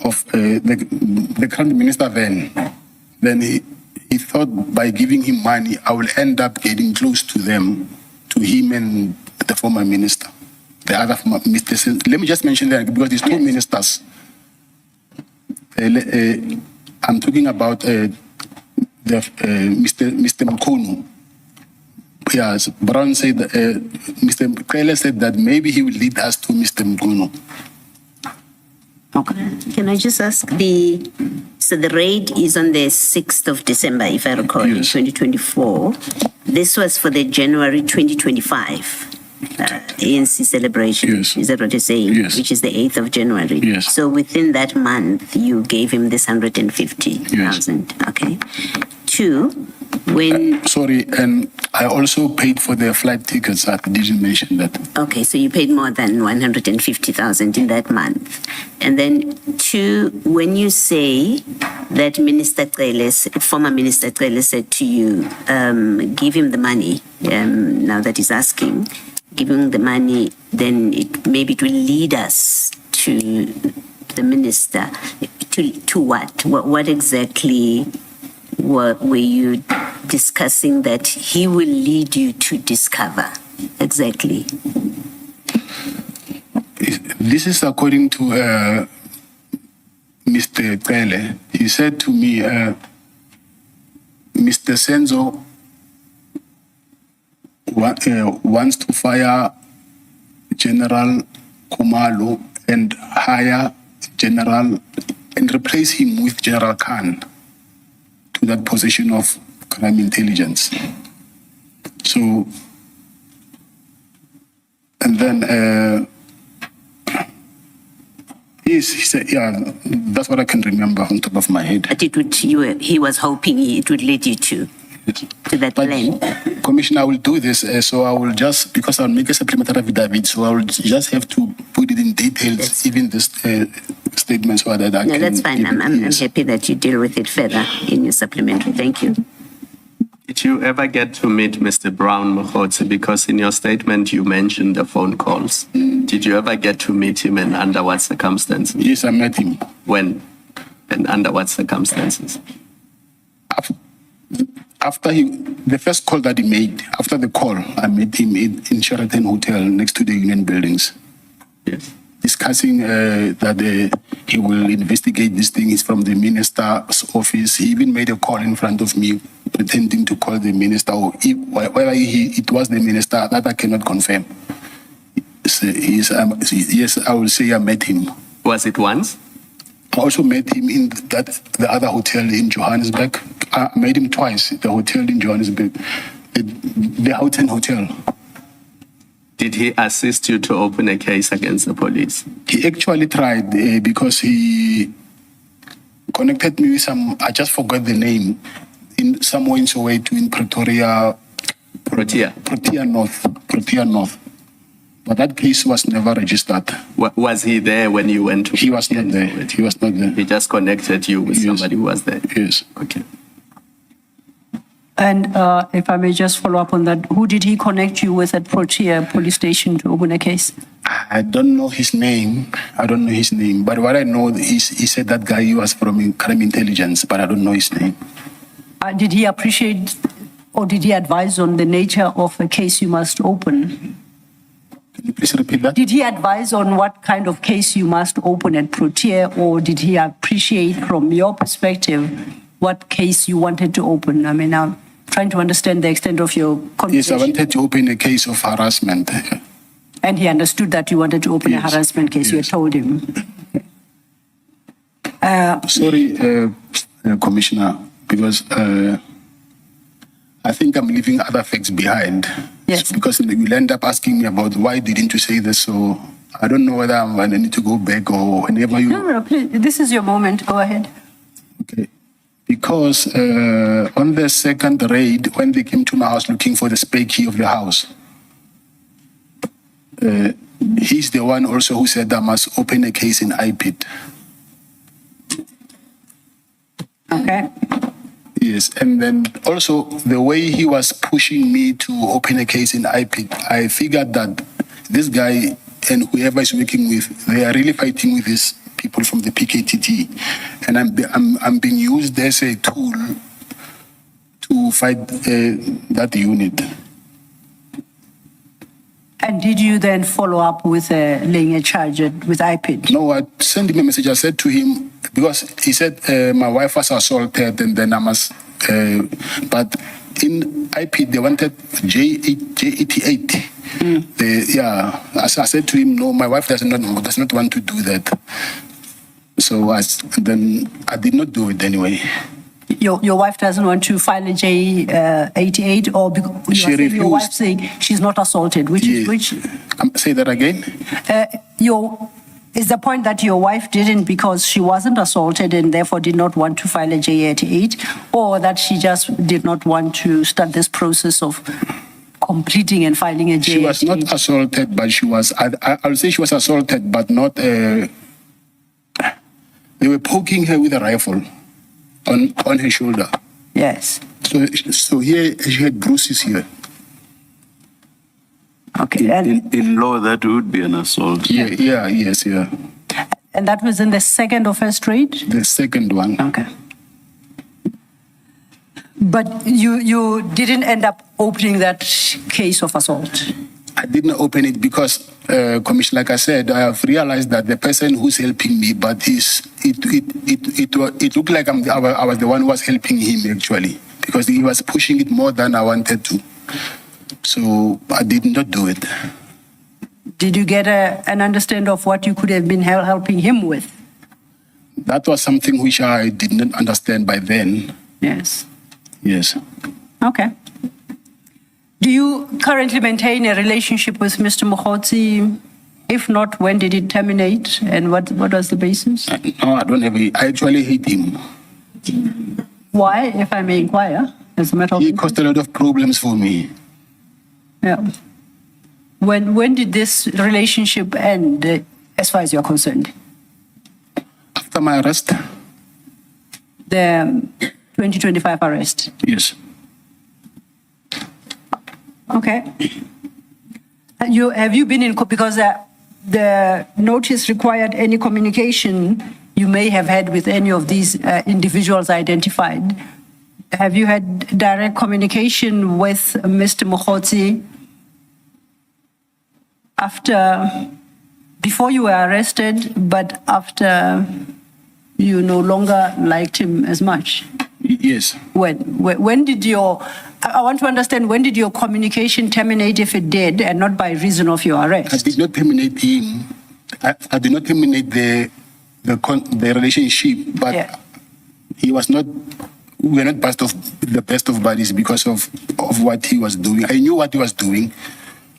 of the current minister then he thought by giving him money, I will end up getting close to them, to him and the former minister. The other former minister, let me just mention that because there's two ministers. I'm talking about Mr. Mkhunu. Yes, Brown said, Mr. Kele said that maybe he will lead us to Mr. Mkhunu. Okay. Can I just ask so the raid is on the 6th of December, if I recall, Yes. 2024. This was for the January 2025. ANC celebration. Yes. Is that what you're saying? Yes. Which is the 8th of January. Yes. So within that month, you gave him this 150,000. Okay. 2, when... Sorry, and I also paid for the flight tickets. I didn't mention that. Okay, so you paid more than 150,000 in that month. And then 2, when you say that former Minister Cele said to you, give him the money, now that he's asking, give him the money, then maybe it will lead us to the minister. To what? What exactly were you discussing that he will lead you to discover? Exactly. This is according to Mr. Cele. He said to me, Mr. Senzo wants to fire General Kumalo and hire General and replace him with General Khan to that position of crime intelligence. So, and then, yes, he said, yeah, that's what I can remember on top of my head. But he was hoping it would lead you to that But, plan. Commissioner, I will do this, so I will just, because I'll make a supplementary affidavit, so I will just have to put it in details, Yes. even this statement, so that I No, can... that's fine. give it- I'm yes. happy that you deal with it further in your supplementary. Thank you. Did you ever get to meet Mr. Brown Mokgotsi? Because in your statement you mentioned the phone calls. Did you ever get to meet him and under what circumstances? Yes, I met him. When and under what circumstances? After the first call that he made, after the call, I met him in Sheraton Hotel next to the Union Buildings, Yes. discussing that he will investigate this thing. It's from the minister's office. He even made a call in front of me, pretending to call the minister, or whether it was the minister, that I cannot confirm. Yes, I will say I met him. Was it once? I also met him in the other hotel in Johannesburg. I met him twice, the hotel in Johannesburg, the Houghton Hotel. Did he assist you to open a case against the police? He actually tried because he connected me with I just forgot the name, in somewhere in Soweto, in Pretoria North. But that case was never registered. Was he there when you went to? He was not there. He was not there. He just connected you with Yes. somebody who was there. Yes. Okay. And if I may just follow up on that, who did he connect you with at Protea Police Station to open a case? I don't know his name. But what I know is he said that guy was from crime intelligence, but I don't know his name. Did he appreciate or did he advise on the nature of a case you must open? Can you please repeat that? Did he advise on what kind of case you must open at Protea, or did he appreciate from your perspective what case you wanted to open? I mean, I'm trying to understand the extent of your Yes, conversation. I wanted to open a case of harassment. And he understood that you wanted to open a Yes. harassment case. You had Yes. told him. Sorry, Commissioner, because I think I'm leaving other facts behind. Yes. Because you'll end up asking me about why didn't you say this, so I don't know whether I need to go back or whenever you... No, please. This is your moment. Go ahead. Okay. Because on the second raid, when they came to my house looking for the spare key of the house, he's the one also who said I must open a case in IPID. Okay. Yes, and then also the way he was pushing me to open a case in IPID, I figured that this guy and whoever is working with, they are really fighting with these people from the PKTT, and I'm being used as a tool to fight that unit. And did you then follow up with laying a charge with IPID? No, I sent him a message. I said to him, because he said my wife was assaulted and then I must, but in IP they wanted J88. I said to him, no, my wife does not want to do that. So then I did not do it anyway. your wife doesn't want to file a J88, or because you She are saying your refused. wife saying she's not assaulted, which is Yeah. which? Say that again. Is the point that your wife didn't because she wasn't assaulted and therefore did not want to file a J88, or that she just did not want to start this process of completing and filing a J88? She was not assaulted, but she was, I would say she was assaulted, but not, they were poking her with a rifle on her shoulder. Yes. So here, she had bruises here. Okay. And, In law, that would be an assault. Yes. and that was in the second or first raid? The second one. Okay. But you didn't end up opening that case of assault? I didn't open it because, Commissioner, like I said, I have realized that the person who's helping me, but it looked like I was the one who was helping him actually, because he was pushing it more than I wanted to. So I did not do it. Did you get an understanding of what you could have been helping him with? That was something which I did not understand by then. Yes. Yes. Okay. Do you currently maintain a relationship with Mr. Mokhotsi? If not, when did it terminate, and what was the basis? No, I don't have I actually hate him. Why, if I may inquire, as a matter of He caused a lot of problems for me. Yeah. When did this relationship end, as far as you're concerned? After my arrest? The 2025 arrest? Yes. Okay. Have you been in, because the notice required any communication you may have had with any of these individuals identified. Have you had direct communication with Mr. Mokhotsi before you were arrested, but after you no longer liked him as much? Yes. When did I want to understand, when did your communication terminate, if it did, and not by reason of your arrest? I did not terminate him. I did not terminate the relationship, but Yeah. he was not. We were not the best of buddies because of what he was doing. I knew what he was doing,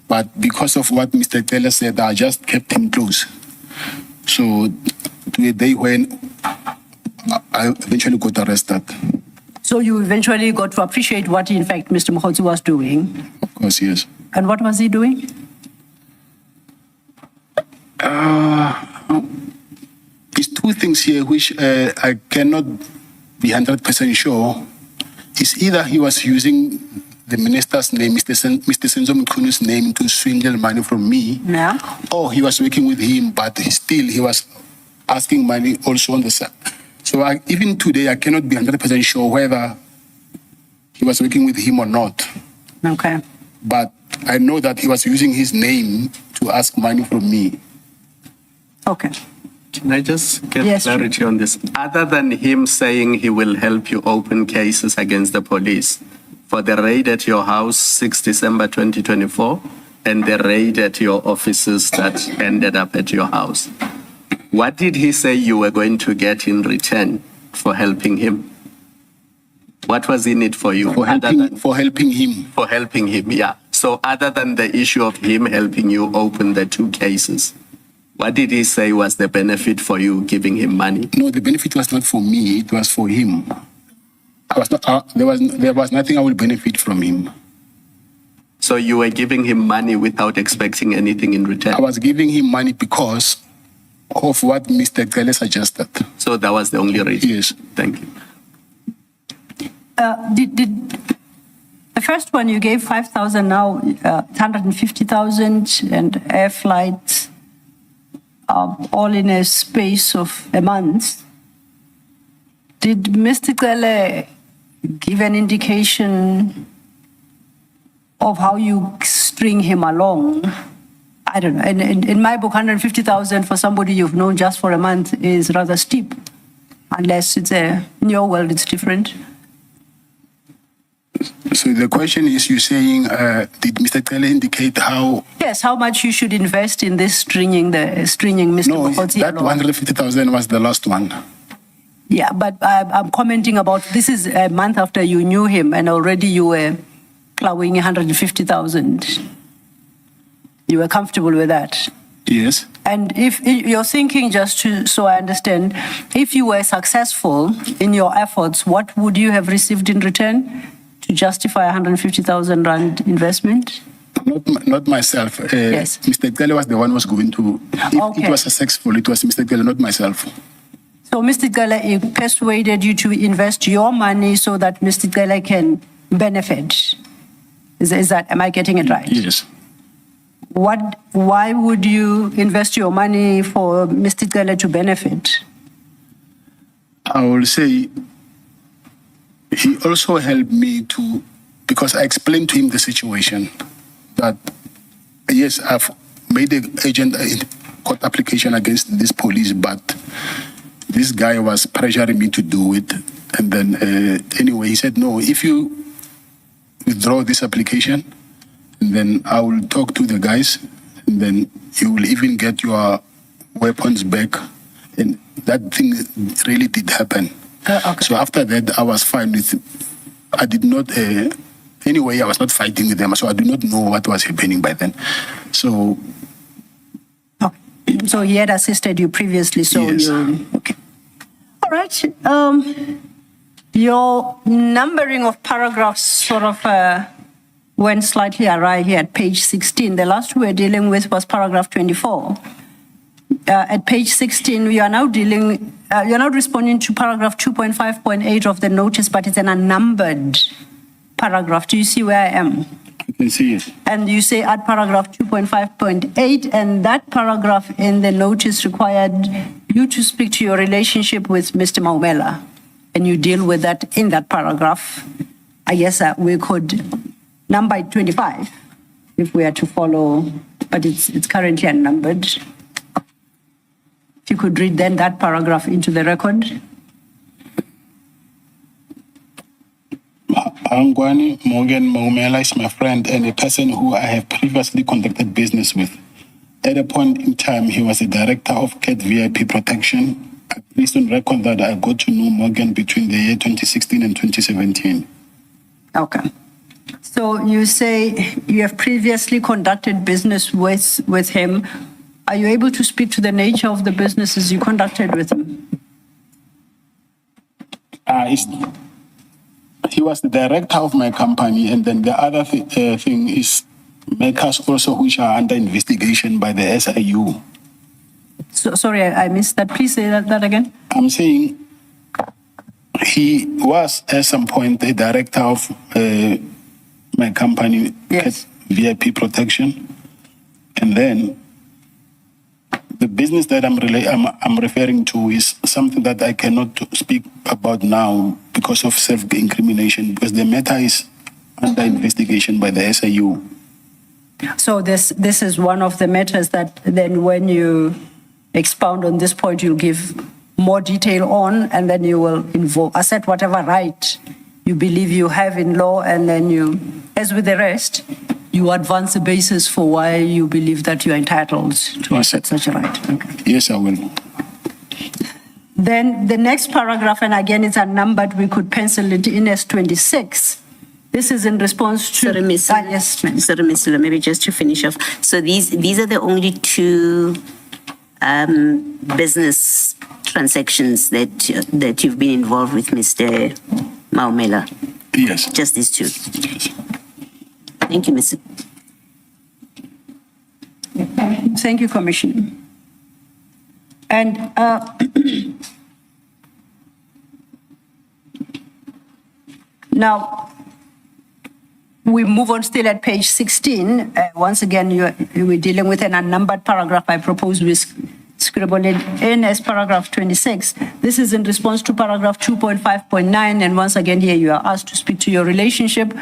but because of what Mr. Taylor said, I just kept him close. So to a day when I eventually got arrested. So you eventually got to appreciate what, in fact, Mr. Mokhotsi was doing. Of course, yes. And what was he doing? It's two things here which I cannot be 100% sure. It's either he was using the minister's name, Mr. Senzo Mkunu's name, to swindle money from me, Yeah. or he was working with him, but he was asking money also on the side. So even today, I cannot be 100% sure whether he was working with him or not. Okay. But I know that he was using his name to ask money from me. Okay. Can I just get Yes, clarity on this? Other than him saying he will help you open cases against the police for the raid at your house 6 December 2024 and the raid at your offices that ended up at your house, what did he say you were going to get in return for helping him? What was in it for you? For helping him. For helping him, yeah. So other than the issue of him helping you open the two cases, what did he say was the benefit for you giving him money? No, the benefit was not for me, it was for him. There was nothing I would benefit from him. So you were giving him money without expecting anything in return? I was giving him money because of what Mr. Kele suggested. So that was the only reason? Yes. Thank you. Did the first one you gave 5,000, now 150,000, and air flights, all in a space of a month? Did Mr. Kele give an indication of how you string him along? I don't know. In my book, 150,000 for somebody you've known just for a month is rather steep, unless in your world it's different. So the question is, you're saying, did Mr. Kele indicate how? Yes, how much you should invest in this stringing Mr. No, Mokhotsi that along? 150,000 was the last one. Yeah, but I'm commenting about, this is a month after you knew him and already you were plowing 150,000. You were comfortable with that? Yes. And if you're thinking, just to, so I understand, if you were successful in your efforts, what would you have received in return to justify 150,000 rand investment? Not myself. Yes. Mr. Gele was the one who was going to, if Okay. it was successful, it was Mr. Gele, not myself. So Mr. Gele persuaded you to invest your money so that Mr. Gele can benefit. Is that, am I getting it right? Yes. Why would you invest your money for Mr. Gele to benefit? I will say he also helped me to, because I explained to him the situation that, yes, I've made an agent court application against this police, but this guy was pressuring me to do it. And then anyway, he said, no, if you withdraw this application, and then I will talk to the guys, and then you will even get your weapons back. And that thing really did happen. Okay. So after that, I was fine with, I did not, anyway, I was not fighting with them, so I did not know what was happening by then. So. Okay. So he had assisted you previously, so Yes. you, okay. All right. Your numbering of paragraphs sort of went slightly awry here at page 16. The last we were dealing with was paragraph 24. At page 16, you are now dealing, you're now responding to paragraph 2.5.8 of the notice, but it's an unnumbered paragraph. Do you see where I am? You can see it. And you say add paragraph 2.5.8, and that paragraph in the notice required you to speak to your relationship with Mr. Maumela, and you deal with that in that paragraph. I guess we could number it 25 if we are to follow, but it's currently unnumbered. If you could read then that paragraph into the record. Angwani Morgan Maumela is my friend and a person who I have previously conducted business with. At a point in time, he was the director of CAT VIP Protection. I placed on record that I got to know Morgan between the year 2016 and 2017. Okay. So you say you have previously conducted business with him. Are you able to speak to the nature of the businesses you conducted with him? He was the director of my company, and then the other thing is matters also which are under investigation by the SIU. So, sorry, I missed that. Please say that again. I'm saying he was at some point the director of my company, Yes. VIP Protection, and then the business that I'm referring to is something that I cannot speak about now because of self-incrimination, because the matter is under investigation by the SIU. So this is one of the matters that then when you expound on this point, you'll give more detail on, and then you will assert whatever right you believe you have in law, and then you, as with the rest, you advance a basis for why you believe that you are entitled to Yes. assert such a right. Okay. Yes, I will. Then the next paragraph, and again it's unnumbered, we could pencil it in as 26. This is in response to... Sorry, Ms. Yes, ma'am. Sorry, Ms. Sula, maybe just to finish off. So these are the only two business transactions that you've been involved with, Mr. Maumela. Yes. Just these two. Yes. Thank you, Mr. Thank you, Commissioner. And now we move on still at page 16. Once again, we're dealing with an unnumbered paragraph. I propose we scribble it in as paragraph 26. This is in response to paragraph 2.5.9. And once again, here you are asked to speak to your relationship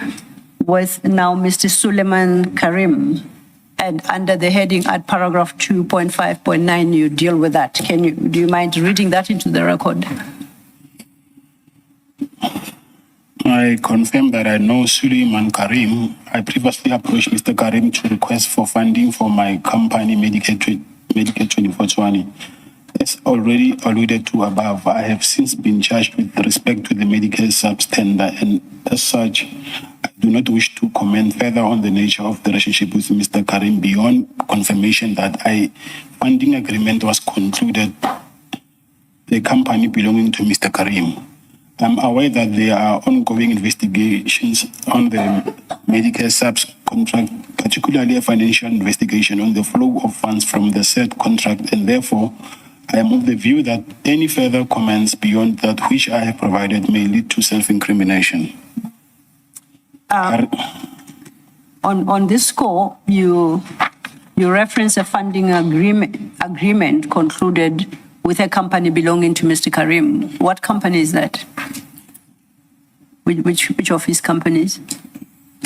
with now Mr. Suleiman Karim. And under the heading at paragraph 2.5.9, you deal with that. Do you mind reading that into the record? I confirm that I know Suleiman Karim. I previously approached Mr. Karim to request for funding for my company, Medicare 2420. As already alluded to above, I have since been charged with respect to the medical subs tender, and as such, I do not wish to comment further on the nature of the relationship with Mr. Karim beyond confirmation that a funding agreement was concluded, the company belonging to Mr. Karim. I'm aware that there are ongoing investigations on the medical subs contract, particularly a financial investigation on the flow of funds from the said contract, and therefore, I am of the view that any further comments beyond that which I have provided may lead to self-incrimination. On this score, you reference a funding agreement concluded with a company belonging to Mr. Karim. What company is that? Which of his companies?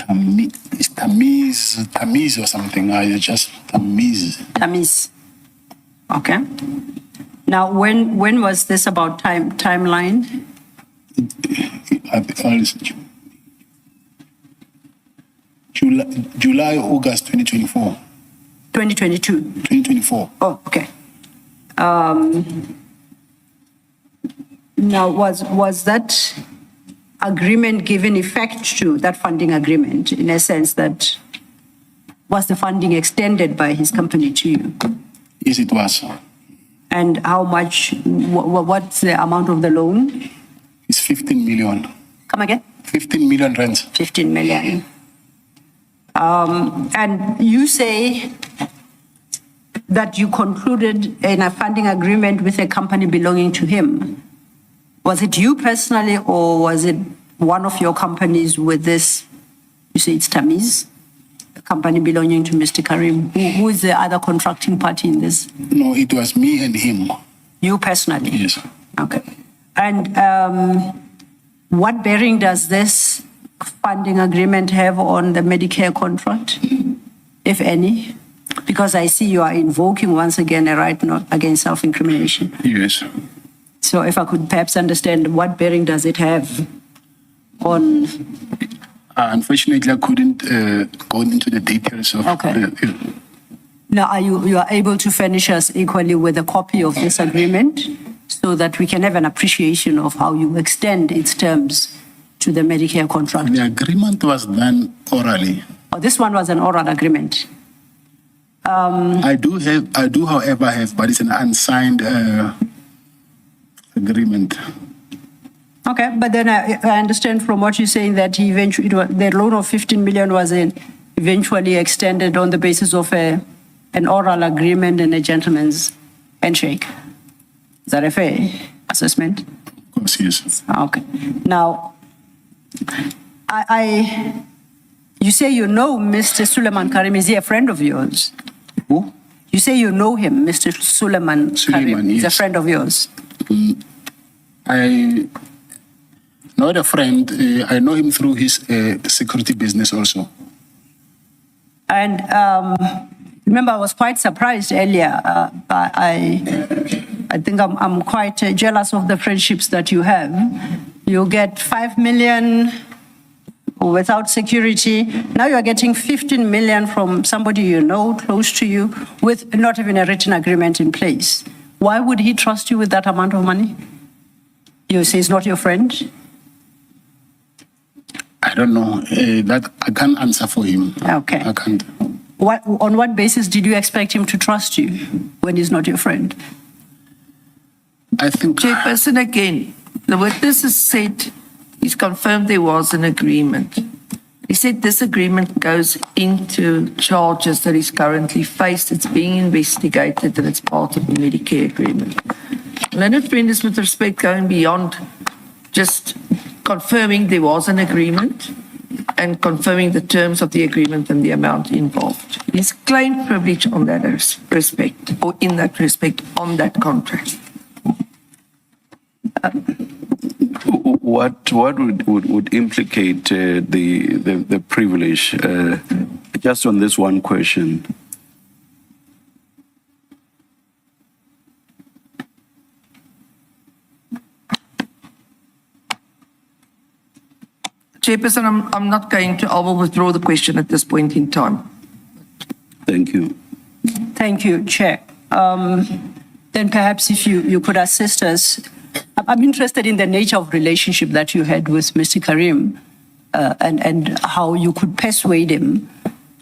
It's Tamiz or something. I just Tamiz. Tamiz. Okay. Now, when was this about timeline? July, August 2024. 2022. 2024. Oh, okay. Now, was that agreement given effect to, that funding agreement, in a sense that was the funding extended by his company to you? Yes, it was. And how much, what's the amount of the loan? It's 15 million. Come again? 15 million rents. 15 million. And you say that you concluded in a funding agreement with a company belonging to him. Was it you personally, or was it one of your companies with this? You say it's Tamiz, a company belonging to Mr. Karim. Who is the other contracting party in this? No, it was me and him. You personally? Yes. Okay. And what bearing does this funding agreement have on the Medicare contract, if any? Because I see you are invoking once again a right not against self-incrimination. Yes. So if I could perhaps understand, what bearing does it have on... Unfortunately, I couldn't go into the details of... Okay. Now, are you are able to furnish us equally with a copy of this agreement so that we can have an appreciation of how you extend its terms to the Medicare contract? The agreement was done orally. Oh, this one was an oral agreement. I do, however, have, but it's an unsigned agreement. Okay, but then I understand from what you're saying that he eventually, the loan of 15 million was eventually extended on the basis of an oral agreement and a gentleman's handshake. Is that a fair assessment? Of course, yes. Okay. Now, you say you know Mr. Suleiman Karim. Is he a friend of yours? Who? You say you know him, Mr. Suleiman Karim. He's a yes. friend of yours. I not a friend. I know him through his security business also. And remember, I was quite surprised earlier. I think I'm quite jealous of the friendships that you have. You get 5 million without security. Now you are getting 15 million from somebody you know, close to you, with not even a written agreement in place. Why would he trust you with that amount of money? You say he's not your friend? I don't know. That I can't answer for him. Okay. I can't. On what basis did you expect him to trust you when he's not your friend? I think... Chairperson, again, the witness has said he's confirmed there was an agreement. He said this agreement goes into charges that he's currently faced. It's being investigated and it's part of the Medicare agreement. Leonard Friend is, with respect, going beyond just confirming there was an agreement and confirming the terms of the agreement and the amount involved. He's claimed privilege on that respect, or in that respect, on that contract. What would implicate the privilege? Just on this one question. Chairperson, I'm not going to. I will withdraw the question at this point in time. Thank you. Thank you, Chair. Then perhaps if you could assist us, I'm interested in the nature of relationship that you had with Mr. Karim and how you could persuade him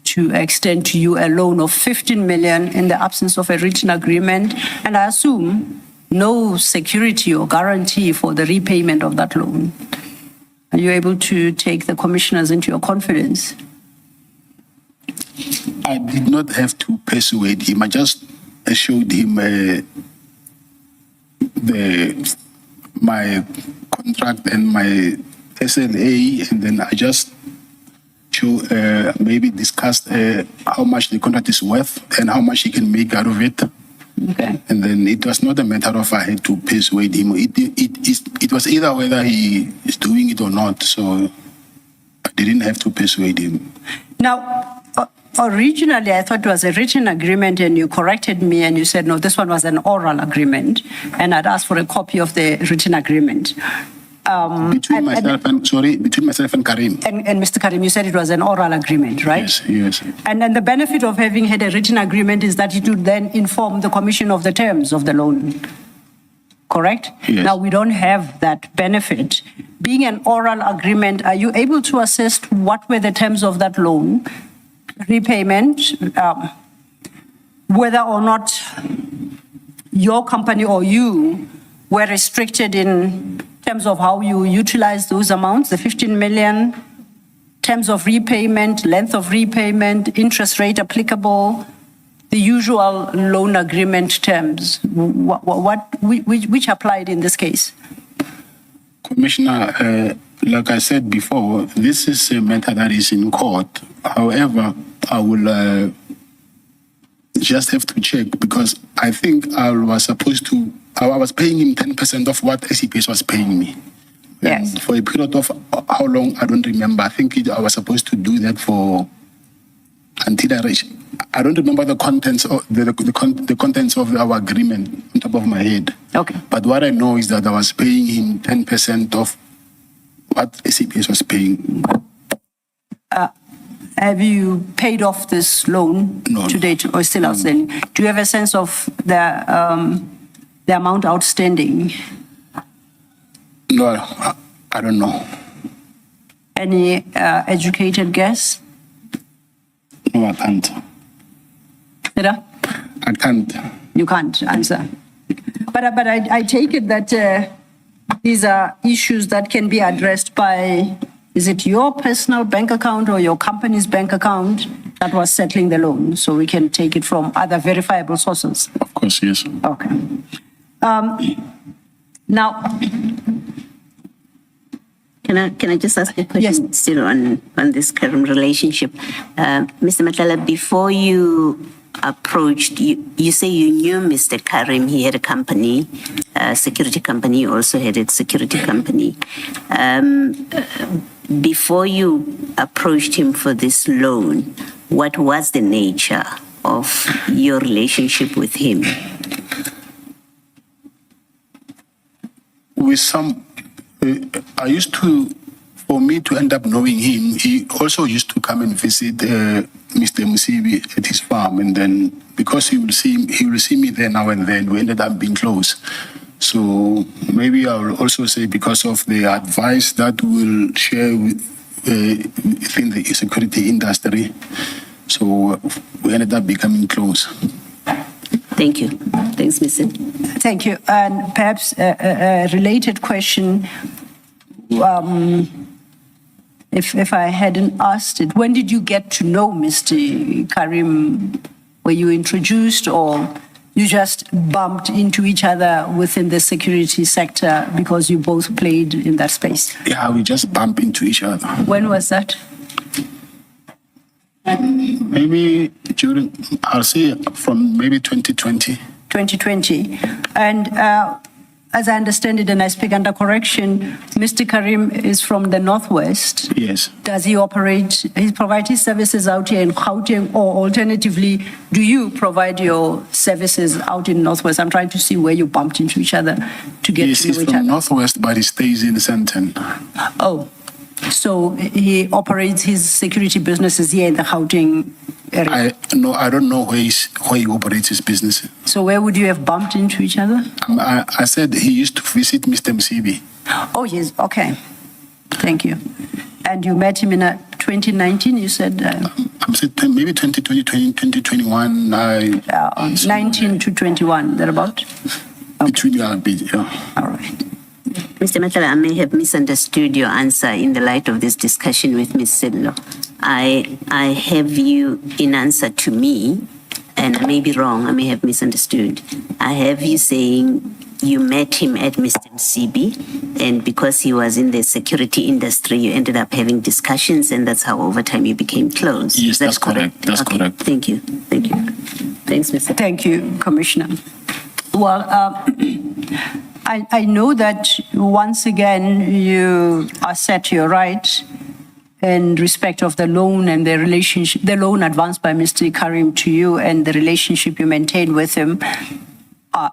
to extend to you a loan of 15 million in the absence of a written agreement, and I assume no security or guarantee for the repayment of that loan. Are you able to take the commissioners into your confidence? I did not have to persuade him. I just showed him my contract and my SLA, and then I just maybe discussed how much the contract is worth and how much he can make out of it. Okay. And then it was not a matter of I had to persuade him. It was either whether he is doing it or not. So I didn't have to persuade him. Now, originally, I thought it was a written agreement, and you corrected me and you said, no, this one was an oral agreement, and I'd asked for a copy of the written agreement. Between myself and Karim. And Mr. Karim, you said it was an oral agreement, right? Yes, yes. And then the benefit of having had a written agreement is that it would then inform the commission of the terms of the loan. Correct? Yes. Now, we don't have that benefit. Being an oral agreement, are you able to assess what were the terms of that loan? Repayment, whether or not your company or you were restricted in terms of how you utilize those amounts, the 15 million, terms of repayment, length of repayment, interest rate applicable, the usual loan agreement terms, which applied in this case? Commissioner, like I said before, this is a matter that is in court. However, I will just have to check, because I think I was paying him 10% of what SEPS was paying me. Yes. And for a period of how long, I don't remember. I think I was supposed to do that until I reached. I don't remember the contents of the contents of our agreement on top of my head. Okay. But what I know is that I was paying him 10% of what SEPS was paying. Have you paid off this loan No. to date, or still outstanding? Do you have a sense of the amount outstanding? No, I don't know. Any educated guess? No, I can't. Sira? I can't. You can't answer. But I take it that these are issues that can be addressed by, is it your personal bank account or your company's bank account that was settling the loan? So we can take it from other verifiable sources. Of course, yes. Okay. Now, Can I just ask a question? Yes. Still on this Karim relationship? Mr. Matlala, before you approached, you say you knew Mr. Karim, he had a company, a security company, also had a security company. Before you approached him for this loan, what was the nature of your relationship with him? With some, for me to end up knowing him, he also used to come and visit Mr. Musibi at his farm, and then because he will see me there now and then, we ended up being close. So maybe I will also say because of the advice that we'll share within the security industry, so we ended up becoming close. Thank you. Thanks, Mr. thank you. And perhaps a related question. If I hadn't asked it, when did you get to know Mr. Karim? Were you introduced, or you just bumped into each other within the security sector because you both played in that space? Yeah, we just bump into each other. When was that? Maybe I'll say from maybe 2020. 2020. And as I understand it, and I speak under correction, Mr. Karim is from the Northwest. Yes. Does he provide his services out here in Gauteng, or alternatively, do you provide your services out in Northwest? I'm trying to see where you bumped into each other to get Yes, to know he's each from other. Northwest, but he stays in Sandton. Oh, So he operates his security businesses here in the Gauteng area. I don't know where he operates his business. So where would you have bumped into each other? I said he used to visit Mr. Msibi. Oh, yes, okay. Thank you. And you met him in 2019, you said? I'm saying maybe 2020, 2021. 19 to 21, thereabout? Between you and yeah. All right. Mr. Matlala, I may have misunderstood your answer in the light of this discussion with Ms. Sidlo. I have you in answer to me, and I may be wrong, I may have misunderstood. I have you saying you met him at Mr. Msibi, and because he was in the security industry, you ended up having discussions, and that's how over time you became close. Yes, Is that that's correct. That's Okay. correct. Thank you. Thank you. Thanks, Mr. Thank you, Commissioner. Well, I know that once again you are set to your right in respect of the loan and the relationship, the loan advanced by Mr. Karim to you and the relationship you maintain with him.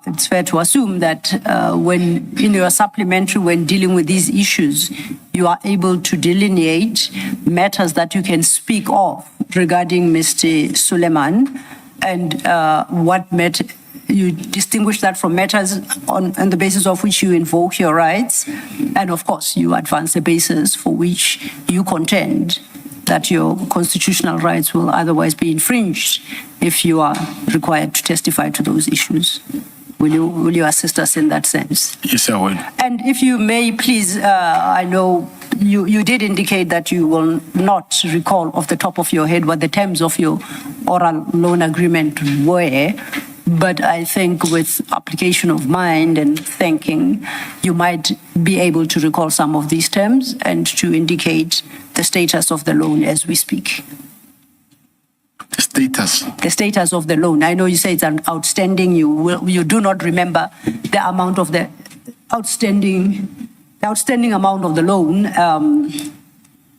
It's fair to assume that when in your supplementary, when dealing with these issues, you are able to delineate matters that you can speak of regarding Mr. Suleiman and what matter. You distinguish that from matters on the basis of which you invoke your rights. And of course, you advance the basis for which you contend that your constitutional rights will otherwise be infringed if you are required to testify to those issues. Will you assist us in that sense? Yes, I will. And if you may, please, I know you did indicate that you will not recall off the top of your head what the terms of your oral loan agreement were. But I think with application of mind and thinking, you might be able to recall some of these terms and to indicate the status of the loan as we speak. The status. The status of the loan. I know you say it's an outstanding. You do not remember the amount of the outstanding amount of the loan.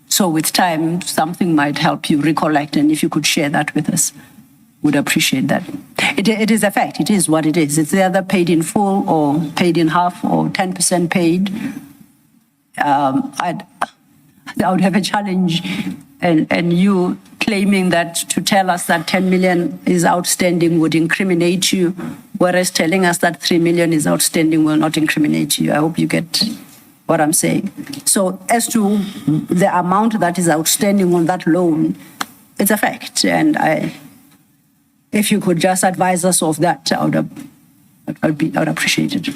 So with time, something might help you recollect, and if you could share that with us, would appreciate that. It is a fact. It is what it is. It's either paid in full or paid in half or 10% paid. I would have a challenge, and you claiming that to tell us that 10 million is outstanding would incriminate you, whereas telling us that 3 million is outstanding will not incriminate you. I hope you get what I'm saying. So as to the amount that is outstanding on that loan, it's a fact, and if you could just advise us of that, I would appreciate it.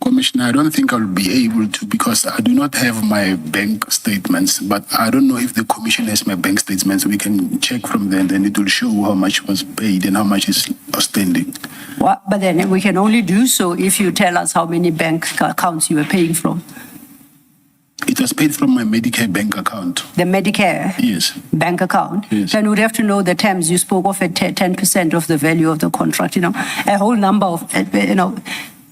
Commissioner, I don't think I'll be able to because I do not have my bank statements, but I don't know if the commission has my bank statements. We can check from there, and then it will show how much was paid and how much is outstanding. Well, but then we can only do so if you tell us how many bank accounts you were paying from. It was paid from my Medicare bank account. The Medicare Yes. bank account. Yes. Then we'd have to know the terms you spoke of at 10% of the value of the contract. A whole number of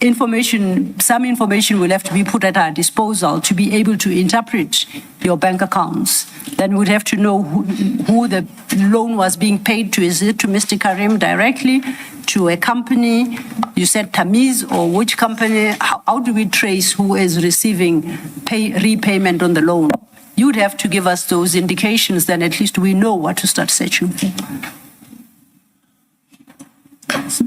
information. Some information will have to be put at our disposal to be able to interpret your bank accounts. Then we'd have to know who the loan was being paid to. Is it to Mr. Karim directly, to a company? You said Tamiz, or which company? How do we trace who is receiving repayment on the loan? You'd have to give us those indications, then at least we know what to start searching for. So,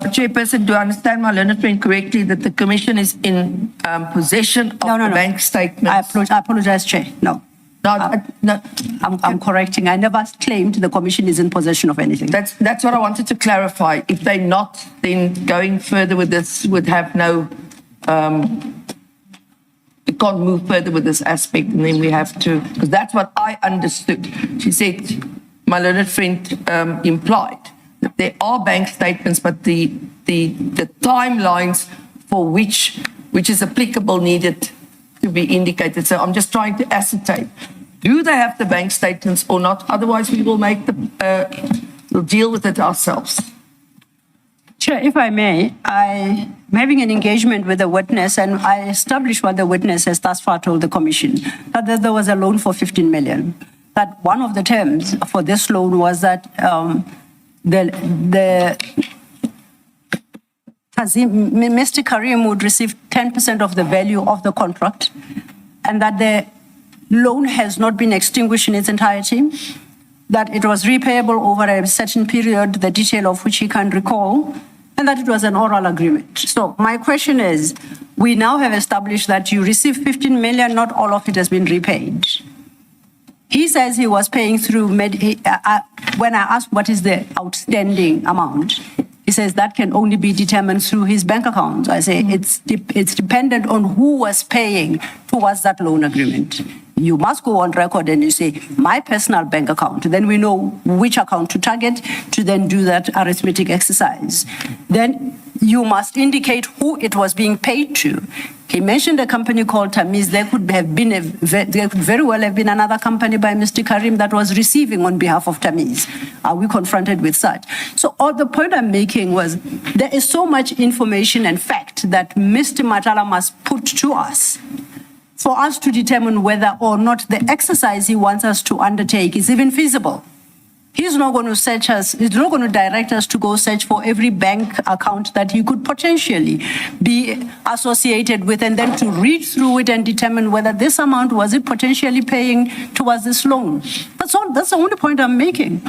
Chairperson, do I understand my learned friend correctly that the Commission is in possession of the bank statements? I apologize, Chair. No. No. I'm correcting. I never claimed the Commission is in possession of anything. That's what I wanted to clarify. If they're not, then going further with this would have no, we can't move further with this aspect, and then we have to, because that's what I understood. She said, my learned friend implied that there are bank statements, but the timelines for which is applicable needed to be indicated. So I'm just trying to ascertain, do they have the bank statements or not? Otherwise, we will we'll deal with it ourselves. Chair, if I may, I'm having an engagement with the witness, and I established what the witness has thus far told the Commission, that there was a loan for 15 million. That one of the terms for this loan was that Mr. Karim would receive 10% of the value of the contract, and that loan has not been extinguished in its entirety, that it was repayable over a certain period, the detail of which he can't recall, and that it was an oral agreement. So my question is, we now have established that you received 15 million, not all of it has been repaid. He says he was paying through, when I asked what is the outstanding amount, he says that can only be determined through his bank account. I say it's dependent on who was paying towards that loan agreement. You must go on record and you say, my personal bank account. Then we know which account to target to then do that arithmetic exercise. Then you must indicate who it was being paid to. He mentioned a company called Tamiz. There could very well have been another company by Mr. Karim that was receiving on behalf of Tamiz. Are we confronted with such? So all the point I'm making was there is so much information and fact that Mr. Matlala must put to us for us to determine whether or not the exercise he wants us to undertake is even feasible. He's not going to search us, he's not going to direct us to go search for every bank account that he could potentially be associated with and then to read through it and determine whether this amount was it potentially paying towards this loan. That's all, that's the only point I'm making.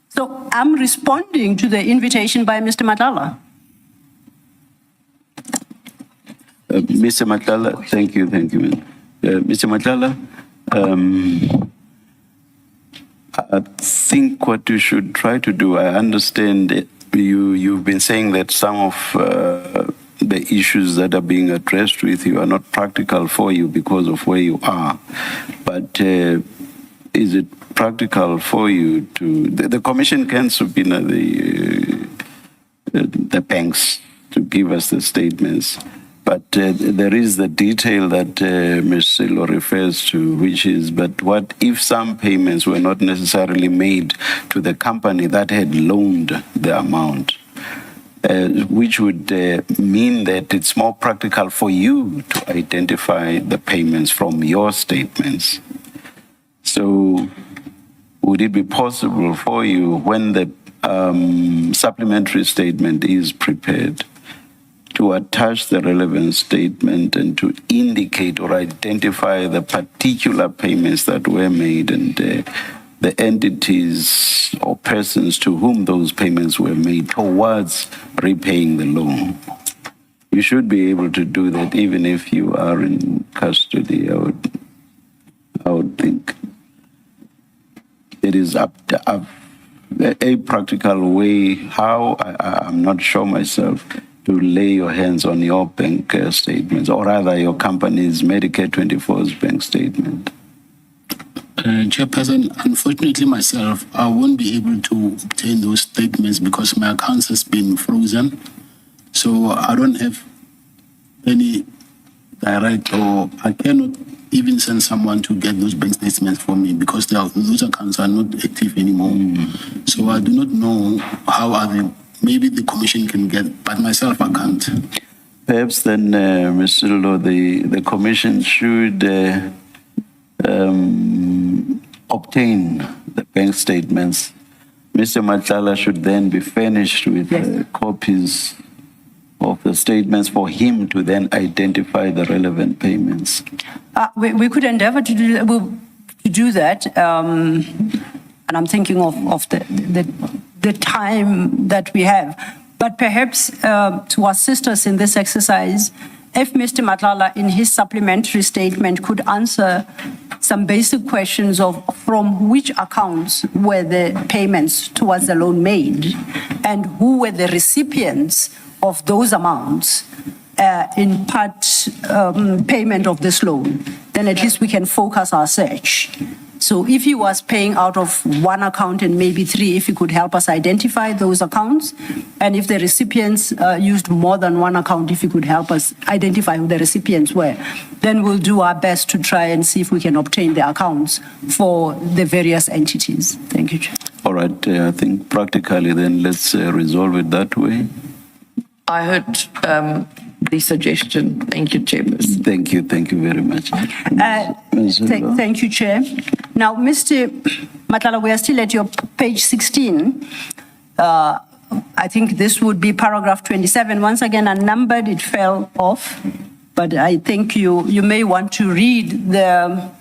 So I'm responding to the invitation by Mr. Matlala. Mr. Matlala, thank you. Mr. Matlala, I think what you should try to do, I understand that you've been saying that some of the issues that are being addressed with you are not practical for you because of where you are. But is it practical for you to, the Commission can subpoena the banks to give us the statements. But there is the detail that Ms. Silo refers to, which is, but what if some payments were not necessarily made to the company that had loaned the amount, which would mean that it's more practical for you to identify the payments from your statements. So would it be possible for you when the supplementary statement is prepared to attach the relevant statement and to indicate or identify the particular payments that were made and the entities or persons to whom those payments were made towards repaying the loan? You should be able to do that even if you are in custody, I would think. It is up to a practical way how, I'm not sure myself, to lay your hands on your bank statements, or rather your company's Medicare 24's bank statement. Chairperson, unfortunately myself, I won't be able to obtain those statements because my account has been frozen. So I don't have any direct, or I cannot even send someone to get those bank statements for me because those accounts are not active anymore. So I do not know how are they. Maybe the Commission can get, but myself I can't. Perhaps then, Mr. Lolo, the Commission should obtain the bank statements. Mr. Matlala should then be furnished with copies of the statements for him to then identify the relevant payments. We could endeavor to do that, and I'm thinking of the time that we have. But perhaps to assist us in this exercise, if Mr. Matlala in his supplementary statement could answer some basic questions of from which accounts were the payments towards the loan made and who were the recipients of those amounts in part payment of this loan, then at least we can focus our search. So if he was paying out of one account and maybe three, if he could help us identify those accounts, and if the recipients used more than one account, if he could help us identify who the recipients were, then we'll do our best to try and see if we can obtain the accounts for the various entities. Thank you, Chair. All right, I think practically then let's resolve it that way. I heard the suggestion. Thank you, Chairperson. Thank you very much. Thank you, Chair. Now, Mr. Matlala, we are still at your page 16. I think this would be paragraph 27. Once again, unnumbered, it fell off. But I think you may want to read the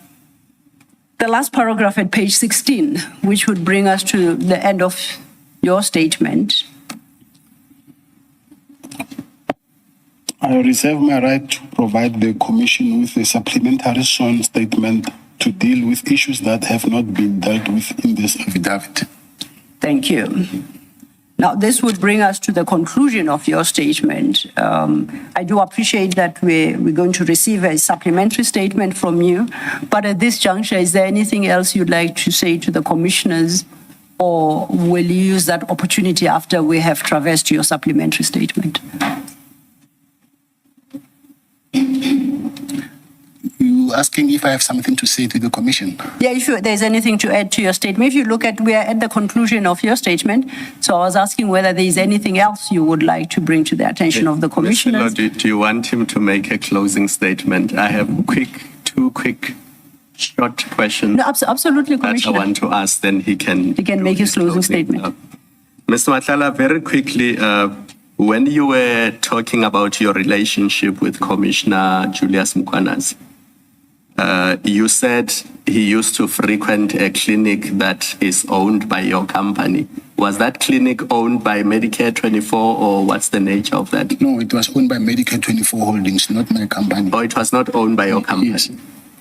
last paragraph at page 16, which would bring us to the end of your statement. I reserve my right to provide the Commission with a supplementary sworn statement to deal with issues that have not been dealt with in this affidavit. Thank you. Now, this would bring us to the conclusion of your statement. I do appreciate that we're going to receive a supplementary statement from you, but at this juncture, is there anything else you'd like to say to the commissioners, or will you use that opportunity after we have traversed your supplementary statement? You asking if I have something to say to the Commission? Yeah, if there's anything to add to your statement. If you look at, we are at the conclusion of your statement, so I was asking whether there is anything else you would like to bring to the attention of the commissioners. Mr. Lord, do you want him to make a closing statement? I have two quick, short questions. No, absolutely, that I Commissioner. want to ask, then he can make his closing statement. Mr. Matlala, very quickly, when you were talking about your relationship with Commissioner Julius Mkhwanazi, you said he used to frequent a clinic that is owned by your company. Was that clinic owned by Medicare 24, or what's the nature of that? No, it was owned by Medicare 24 Holdings, not my company. Or it was not owned by your company? Yes.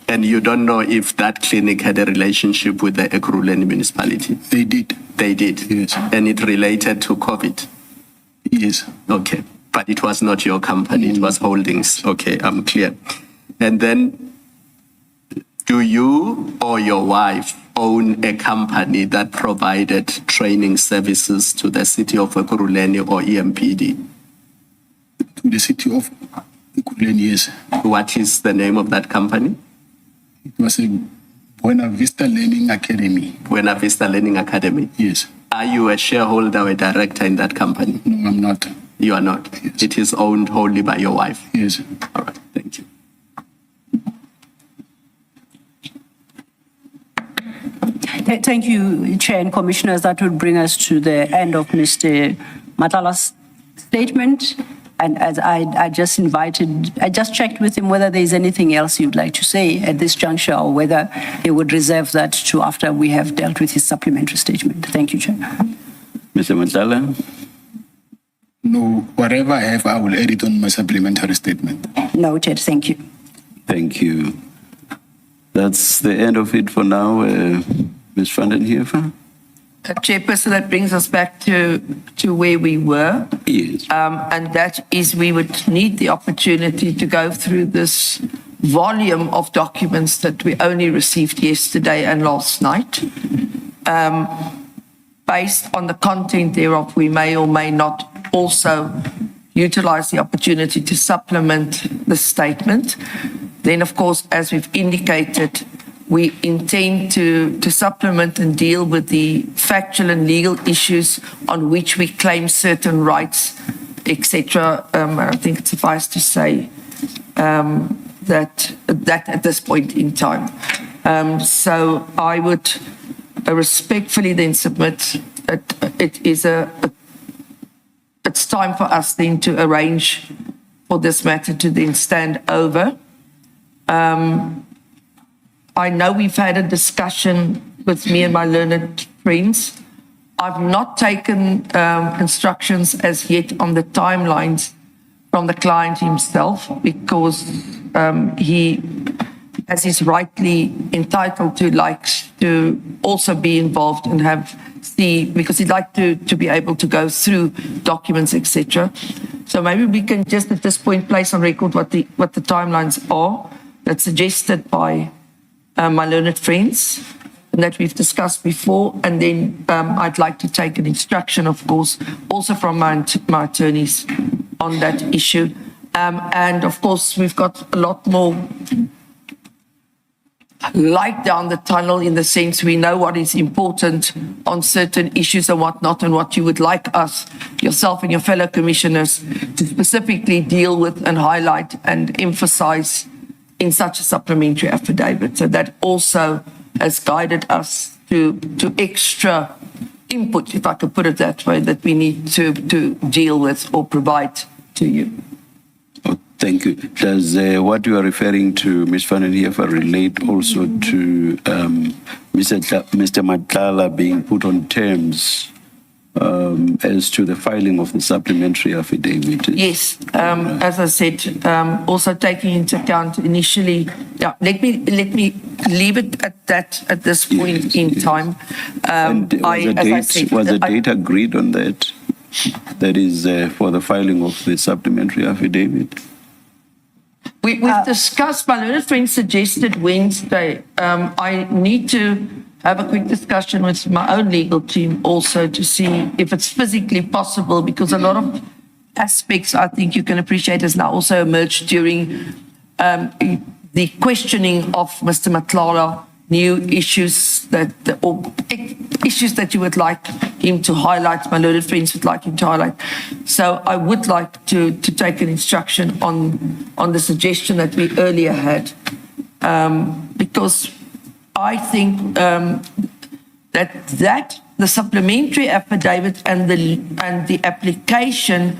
And you don't know if that clinic had a relationship with the Ekurhuleni municipality? They did. They did? Yes. And it related to COVID? Yes. Okay. But it was not your company, it was holdings. Okay, I'm clear. And then, do you or your wife own a company that provided training services to the city of Ekurhuleni or EMPD? To the city of Ekurhuleni, yes. What is the name of that company? It was a Buena Vista Learning Academy. Buena Vista Learning Academy. Yes. Are you a shareholder or a director in that company? No, I'm not. You are not. Yes. It is owned wholly by your wife. Yes. All right. Thank you. Thank you, Chair and Commissioners. That would bring us to the end of Mr. Matlala's statement. And as I just checked with him whether there is anything else you'd like to say at this juncture, or whether he would reserve that to after we have dealt with his supplementary statement. Thank you, Chair. Mr. Matlala? No, whatever I have, I will add it on my supplementary statement. Noted. Thank you. Thank you. That's the end of it for now. Ms. van den Heever? Chairperson, that brings us back to where we were. Yes. And that is we would need the opportunity to go through this volume of documents that we only received yesterday and last night. Based on the content thereof, we may or may not also utilize the opportunity to supplement the statement. Then, of course, as we've indicated, we intend to supplement and deal with the factual and legal issues on which we claim certain rights, etc. I think it suffices to say that at this point in time. So I would respectfully then submit that it's time for us then to arrange for this matter to then stand over. I know we've had a discussion with me and my learned friends. I've not taken instructions as yet on the timelines from the client himself, because he, as he's rightly entitled to, likes to also be involved and because he'd like to be able to go through documents, etc. So maybe we can just at this point place on record what the timelines are that's suggested by my learned friends and that we've discussed before. And then I'd like to take an instruction, of course, also from my attorneys on that issue. And of course, we've got a lot more light down the tunnel, in the sense we know what is important on certain issues and whatnot, and what you would like us, yourself and your fellow commissioners, to specifically deal with and highlight and emphasize in such a supplementary affidavit. So that also has guided us to extra input, if I could put it that way, that we need to deal with or provide to you. Thank you. Does what you are referring to, Ms. Van den Heever, relate also to Mr. Matlala being put on terms as to the filing of the supplementary affidavit? Yes, as I said, also taking into account initially, yeah, let me leave it at that at this point in time. And was a date agreed on that? That is for the filing of the supplementary affidavit? We've discussed, my learned friend suggested Wednesday. I need to have a quick discussion with my own legal team also to see if it's physically possible, because a lot of aspects I think you can appreciate has now also emerged during the questioning of Mr. Matlala, new issues or issues that you would like him to highlight, my learned friends would like him to highlight. So I would like to take an instruction on the suggestion that we earlier had, because I think that the supplementary affidavit and the application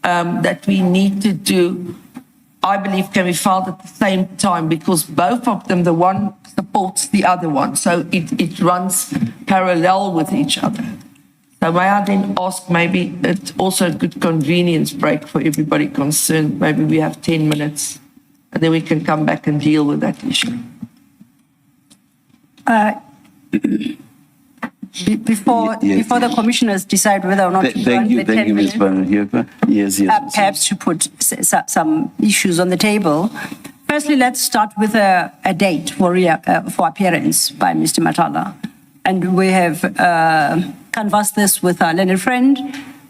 that we need to do, I believe, can be filed at the same time, because both of them, the one supports the other one. So it runs parallel with each other. So may I then ask, maybe it's also a good convenience break for everybody concerned. Maybe we have 10 minutes and then we can come back and deal with that issue. Before the commissioners decide whether or not to thank you, Ms. Van den Heever. Yes. Perhaps to put some issues on the table. Firstly, let's start with a date for appearance by Mr. Matlala. And we have canvassed this with our learned friend,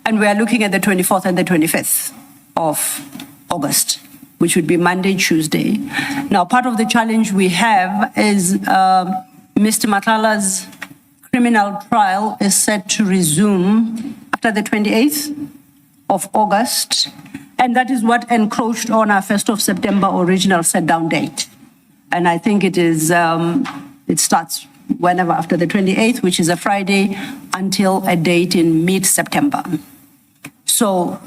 and we are looking at the 24th and the 25th of August, which would be Monday, Tuesday. Now, part of the challenge we have is Mr. Matlala's criminal trial is set to resume after the 28th of August, and that is what encroached on our 1st of September original set-down date. And I think it is, it starts whenever after the 28th, which is a Friday, until a date in mid-September. So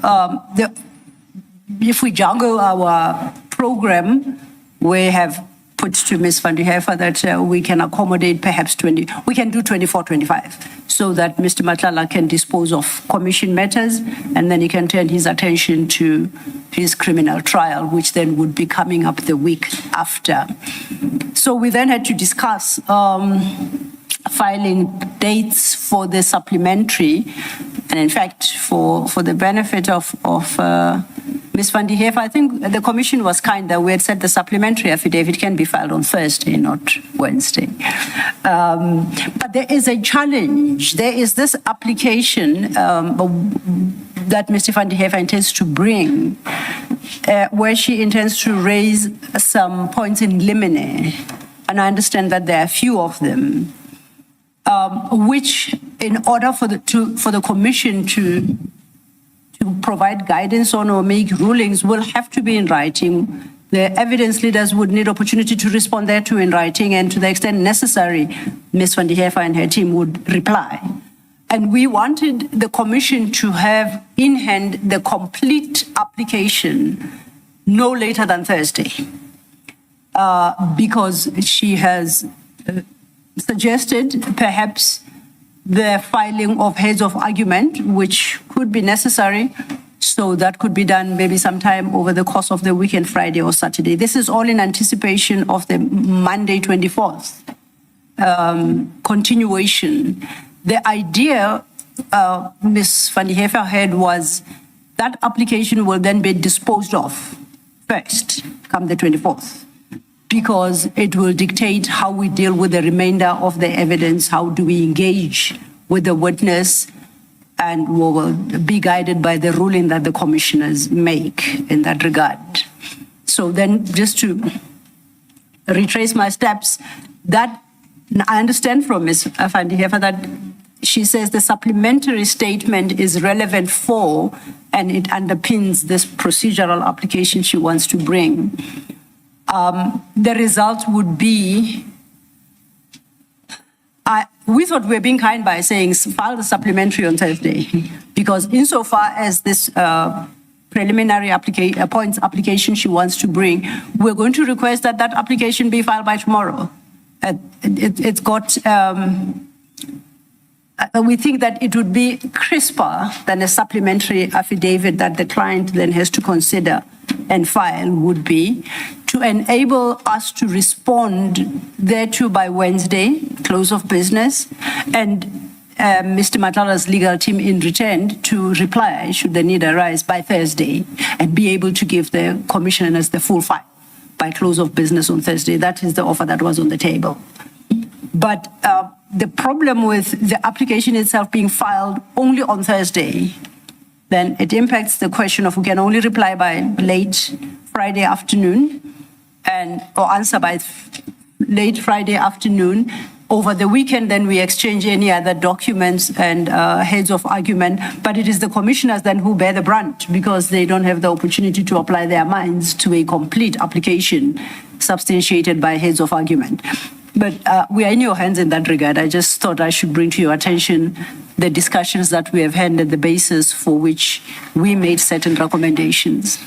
if we juggle our program, we have put to Ms. Van den Heever that we can accommodate perhaps we can do 24, 25, so that Mr. Matlala can dispose of commission matters, and then he can turn his attention to his criminal trial, which then would be coming up the week after. So we then had to discuss filing dates for the supplementary, and in fact, for the benefit of Ms. Van den Heever, I think the commission was kind that we had said the supplementary affidavit can be filed on Thursday, not Wednesday. But there is a challenge. There is this application that Mr. Van den Heever intends to bring, where she intends to raise some points in limine, and I understand that there are a few of them, which, in order for the commission to provide guidance on or make rulings, will have to be in writing. The evidence leaders would need opportunity to respond thereto in writing, and to the extent necessary, Ms. Van den Heever and her team would reply. And we wanted the commission to have in hand the complete application no later than Thursday, because she has suggested perhaps the filing of heads of argument, which could be necessary. So that could be done maybe sometime over the course of the weekend, Friday or Saturday. This is all in anticipation of the Monday 24th continuation. The idea Ms. Van den Heever had was that application will then be disposed of first, come the 24th, because it will dictate how we deal with the remainder of the evidence, how do we engage with the witness, and we will be guided by the ruling that the commissioners make in that regard. So then, just to retrace my steps, that I understand from Ms. Van den Heever that she says the supplementary statement is relevant for, and it underpins this procedural application she wants to bring. The result would be, we thought we were being kind by saying file the supplementary on Thursday, because insofar as this preliminary points application she wants to bring, we're going to request that that application be filed by tomorrow. It's got, we think that it would be crisper than a supplementary affidavit that the client then has to consider and file would be to enable us to respond thereto by Wednesday, close of business, and Mr. Matlala's legal team in return to reply, should the need arise, by Thursday, and be able to give the commissioners the full file by close of business on Thursday. That is the offer that was on the table. But the problem with the application itself being filed only on Thursday, then it impacts the question of we can only reply by late Friday afternoon or answer by late Friday afternoon. Over the weekend, then we exchange any other documents and heads of argument, but it is the commissioners then who bear the brunt because they don't have the opportunity to apply their minds to a complete application substantiated by heads of argument. But we are in your hands in that regard. I just thought I should bring to your attention the discussions that we have had and the basis for which we made certain recommendations.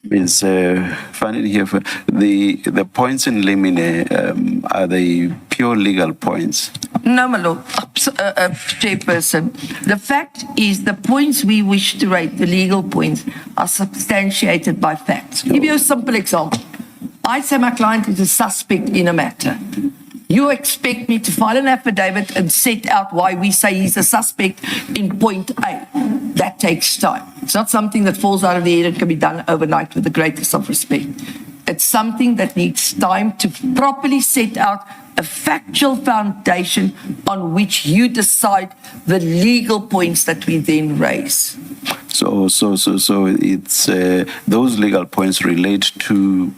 Ms. Fanning here, for the points in limine, are they pure legal points? No, my lord, Chairperson. The fact is the points we wish to rate, the legal points, are substantiated by facts. Give you a simple example. I say my client is a suspect in a matter. You expect me to file an affidavit and set out why we say he's a suspect in point A. That takes time. It's not something that falls out of the air and can be done overnight with the greatest of respect. It's something that needs time to properly set out a factual foundation on which you decide the legal points that we then raise. So it's those legal points relate to,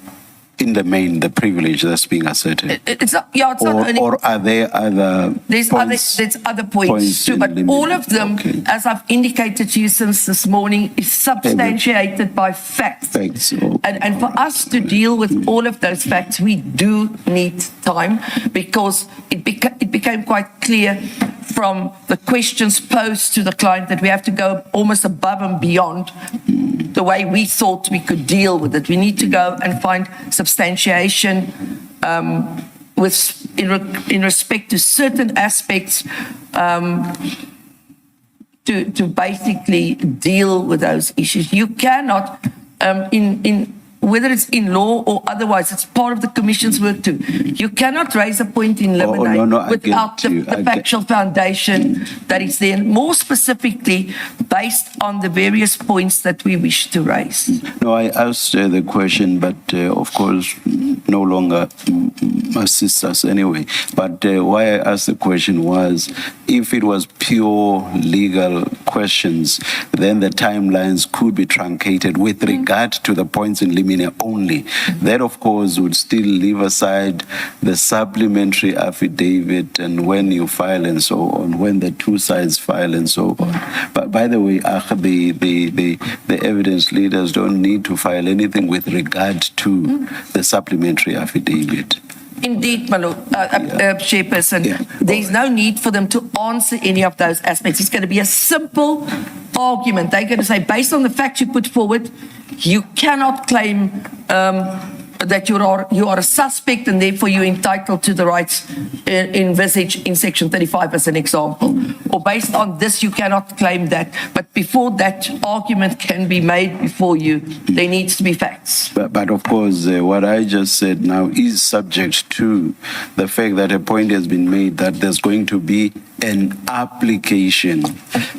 in the main, the privilege that's being asserted. It's not only. Or are there other There's other points too, but all of them, okay, as I've indicated to you since this morning, is substantiated by facts. Facts, okay. And for us to deal with all of those facts, we do need time because it became quite clear from the questions posed to the client that we have to go almost above and beyond the way we thought we could deal with it. We need to go and find substantiation in respect to certain aspects to basically deal with those issues. You cannot, whether it's in law or otherwise, it's part of the commission's work too. You cannot raise a point in limine I without get you. the factual foundation that is there, and more specifically based on the various points that we wish to raise. No, I asked the question, but of course, no longer assists us anyway. But why I asked the question was, if it was pure legal questions, then the timelines could be truncated with regard to the points in limine only. That, of course, would still leave aside the supplementary affidavit and when you file and so on, when the two sides file and so on. But by the way, the evidence leaders don't need to file anything with regard to the supplementary affidavit. Indeed, my Lord, Chairperson, there's no need for them to answer any of those aspects. It's going to be a simple argument. They're going to say, based on the facts you put forward, you cannot claim that you are a suspect and therefore you're entitled to the rights envisaged in Section 35 as an example. Or based on this, you cannot claim that. But before that argument can be made before you, there needs to be facts. But of course, what I just said now is subject to the fact that a point has been made that there's going to be an application.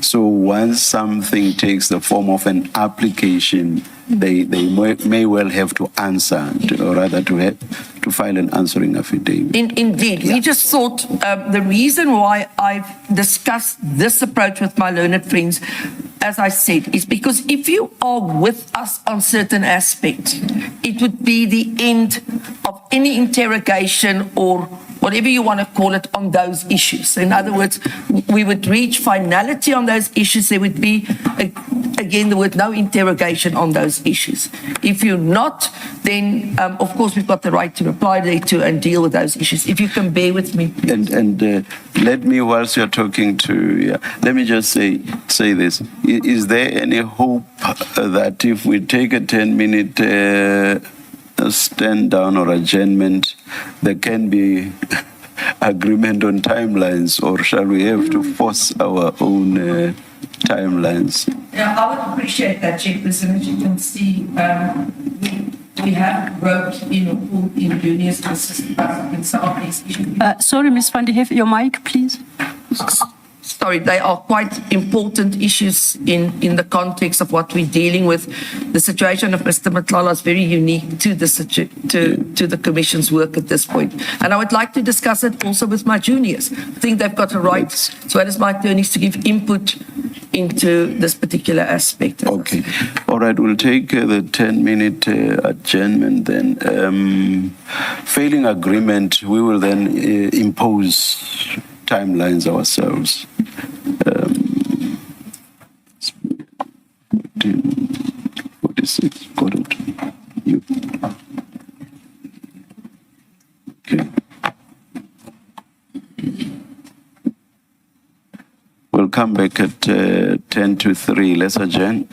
So once something takes the form of an application, they may well have to answer, or rather to file an answering affidavit. Indeed. We just thought the reason why I've discussed this approach with my learned friends, as I said, is because if you are with us on certain aspects, it would be the end of any interrogation or whatever you want to call it on those issues. In other words, we would reach finality on those issues. There would be, again, there would no interrogation on those issues. If you're not, then of course we've got the right to reply there to and deal with those issues. If you can bear with me, please. And let me, whilst you're talking let me just say this. Is there any hope that if we take a 10-minute stand down or adjournment, there can be agreement on timelines, or shall we have to force our own timelines? Yeah, I would appreciate that, Chairperson. As you can see, we have wrote in juniors to assist us in some of these issues. Sorry, Ms. Van der Heef, your mic, please. Sorry, they are quite important issues in the context of what we're dealing with. The situation of Mr. Matlala is very unique to the Commission's work at this point. And I would like to discuss it also with my juniors. I think they've got a right, as well as my attorneys, to give input into this particular aspect. Okay. All right, we'll take the 10-minute adjournment then. Failing agreement, we will then impose timelines ourselves. 46, got it. You. Okay. We'll come back at 10 to 3. Let's adjourn.